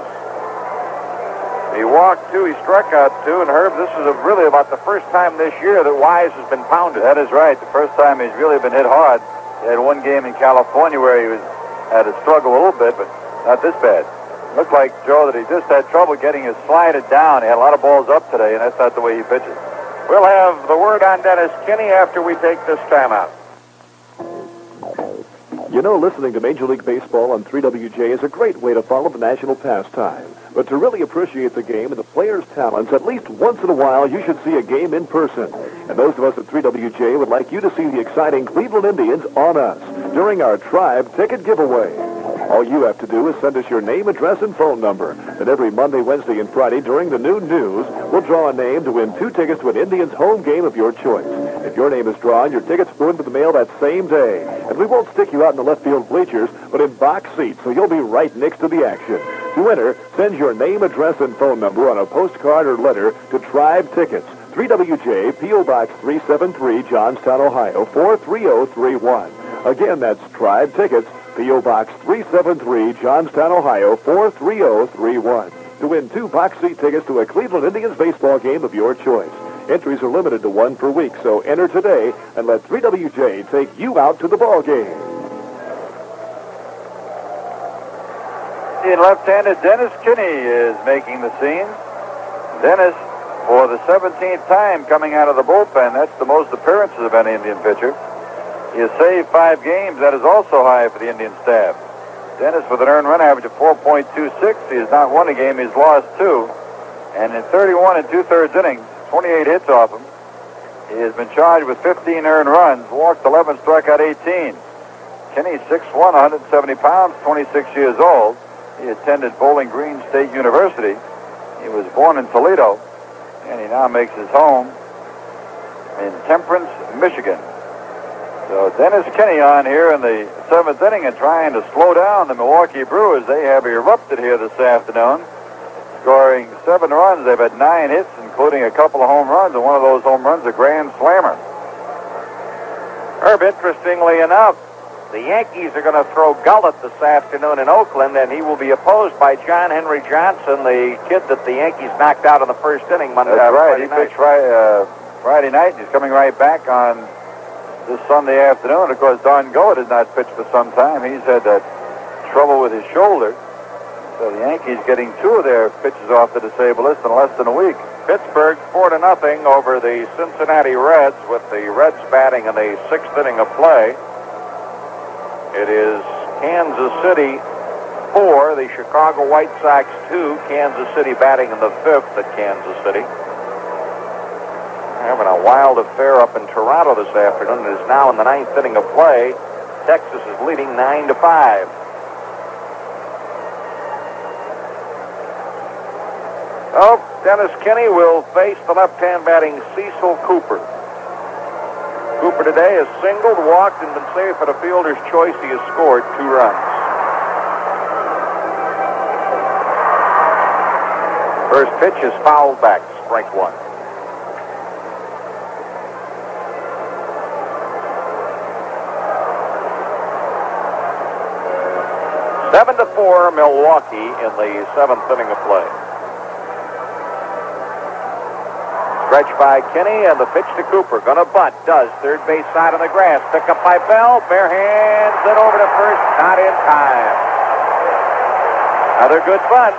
He walked 2, he struck out 2, and Herb, this is really about the first time this year that Wise has been pounded. That is right. The first time he's really been hit hard. He had one game in California where he had to struggle a little bit, but not this bad. It looked like, Joe, that he just had trouble getting his slider down. He had a lot of balls up today, and that's not the way he pitches. We'll have the word on Dennis Kinney after we take this timeout. You know, listening to Major League Baseball on 3WJ is a great way to follow the national pastime. But to really appreciate the game and the players' talents, at least once in a while, you should see a game in person. And those of us at 3WJ would like you to see the exciting Cleveland Indians on us during our Tribe Ticket Giveaway. All you have to do is send us your name, address, and phone number. And every Monday, Wednesday, and Friday during the noon news, we'll draw a name to win 2 tickets to an Indians home game of your choice. If your name is drawn, your tickets go into the mail that same day. And we won't stick you out in the left field bleachers, but in box seats, so you'll be right next to the action. To enter, send your name, address, and phone number on a postcard or letter to Tribe Tickets, 3WJ, P.O. Box 373, Johnstown, Ohio, 43031. Again, that's Tribe Tickets, P.O. Box 373, Johnstown, Ohio, 43031. To win 2 box seat tickets to a Cleveland Indians baseball game of your choice. Entries are limited to 1 per week, so enter today and let 3WJ take you out to the ball game. The left-handed Dennis Kinney is making the scene. Dennis, for the 17th time coming out of the bullpen, that's the most appearances of any Indian pitcher. He has saved 5 games. That is also high for the Indian staff. Dennis with an earned run average of 4.26. He has not won a game. He's lost 2. And in 31 2/3 innings, 28 hits off him. He has been charged with 15 earned runs, walked 11, struck out 18. Kinney, 6'1", 170 pounds, 26 years old. He attended Bowling Green State University. He was born in Toledo, and he now makes his home in Temperance, Michigan. So Dennis Kinney on here in the 7th inning and trying to slow down the Milwaukee Brewers. They have erupted here this afternoon, scoring 7 runs. They've had 9 hits, including a couple of home runs, and one of those home runs a grand slammer. Herb, interestingly enough, the Yankees are going to throw Gullett this afternoon in Oakland, and he will be opposed by John Henry Johnson, the kid that the Yankees knocked out in the first inning Monday. That's right. He night. pitched Friday night. He's coming right back on this Sunday afternoon. Of course, Don Gullett has not pitched for some time. He's had trouble with his shoulder. So the Yankees getting 2 of their pitches off the disabled list in less than a week. Pittsburgh 4-0 over the Cincinnati Reds, with the Reds batting in the 6th inning of play. It is Kansas City 4, the Chicago White Sox 2. Kansas City batting in the 5th at Kansas City. Having a wild affair up in Toronto this afternoon. It is now in the 9th inning of play. Texas is leading 9-5. Oh, Dennis Kinney will face the left-hand batting Cecil Cooper. Cooper today has singled, walked, and been saved for the fielder's choice. He has scored 2 runs. First pitch is fouled back, strike 1. Seven to 4, Milwaukee in the 7th inning of play. Stretch by Kinney, and the pitch to Cooper. Gonna bunt. Does. Third base side on the grass. Pick up by Bell. Bare hands it over to first. Not in time. Another good bunt.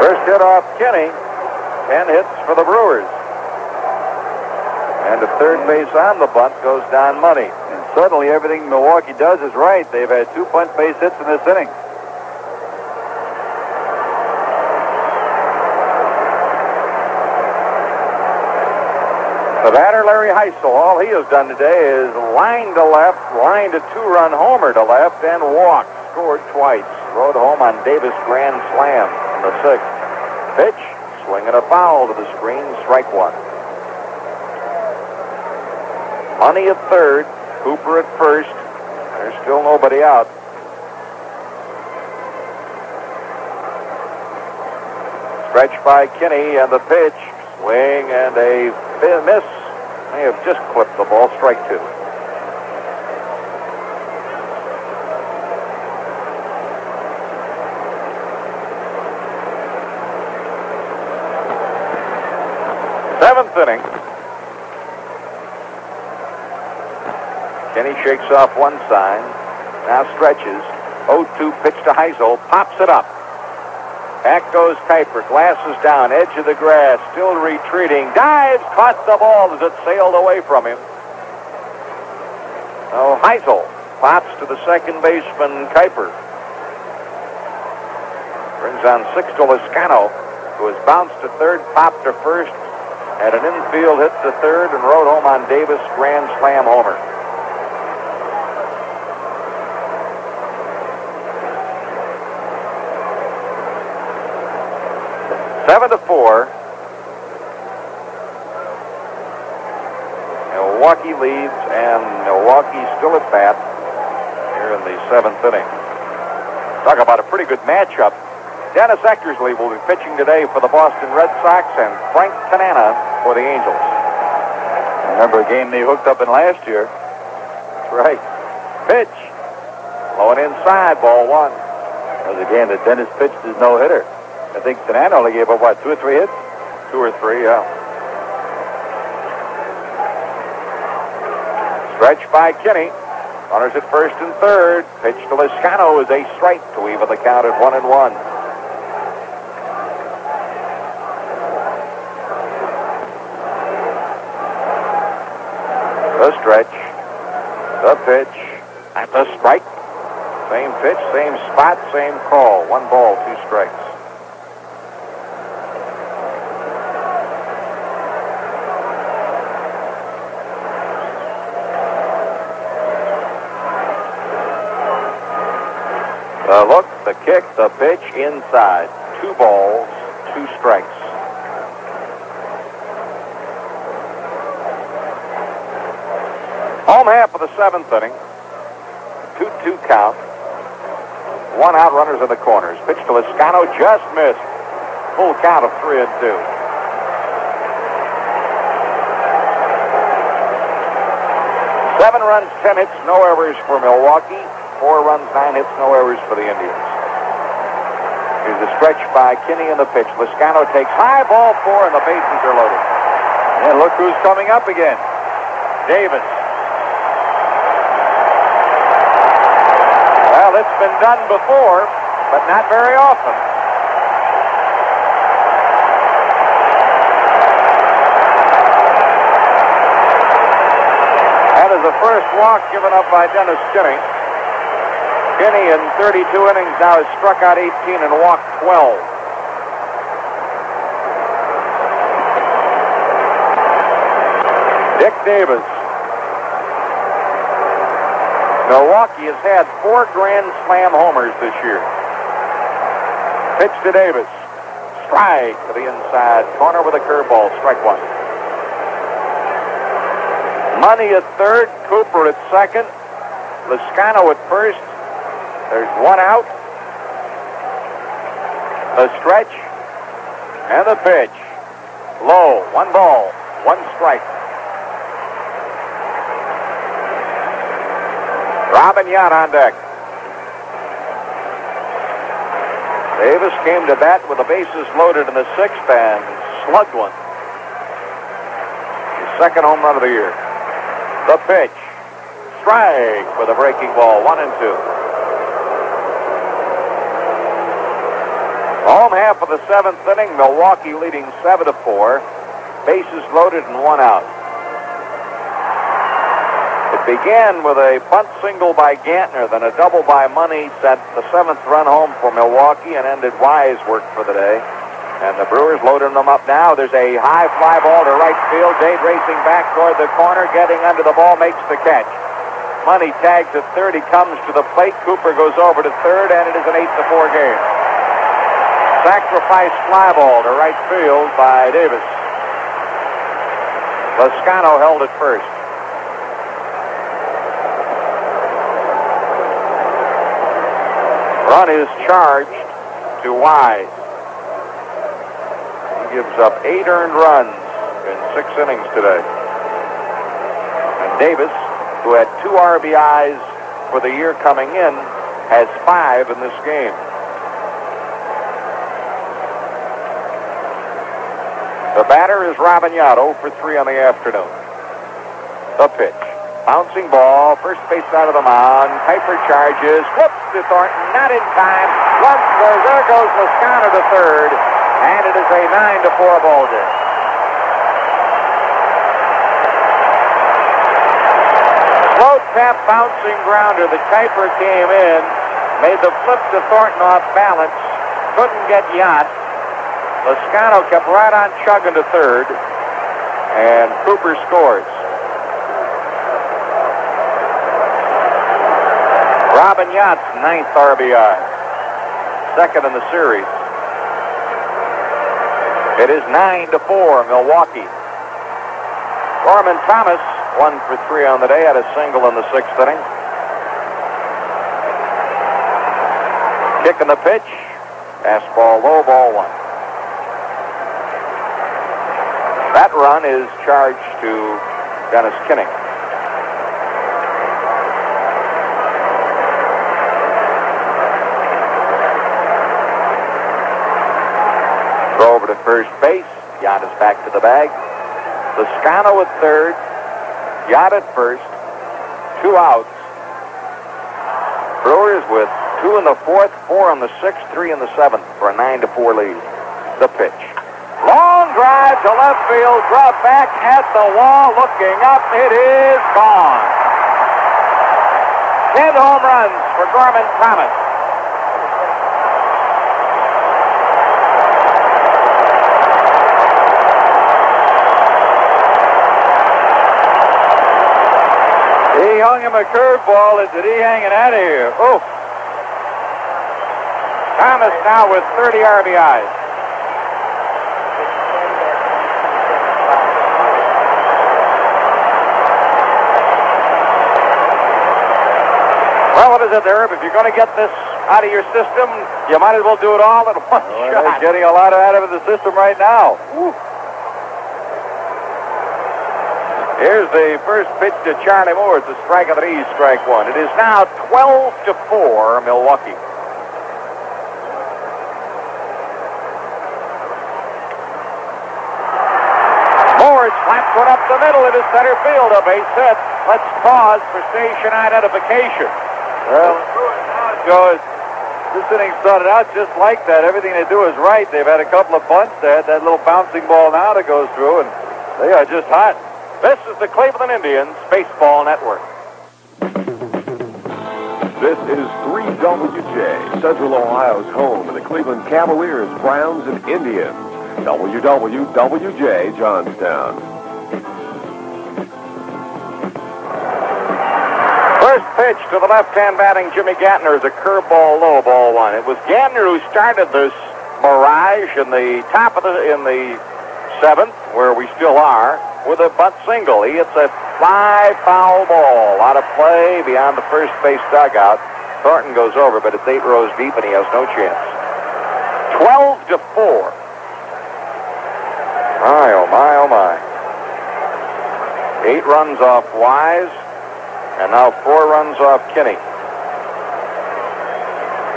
First hit off Kinney. 10 hits for the Brewers. And the third base on the bunt goes Don Money. And suddenly everything Milwaukee does is right. They've had 2 bunt base hits in this inning. The batter, Larry Heisel, all he has done today is line to left, lined a 2-run homer to left, and walked. Scored twice. Rode home on Davis grand slam in the 6th. Pitch, swinging a foul to the screen, strike 1. Money at third, Cooper at first. There's still nobody out. Stretch by Kinney, and the pitch, swing and a miss. May have just clipped the ball, strike 2. Seventh inning. Kenny shakes off one sign. Now stretches. 0-2 pitch to Heisel. Pops it up. Back goes Kuiper. Glasses down. Edge of the grass. Still retreating. Dives. Caught the ball as it sailed away from him. So Heisel pops to the second baseman Kuiper. Brings on 6 to Loscano, who has bounced to third, popped to first, had an infield hit to third, and rode home on Davis grand slam homer. Seven to 4. Milwaukee leads, and Milwaukee still at bat here in the 7th inning. Talk about a pretty good matchup. Dennis Eckersley will be pitching today for the Boston Red Sox, and Frank Tanana for the Angels. Remember a game they hooked up in last year. That's right. Pitch. Blowing inside, ball 1. That was a game that Dennis pitched his no-hitter. I think Tanana only gave up, 2 or 3 hits? 2 or 3, yeah. Stretch by Kinney. Runners at first and third. Pitch to Loscano is a strike to even the count at 1-1. The stretch. The pitch. And the strike. Same pitch, same spot, same call. 1 ball, 2 strikes. The look, the kick, the pitch, inside. 2 balls, 2 strikes. Home half of the 7th inning. 2-2 count. 1 out, runners in the corners. Pitch to Loscano, just missed. Full count of 3-2. Seven runs, 10 hits, no errors for Milwaukee. 4 runs, 9 hits, no errors for the Indians. Here's the stretch by Kinney and the pitch. Loscano takes high, ball 4, and the bases are loaded. And look who's coming up again. Davis. Well, it's been done before, but not very often. That is the first walk given up by Dennis Kinney. Kinney in 32 innings now has struck out 18 and walked 12. Dick Davis. Milwaukee has had 4 Grand Slam homers this year. Pitch to Davis. Strike to the inside corner with a curveball. Strike one. Money at third. Cooper at second. Lascano at first. There's one out. The stretch. And the pitch. Low. 1 ball. 1 strike. Robin Yount on deck. Davis came to bat with the bases loaded in the 6th and slugged one. His second home run of the year. The pitch. Strike with a breaking ball. 1-2. Home half of the 7th inning. Milwaukee leading 7-4. Bases loaded and 1 out. It began with a bunt single by Gantner, then a double by Money sent the 7th run home for Milwaukee and ended Wise' work for the day. And the Brewers loading them up now. There's a high fly ball to right field. Dade racing back toward the corner, getting under the ball, makes the catch. Money tags at third. He comes to the plate. Cooper goes over to third, and it is an 8-4 game. Sacrifice fly ball to right field by Davis. Lascano held at first. Run is charged to Wise. He gives up 8 earned runs in 6 innings today. And Davis, who had 2 RBIs for the year coming in, has 5 in this game. The batter is Robin Yount, 0 for 3 on the afternoon. The pitch. Bouncing ball, first base out of the mound. Kuiper charges, flips to Thornton, not in time. Runs scores, there goes Lascano to third, and it is a 9-4 ball game. Slow tap bouncing grounder. The Kuiper came in, made the flip to Thornton off balance, couldn't get Yount. Lascano kept right on chugging to third, and Cooper scores. Robin Yount's 9th RBI, 2nd in the series. It is 9-4 Milwaukee. Gorman Thomas, 1 for 3 on the day, had a single in the 6th inning. Kicking the pitch, fastball low, ball 1. That run is charged to Dennis Kinning. Throw over to first base. Yount is back to the bag. Lascano at third. Yount at first. 2 outs. Brewers with 2 in the 4th, 4 in the 6th, 3 in the 7th for a 9-4 lead. The pitch. Long drive to left field, drop back at the wall, looking up, it is gone. 10 home runs for Gorman Thomas. He hung him a curveball, and did he hang it out of here? Oh. Thomas now with 30 RBIs. Well, what is it, Herb? If you're going to get this out of your system, you might as well do it all at one shot. They're getting a lot out of the system right now. Woo. Here's the first pitch to Charlie Moore. It's a strike of the knee, strike 1. It is now 12-4 Milwaukee. Moore slaps one up the middle into center field. A base hit. Let's pause for station identification. Well, goes. This inning started out just like that. Everything they do is right. They've had a couple of bunts. They had that little bouncing ball now that goes through, and they are just hot. This is the Cleveland Indians Baseball Network. This is 3WJ, Central Ohio's home of the Cleveland Cavaliers, Browns, and Indians. WWJ, Johnstown. First pitch to the left-hand batting Jimmy Gantner is a curveball low, ball one. It was Gantner who started this barrage in the seventh, where we still are, with a bunt single. He hits a fly foul ball out of play beyond the first base dugout. Thornton goes over, but it's 8 rows deep, and he has no chance. 12-4. My, oh my, oh my. 8 runs off Wise, and now 4 runs off Kinney.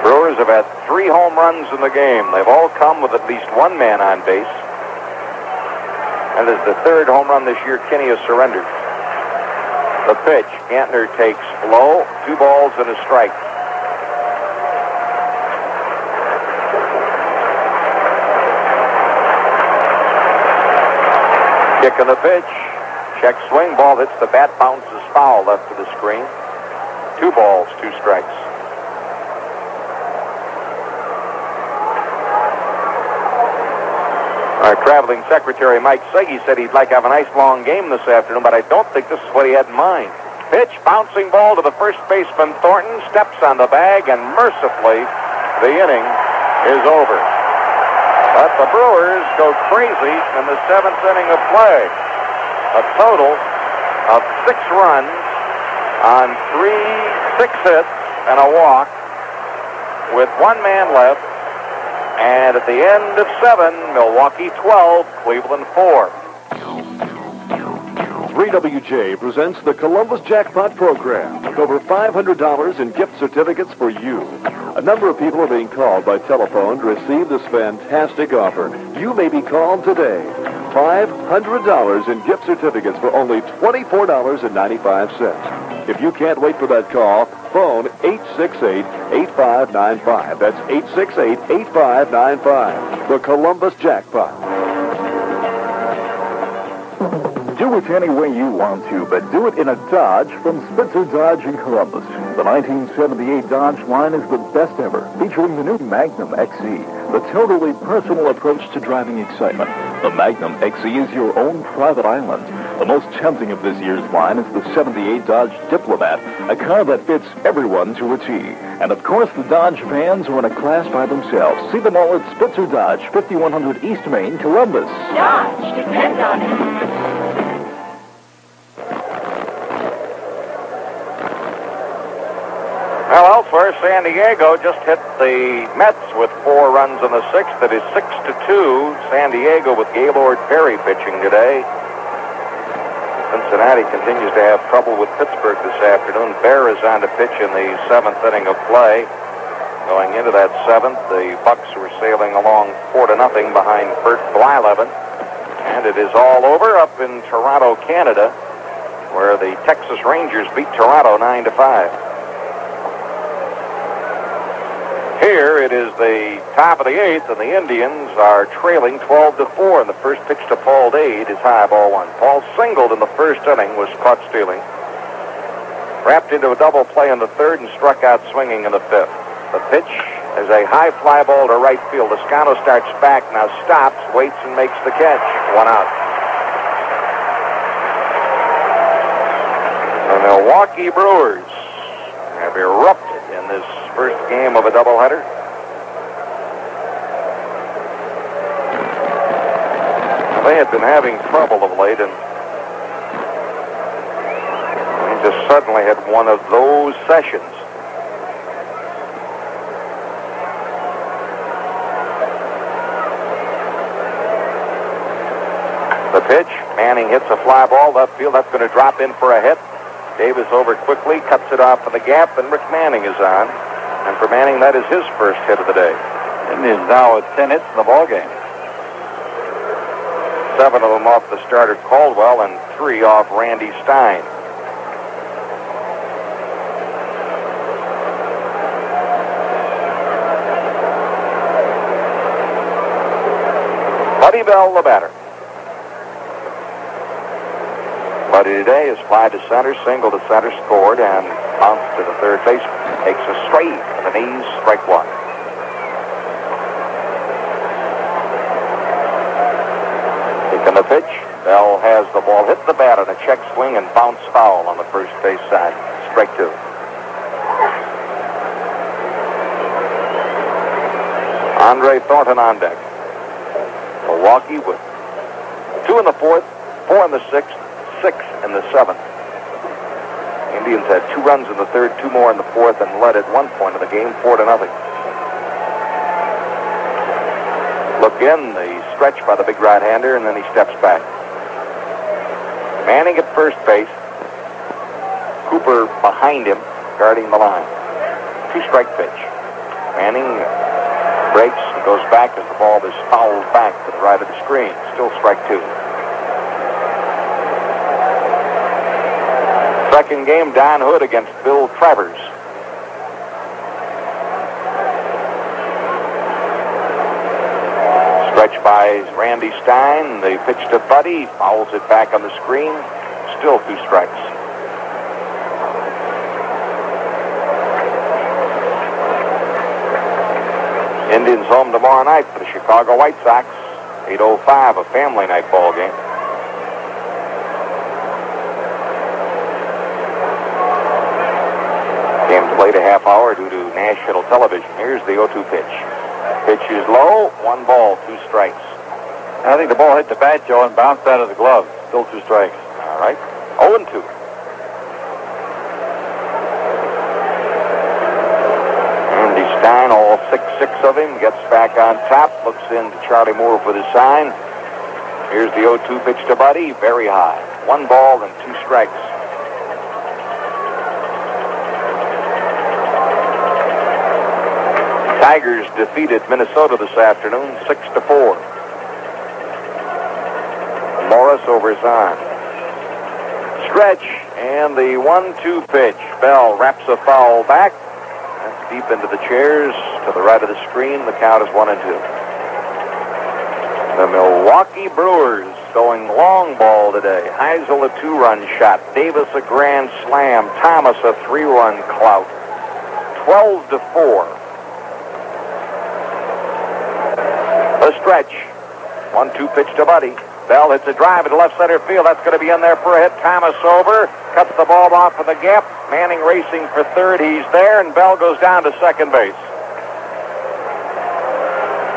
Brewers have had 3 home runs in the game. They've all come with at least 1 man on base. And as the 3rd home run this year, Kinney has surrendered. The pitch, Gantner takes low, 2 balls and a strike. Kick in the pitch. Check swing. Ball hits the bat, bounces foul left to the screen. 2 balls, 2 strikes. Our traveling secretary, Mike Segge, said he'd like to have a nice long game this afternoon, but I don't think this is what he had in mind. Pitch, bouncing ball to the first baseman, Thornton, steps on the bag, and mercifully, the inning is over. But the Brewers go crazy in the 7th inning of play. A total of 6 runs on 6 hits and a walk with 1 man left. And at the end of 7, Milwaukee 12, Cleveland 4. 3WJ presents the Columbus Jackpot Program with over $500 in gift certificates for you. A number of people are being called by telephone to receive this fantastic offer. You may be called today. $500 in gift certificates for only $24.95. If you can't wait for that call, phone 868-8595. That's 868-8595. The Columbus Jackpot. Do it any way you want to, but do it in a Dodge from Spitzer Dodge in Columbus. The 1978 Dodge line is the best ever, featuring the new Magnum XE, the totally personal approach to driving excitement. The Magnum XE is your own private island. The most tempting of this year's line is the 78 Dodge Diplomat, a car that fits everyone to a T. And of course, the Dodge vans are in a class by themselves. See them all at Spitzer Dodge, 5100 East Main, Columbus. Dodge, depend on it. Well, elsewhere, San Diego just hit the Mets with 4 runs in the 6th. It is 6-2. San Diego with Gaylord Perry pitching today. Cincinnati continues to have trouble with Pittsburgh this afternoon. Bear is on to pitch in the 7th inning of play. Going into that 7th, the Bucks were sailing along 4-0 behind Bert Blyleven. And it is all over up in Toronto, Canada, where the Texas Rangers beat Toronto 9-5. Here it is the top of the 8th, and the Indians are trailing 12-4. And the first pitch to Paul Dade is high, ball 1. Paul singled in the first inning, was caught stealing. Wrapped into a double play in the 3rd and struck out swinging in the 5th. The pitch is a high fly ball to right field. Toscano starts back, now stops, waits, and makes the catch. 1 out. The Milwaukee Brewers have erupted in this first game of a doubleheader. They had been having trouble of late, and they just suddenly had one of those sessions. The pitch, Manning hits a fly ball left field. That's going to drop in for a hit. Davis over quickly, cuts it off in the gap, and Rick Manning is on. And for Manning, that is his first hit of the day. And is now at 10 hits in the ballgame. 7 of them off the starter Caldwell and 3 off Randy Stein. Buddy Bell, the batter. Buddy today is fly to center, single to center, scored, and bounced to the third baseman. Takes a straight to the knees, strike 1. Taking the pitch, Bell has the ball, hit the bat on a check swing, and bounce foul on the first base side. Strike 2. Andre Thornton on deck. Milwaukee with 2 in the 4th, 4 in the 6th, 6 in the 7th. Indians had 2 runs in the 3rd, 2 more in the 4th, and led at one point of the game 4-0. Look in, the stretch by the big right-hander, and then he steps back. Manning at first base. Cooper behind him, guarding the line. 2-strike pitch. Manning breaks and goes back as the ball is fouled back to the right of the screen. Still strike 2. Second game, Don Hood against Bill Travers. Stretch by Randy Stein. The pitch to Buddy. Fouls it back on the screen. Still 2 strikes. Indians home tomorrow night for the Chicago White Sox. 8:05, a family night ball game. Game delayed a half hour due to national television. Here's the 0-2 pitch. Pitch is low, 1 ball, 2 strikes. I think the ball hit the bat, Joe, and bounced out of the glove. Still 2 strikes. All right. 0-2. Randy Stein, all 6 of him, gets back on top, looks in to Charlie Moore for the sign. Here's the 0-2 pitch to Buddy, very high. 1 ball and 2 strikes. Tigers defeated Minnesota this afternoon, 6-4. Morris over Zahn. Stretch, and the 1-2 pitch. Bell wraps a foul back. That's deep into the chairs to the right of the screen. The count is 1-2. The Milwaukee Brewers going long ball today. Heisel a 2-run shot. Davis a grand slam. Thomas a 3-run clout. 12-4. The stretch. 1-2 pitch to Buddy. Bell hits a drive into left center field. That's going to be in there for a hit. Thomas over. Cuts the ball off of the gap. Manning racing for third. He's there, and Bell goes down to second base.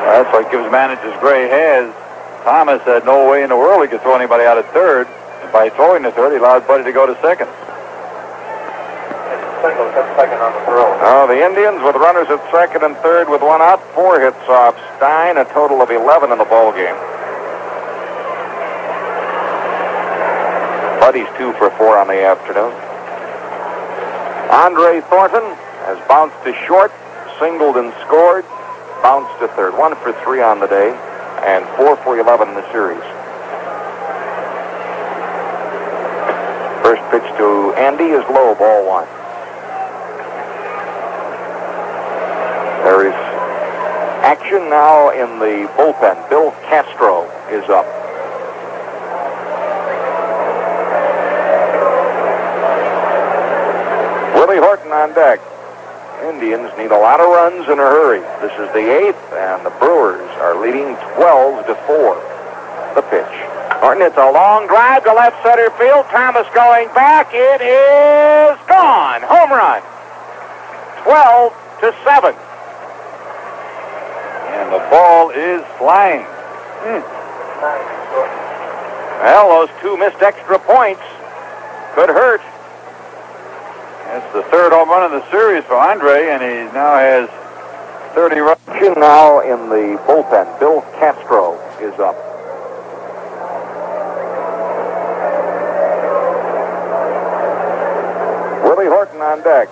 That's what gives managers gray hairs. Thomas had no way in the world he could throw anybody out at third. And by throwing to third, he allowed Buddy to go to second. Second on the throw. Oh, the Indians with runners at second and third with 1 out. 4 hits off Stein, a total of 11 in the ball game. Buddy's 2 for 4 on the afternoon. Andre Thornton has bounced to short, singled and scored, bounced to third. 1 for 3 on the day, and 4 for 11 in the series. First pitch to Andy is low, ball 1. There is action now in the bullpen. Bill Castro is up. Willie Horton on deck. Indians need a lot of runs in a hurry. This is the 8th, and the Brewers are leading 12-4. The pitch. Horton hits a long drive to left center field. Thomas going back. It is gone. Home run. 12-7. And the ball is flying. Well, those 2 missed extra points could hurt. It's the 3rd home run of the series for Andre, and he now has 30 runs. Now in the bullpen, Bill Castro is up. Willie Horton on deck.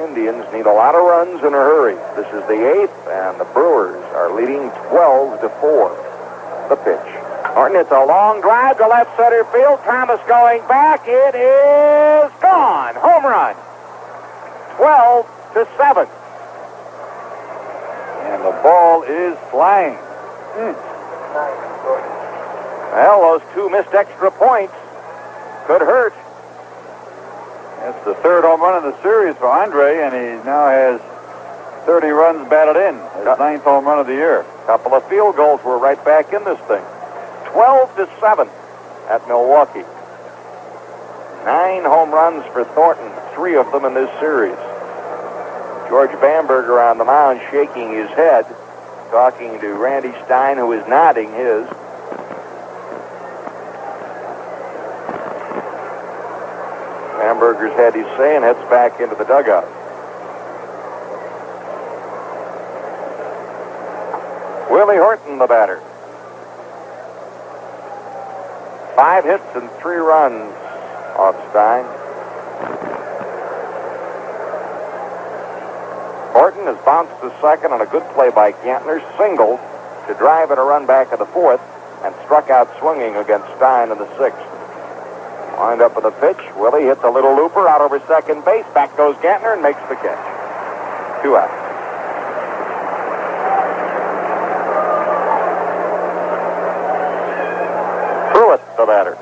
Indians need a lot of runs in a hurry. This is the 8th, and the Brewers are leading 12-4. The pitch. Horton hits a long drive to left center field. Thomas going back. It is gone. Home run. 12-7. And the ball is flying. Well, those 2 missed extra points could hurt. It's the 3rd home run of the series for Andre, and he now has 30 runs batted in. His 9th home run of the year. Couple of field goals. We're right back in this thing. 12-7 at Milwaukee. 9 home runs for Thornton, 3 of them in this series. George Bamberger on the mound shaking his head. talking to Randy Stein, who is nodding his. Hamburger's had his say and heads back into the dugout. Willie Horton, the batter. 5 hits and 3 runs off Stein. Horton has bounced to second on a good play by Gantner, singled to drive in a run back in the 4th, and struck out swinging against Stein in the 6th. Wind up with a pitch. Willie hits a little looper out over second base. Back goes Gantner and makes the catch. 2 out. Pruitt, the batter.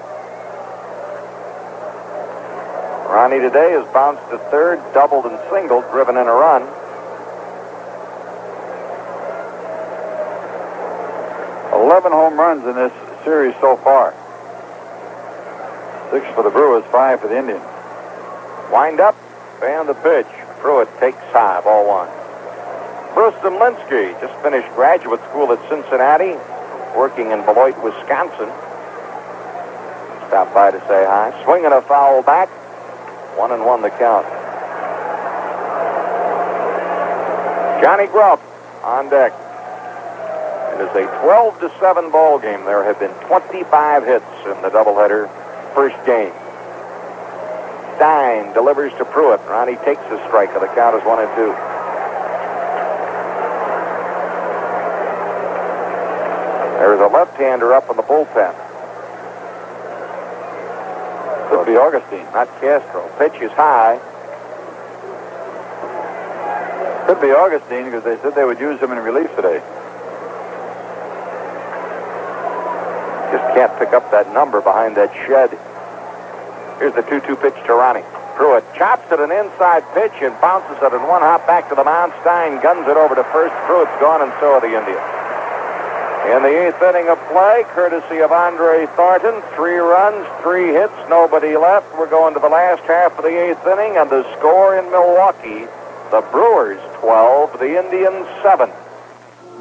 Ronnie today has bounced to third, doubled and singled, driven in a run. "11 home runs in this series so far. 6 for the Brewers, 5 for the Indians. Wind up and the pitch. Pruitt takes high, ball 1. Bruce Zemlinski just finished graduate school at Cincinnati, working in Beloit, Wisconsin. Stopped by to say hi. Swinging a foul back. 1-1 the count. Johnny Grubb on deck. It is a 12-7 ball game. There have been 25 hits in the doubleheader first game. Stein delivers to Pruitt. Ronnie takes the strike. The count is 1-2. There's a left-hander up in the bullpen. Could be Augustine. Not Castro. Pitch is high. Could be Augustine because they said they would use him in relief today. Just can't pick up that number behind that shed. Here's the 2-2 pitch to Ronnie. Pruitt chops at an inside pitch and bounces it in one hop back to the mound. Stein guns it over to first. Pruitt's gone, and so are the Indians. In the 8th inning of play, courtesy of Andre Thornton, 3 runs, 3 hits, nobody left. We're going to the last half of the 8th inning, and the score in Milwaukee, the Brewers 12, the Indians 7.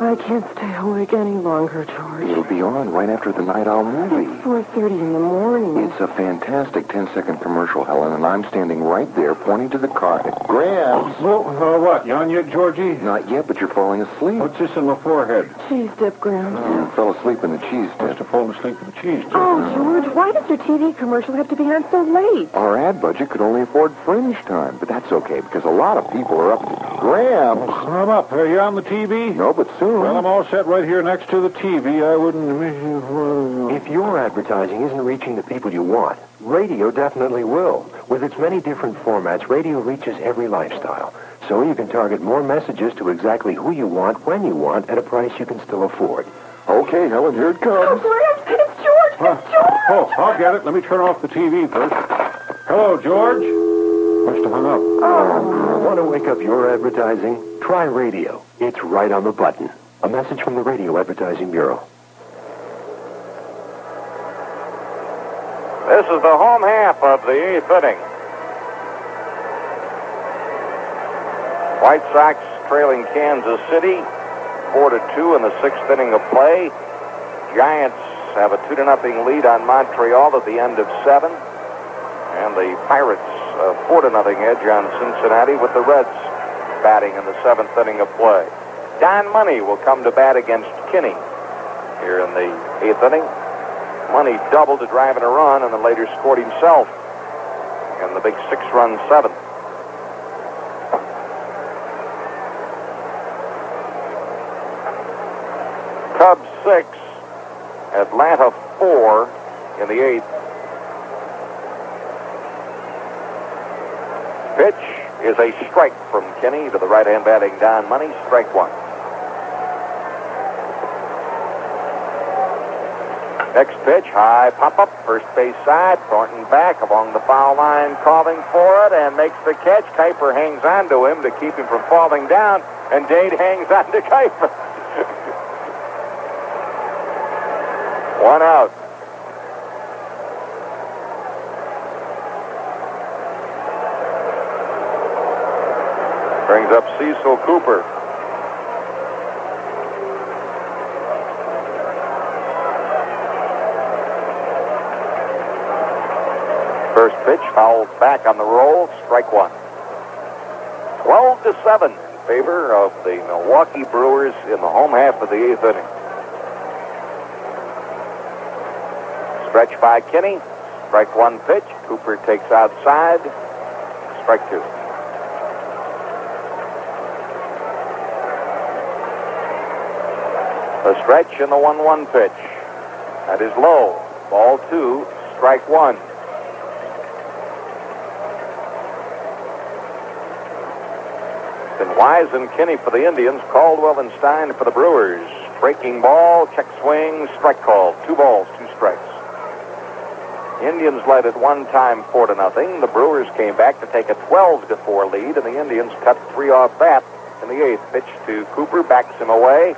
I can't stay awake any longer, George. It'll be on right after the Night Owl movie. It's 4:30 in the morning. It's a fantastic 10-second commercial, Helen, and I'm standing right there pointing to the car. Gramps! What? You on yet, Georgie? Not yet, but you're falling asleep. What's this in my forehead? Cheese dip, Graham. You fell asleep in the cheese dip. Must have fallen asleep in the cheese dip. Oh, George, why does your TV commercial have to be on so late? Our ad budget could only afford fringe time, but that's okay because a lot of people are up to... Gramps! I'm up. Are you on the TV? No, but soon. Well, I'm all set right here next to the TV. I wouldn't miss you. If your advertising isn't reaching the people you want, radio definitely will. With its many different formats, radio reaches every lifestyle. So you can target more messages to exactly who you want, when you want, at a price you can still afford. Okay, Helen, here it comes. Oh, Graham, it's George! It's George! Oh, I'll get it. Let me turn off the TV first. Hello, George. Must have hung up. Want to wake up your advertising? Try radio. It's right on the button. A message from the Radio Advertising Bureau. This is the home half of the 8th inning. White Sox trailing Kansas City 4-2 in the 6th inning of play. Giants have a 2-0 lead on Montreal at the end of 7. And the Pirates a 4-0 edge on Cincinnati with the Reds batting in the 7th inning of play. Don Money will come to bat against Kinney here in the 8th inning. Money doubled to drive in a run and then later scored himself in the big 6-run 7th. Cubs 6, Atlanta 4 in the 8th. Pitch is a strike from Kinney to the right-hand batting Don Money. Strike 1. Next pitch, high pop-up, first base side. Thornton back along the foul line, calling for it, and makes the catch. Kuiper hangs on to him to keep him from falling down, and Dade hangs on to Kuiper. 1 out. Brings up Cecil Cooper. First pitch fouled back on the roll, strike one. 12-7 in favor of the Milwaukee Brewers in the home half of the 8th inning. Stretch by Kinney. Strike one pitch. Cooper takes outside. Strike two. The stretch and the 1-1 pitch. That is low. Ball two. Strike one. Then Wise and Kinney for the Indians. Caldwell and Stein for the Brewers. Breaking ball, check swing, strike call. 2 balls, 2 strikes. Indians led at one time 4-0. The Brewers came back to take a 12-4 lead, and the Indians cut 3 off bat in the 8th. Pitch to Cooper, backs him away.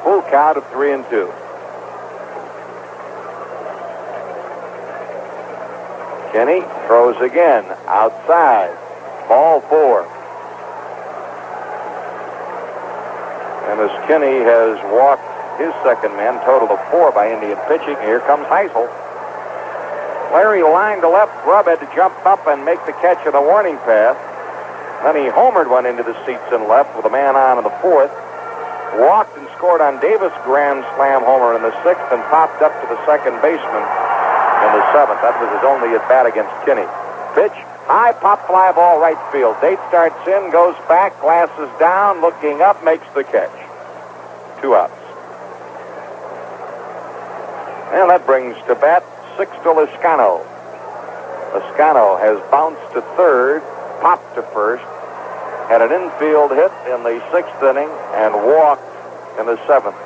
Full count of 3-2. Kinney throws again, outside. Ball 4. And as Kinney has walked his second man, total of 4 by Indian pitching, here comes Heisel. Larry lined to left. Grubb had to jump up and make the catch of the warning path. Then he homered one into the seats and left with a man on in the 4th. Walked and scored on Davis' grand slam homer in the 6th and popped up to the second baseman in the 7th. That was his only at bat against Kinney. Pitch, high pop fly ball right field. Date starts in, goes back, glasses down, looking up, makes the catch. 2 outs. And that brings to bat Sixto Lezcano. Lezcano has bounced to third, popped to first, had an infield hit in the 6th inning, and walked in the 7th.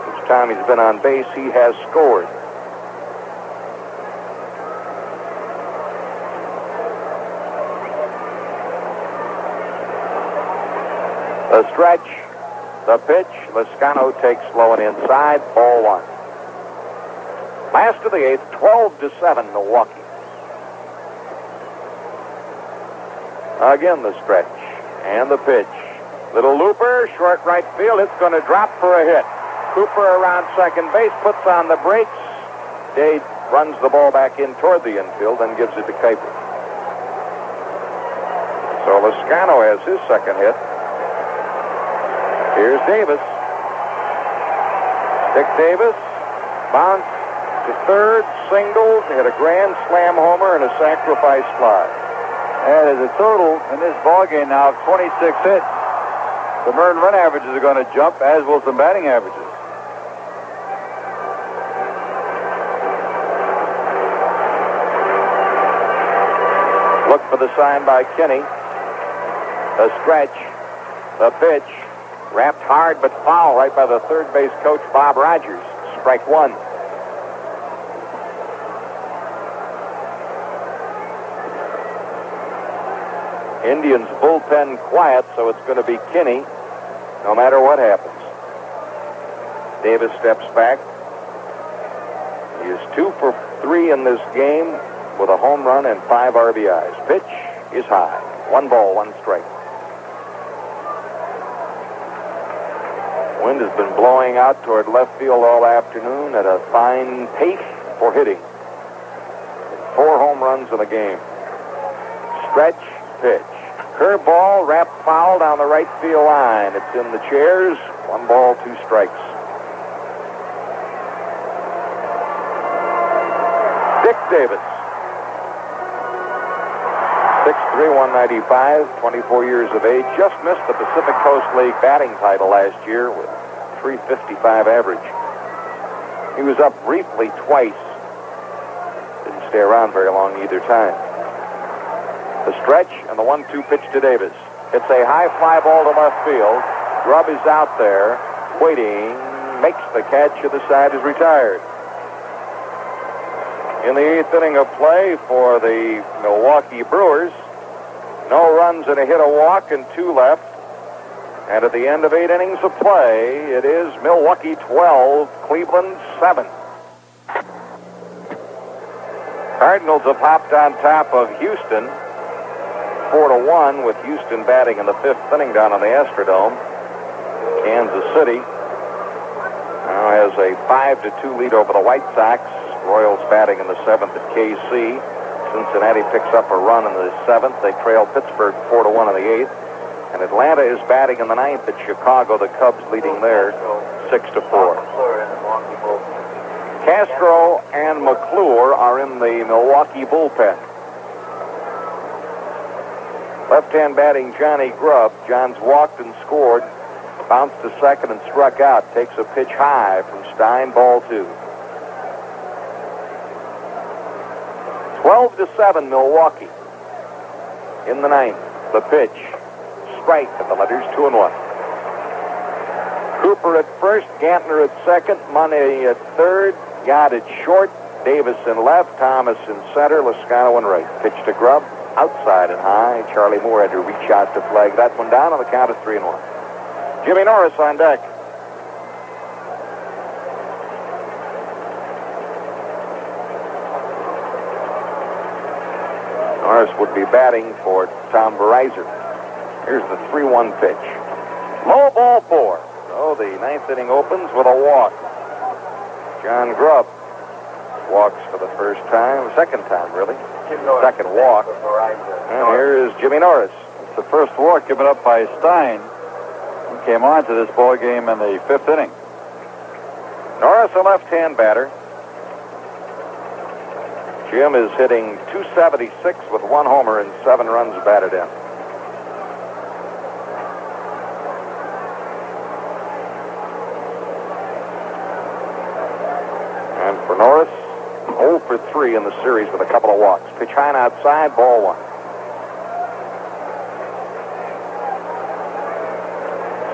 Each time he's been on base, he has scored. The stretch, the pitch, Lezcano takes low and inside, ball 1. Last of the 8th, 12-7 Milwaukee. Again the stretch and the pitch. Little looper, short right field. It's going to drop for a hit. Cooper around second base, puts on the brakes. Dade runs the ball back in toward the infield and gives it to Kuiper. So Lezcano has his second hit. Here's Davis. Dick Davis, bounce to third, singled, hit a grand slam homer and a sacrifice fly. That is a total in this ballgame now of 26 hits. The earned run averages are going to jump, as will some batting averages. Look for the sign by Kinney. The stretch, the pitch, wrapped hard but foul right by the third base coach, Bob Rogers. Strike 1. Indians bullpen quiet, so it's going to be Kinney no matter what happens. Davis steps back. He is 2 for 3 in this game with a home run and 5 RBIs. Pitch is high. 1 ball, 1 strike. Wind has been blowing out toward left field all afternoon at a fine pace for hitting. 4 home runs in the game. Stretch, pitch. Curveball, wrapped foul down the right field line. It's in the chairs. 1 ball, 2 strikes. Dick Davis. 6'3", 195, 24 years of age. Just missed the Pacific Coast League batting title last year with 355 average. He was up briefly twice. Didn't stay around very long either time. The stretch and the 1-2 pitch to Davis. It's a high fly ball to left field. Grubb is out there, waiting, makes the catch, and the side is retired. In the 8th inning of play for the Milwaukee Brewers, no runs and a hit, a walk, and 2 left. And at the end of 8 innings of play, it is Milwaukee 12, Cleveland 7. Cardinals have hopped on top of Houston 4-1 with Houston batting in the 5th inning down on the Astrodome. Kansas City now has a 5-2 lead over the White Sox. Royals batting in the 7th at KC. Cincinnati picks up a run in the 7th. They trail Pittsburgh 4-1 in the 8th. And Atlanta is batting in the 9th at Chicago. The Cubs leading there 6-4. Castro and McClure are in the Milwaukee bullpen. Left-hand batting Johnny Grubb. Johns walked and scored. Bounced to second and struck out. Takes a pitch high from Stein, ball 2. 12-7 Milwaukee. In the 9th, the pitch. Strike at the letters, 2-1. Cooper at first, Gantner at second, Money at third, Yard at short, Davis in left, Thomas in center, Lascano in right. Pitch to Grubb, outside and high. Charlie Moore had to reach out to flag that one down on the count of 3-1. Jimmy Norris on deck. Norris would be batting for Tom Verizon. Here's the 3-1 pitch. Low, ball 4. So the 9th inning opens with a walk. John Grubb walks for the first time, second time really. Second walk. And here is Jimmy Norris. It's the first walk given up by Stein. He came on to this ball game in the 5th inning. Norris, a left-hand batter. Jim is hitting .276 with 1 homer and 7 runs batted in. And for Norris, 0 for 3 in the series with a couple of walks. Pitch high and outside, ball 1.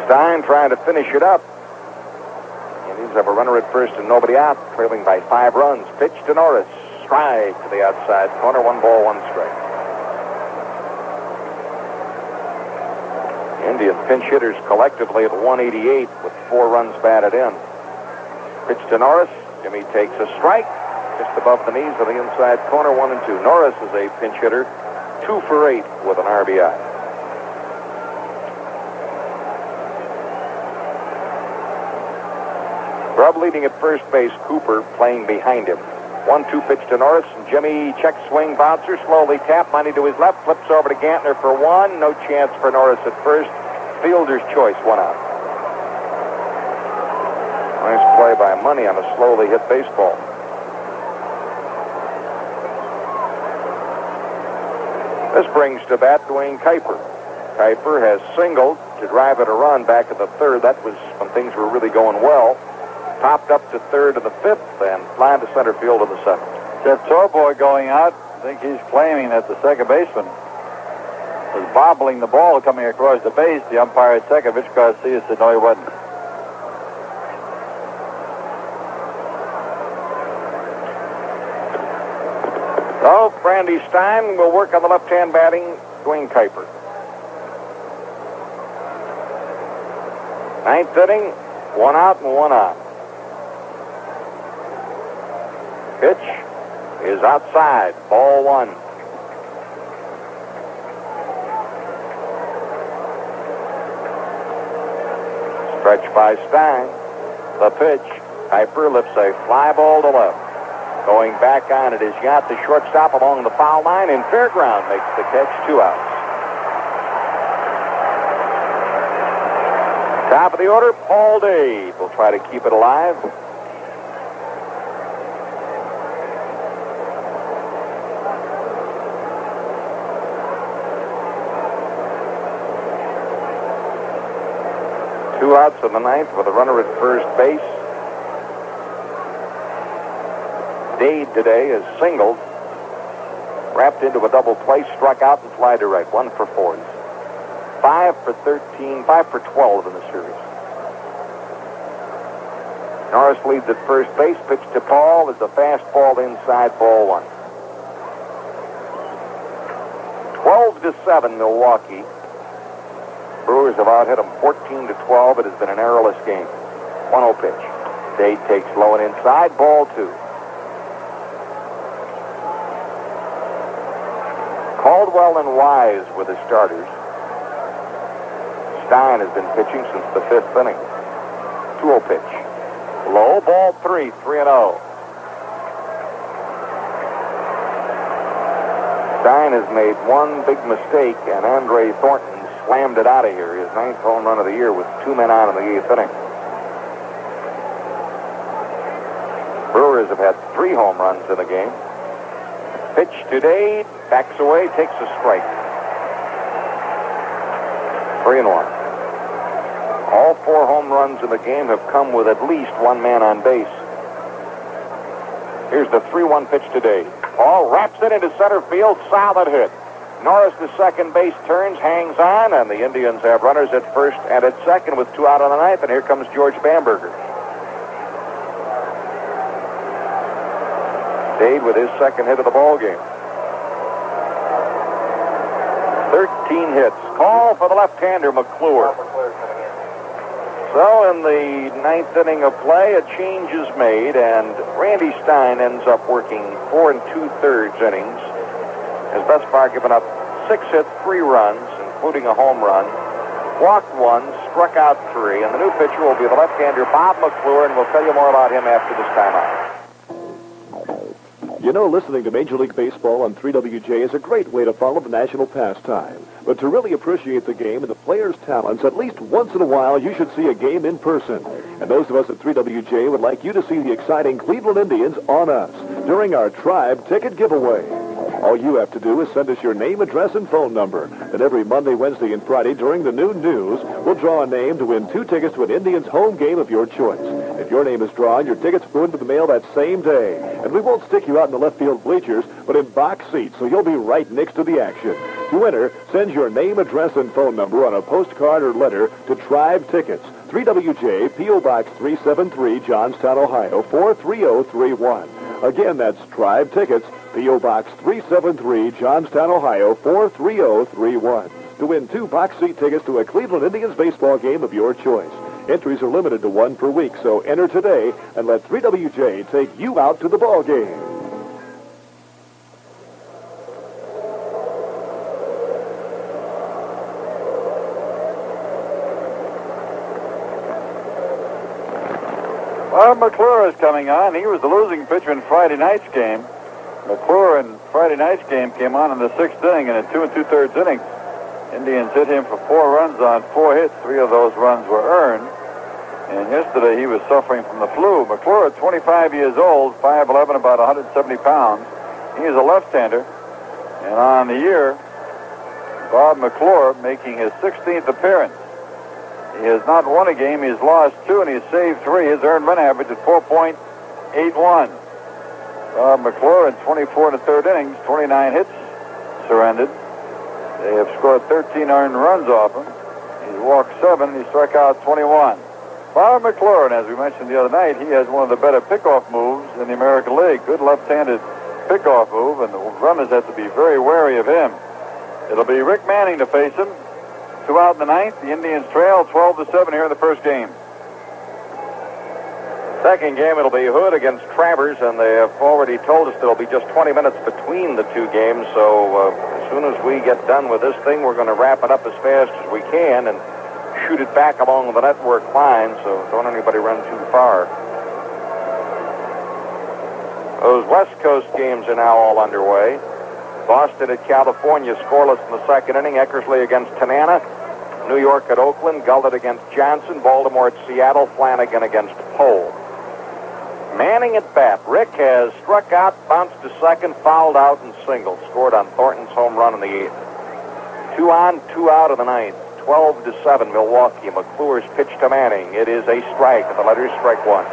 Stein trying to finish it up. Indians have a runner at first and nobody out, trailing by 5 runs. Pitch to Norris. Strike to the outside corner. 1 ball, 1 strike. Indian pinch hitters collectively at 188 with 4 runs batted in. Pitch to Norris. Jimmy takes a strike just above the knees of the inside corner. 1-2. Norris is a pinch hitter, 2 for 8 with an RBI. Grubb leading at first base. Cooper playing behind him. 1-2 pitch to Norris, and Jimmy checks swing, bouncer, slowly tap, Money to his left, flips over to Gantner for 1. No chance for Norris at first. Fielder's choice, 1 out. Nice play by Money on a slowly hit baseball. This brings to bat Dwayne Kuiper. Kuiper has singled to drive it a run back at the 3rd. That was when things were really going well. Popped up to 3rd in the 5th and flying to center field in the 7th. Jeff Torboy going out. I think he's claiming that the second baseman was bobbling the ball coming across the base. The umpire at second, Rich Garcia, said no, he wasn't. So, Brandy Stein will work on the left-hand batting, Dwayne Kuiper. 9th inning, 1 out and 1 on. Pitch is outside, ball 1. Stretch by Stein. The pitch. Kuiper lifts a fly ball to left. Going back on it is Yacht, the shortstop along the foul line, and Fairground makes the catch, 2 outs. Top of the order, Paul Dade will try to keep it alive. Two outs in the 9th with a runner at first base. Dade today is singled, wrapped into a double play, struck out and fly to right. 1 for 4. 5 for 13, 5 for 12 in the series. Norris leads at first base. Pitch to Paul is a fastball inside, ball 1. 12-7 Milwaukee. Brewers have out hit them 14-12. It has been an errorless game. 1-0 pitch. Dade takes low and inside, ball 2. Caldwell and Wise were the starters. Stein has been pitching since the 5th inning. 2-0 pitch. Low, ball 3, 3-0. Stein has made one big mistake, and Andre Thornton slammed it out of here. His 9th home run of the year with 2 men out in the 8th inning. Brewers have had 3 home runs in the game. Pitch today, backs away, takes a strike. 3-1. All 4 home runs in the game have come with at least 1 man on base. Here's the 3-1 pitch today. Ball wraps it into center field. Solid hit. Norris, the second base, turns, hangs on, and the Indians have runners at first and at second with 2 out on the 9th, and here comes George Bamberger. Dade with his second hit of the ball game. 13 hits. Call for the left-hander, McClure. So in the 9th inning of play, a change is made, and Randy Stein ends up working 4 2/3 innings. Has thus far given up 6 hits, 3 runs, including a home run. Walked 1, struck out 3, and the new pitcher will be the left-hander Bob McClure, and we'll tell you more about him after this timeout. You know, listening to Major League Baseball on 3WJ is a great way to follow the national pastime. But to really appreciate the game and the players' talents, at least once in a while, you should see a game in person. And those of us at 3WJ would like you to see the exciting Cleveland Indians on us during our Tribe Ticket Giveaway. All you have to do is send us your name, address, and phone number. Then every Monday, Wednesday, and Friday during the noon news, we'll draw a name to win 2 tickets to an Indians home game of your choice. If your name is drawn, your tickets will go into the mail that same day. And we won't stick you out in the left field bleachers, but in box seats, so you'll be right next to the action. To enter, send your name, address, and phone number on a postcard or letter to Tribe Tickets, 3WJ, P.O. Box 373, Johnstown, Ohio, 43031. Again, that's Tribe Tickets, P.O. Box 373, Johnstown, Ohio, 43031. To win 2 box seat tickets to a Cleveland Indians baseball game of your choice. Entries are limited to 1 per week, so enter today and let 3WJ take you out to the ball game. Bob McClure is coming on. He was the losing pitcher in Friday night's game. McClure in Friday night's game came on in the 6th inning in a 2 2/3 inning. Indians hit him for 4 runs on 4 hits. 3 of those runs were earned. And yesterday he was suffering from the flu. McClure, 25 years old, 5'11", about 170 pounds. He is a left-hander. And on the year, Bob McClure making his 16th appearance. He has not won a game. He's lost 2, and he's saved 3. His earned run average is 4.81. Bob McClure in 24 1/3 innings, 29 hits surrendered. They have scored 13 earned runs off him. He's walked 7. He struck out 21. Bob McClure, and as we mentioned the other night, he has one of the better pickoff moves in the American League. Good left-handed pickoff move, and the runners have to be very wary of him. It'll be Rick Manning to face him. 2 out in the 9th. The Indians trail 12-7 here in the first game. Second game, it'll be Hood against Travers, and they have already told us there'll be just 20 minutes between the 2 games, so as soon as we get done with this thing, we're going to wrap it up as fast as we can and shoot it back along the network line, so don't anybody run too far. Those West Coast games are now all underway. Boston at California, scoreless in the 2nd inning. Eckersley against Tanana. New York at Oakland. Gullett against Johnson. Baltimore at Seattle. Flanagan against Pohl. Manning at bat. Rick has struck out, bounced to second, fouled out, and singled. Scored on Thornton's home run in the 8th. 2 on, 2 out of the 9th. 12-7 Milwaukee. McClure's pitch to Manning. It is a strike. The letters strike 1.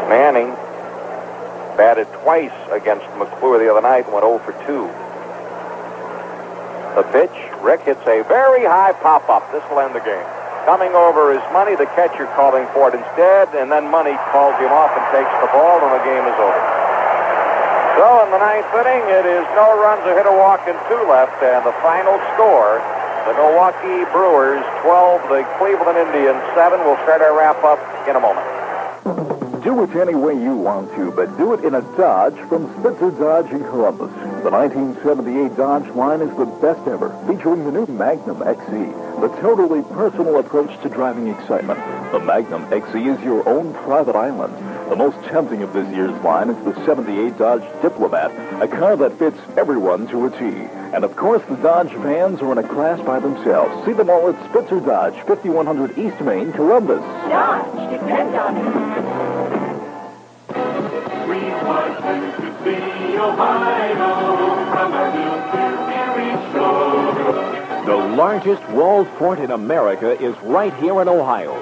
Manning batted twice against McClure the other night and went 0 for 2. The pitch, Rick hits a very high pop-up. This will end the game. Coming over is Money, the catcher calling for it instead, and then Money calls him off and takes the ball, and the game is over. So in the 9th inning, it is no runs, a hit, a walk, and 2 left, and the final score, the Milwaukee Brewers 12, the Cleveland Indians 7. We'll start our wrap-up in a moment. Do it any way you want to, but do it in a Dodge from Spitzer Dodge in Columbus. The 1978 Dodge line is the best ever, featuring the new Magnum XE, the totally personal approach to driving excitement. The Magnum XE is your own private island. The most tempting of this year's line is the 78 Dodge Diplomat, a car that fits everyone to a T. And of course, the Dodge vans are in a class by themselves. See them all at Spitzer Dodge, 5100 East Main, Columbus. Dodge, depend on it. We want you to see Ohio from our Military shore. The largest walled fort in America is right here in Ohio.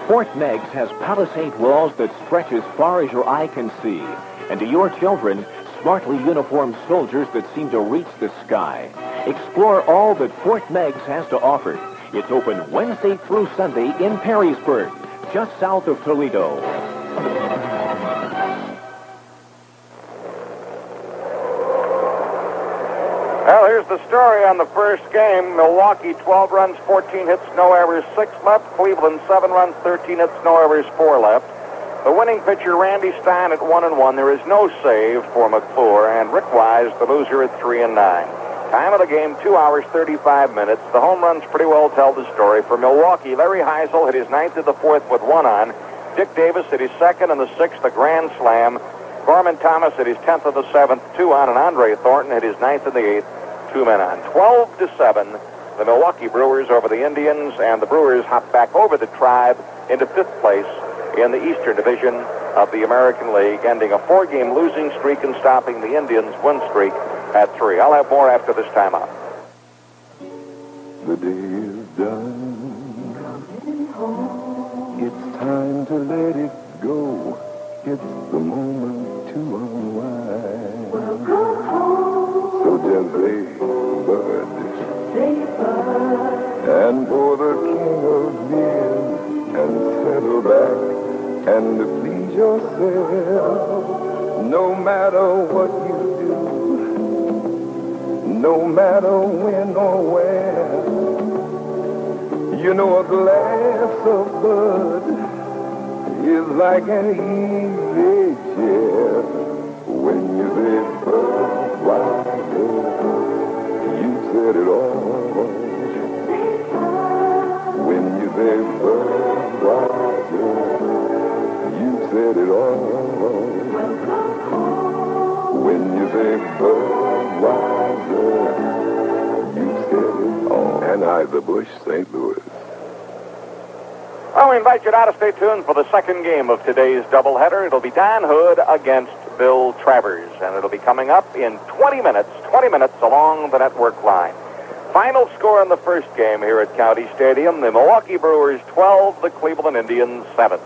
Fort Meigs has palisade walls that stretch as far as your eye can see. And to your children, smartly uniformed soldiers that seem to reach the sky. Explore all that Fort Meigs has to offer. It's open Wednesday through Sunday in Perrysburg, just south of Toledo. Well, here's the story on the first game. Milwaukee, 12 runs, 14 hits, no errors, 6 left. Cleveland, 7 runs, 13 hits, no errors, 4 left. The winning pitcher, Randy Stein, at 1-1. There is no save for McClure, and Rick Wise, the loser, at 3-9. Time of the game, 2 hours, 35 minutes. The home runs pretty well tell the story. For Milwaukee, Larry Heisel hit his 9th of the 4th with 1 on. Dick Davis hit his 2nd and the 6th, a grand slam. Gorman Thomas hit his 10th of the 7th, 2 on, and Andre Thornton hit his 9th of the 8th, 2 men on. 12-7, the Milwaukee Brewers over the Indians, and the Brewers hop back over the Tribe into 5th place in the Eastern Division of the American League, ending a 4-game losing streak and stopping the Indians' win streak at 3. I'll have more after this timeout. The day is done. It's time to let it go. It's the moment to unwind. So gently, bud. And pour the king of beers and settle back and please yourself. No matter what you do, no matter when or where, you know a glass of bud is like an easy chair. When you say Budweiser, you said it all. When you say Budweiser, you said it all. When you say Budweiser, you said it all. Anheuser-Busch, St. Louis. Well, we invite you now to stay tuned for the second game of today's doubleheader. It'll be Dan Hood against Bill Travers, and it'll be coming up in 20 minutes along the network line. Final score in the first game here at County Stadium, the Milwaukee Brewers 12, the Cleveland Indians 7.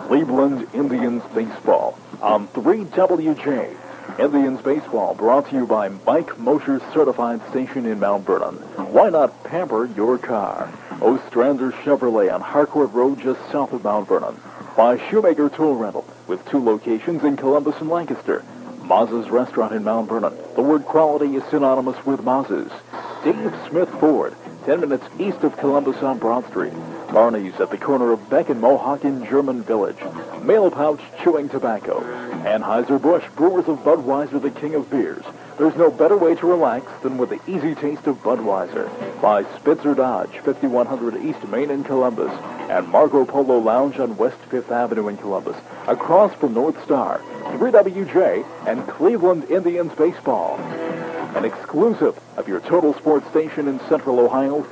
Cleveland Indians baseball on 3WJ. Indians baseball brought to you by Mike Mosher's certified station in Mount Vernon. Why not pamper your car? Ostrander Chevrolet on Harcourt Road just south of Mount Vernon. By Shoemaker Tool Rental with 2 locations in Columbus and Lancaster. Maz's Restaurant in Mount Vernon. The word quality is synonymous with Maz's. Dave Smith Ford, 10 minutes east of Columbus on Broad Street. Barney's at the corner of Beck and Mohawk in German Village. Mail Pouch Chewing Tobacco. Anheuser-Busch, brewers of Budweiser, the king of beers. There's no better way to relax than with the easy taste of Budweiser. By Spitzer Dodge, 5100 East Main in Columbus. And Marco Polo Lounge on West 5th Avenue in Columbus. Across from North Star, 3WJ, and Cleveland Indians baseball. An exclusive of your Total Sports station in Central Ohio.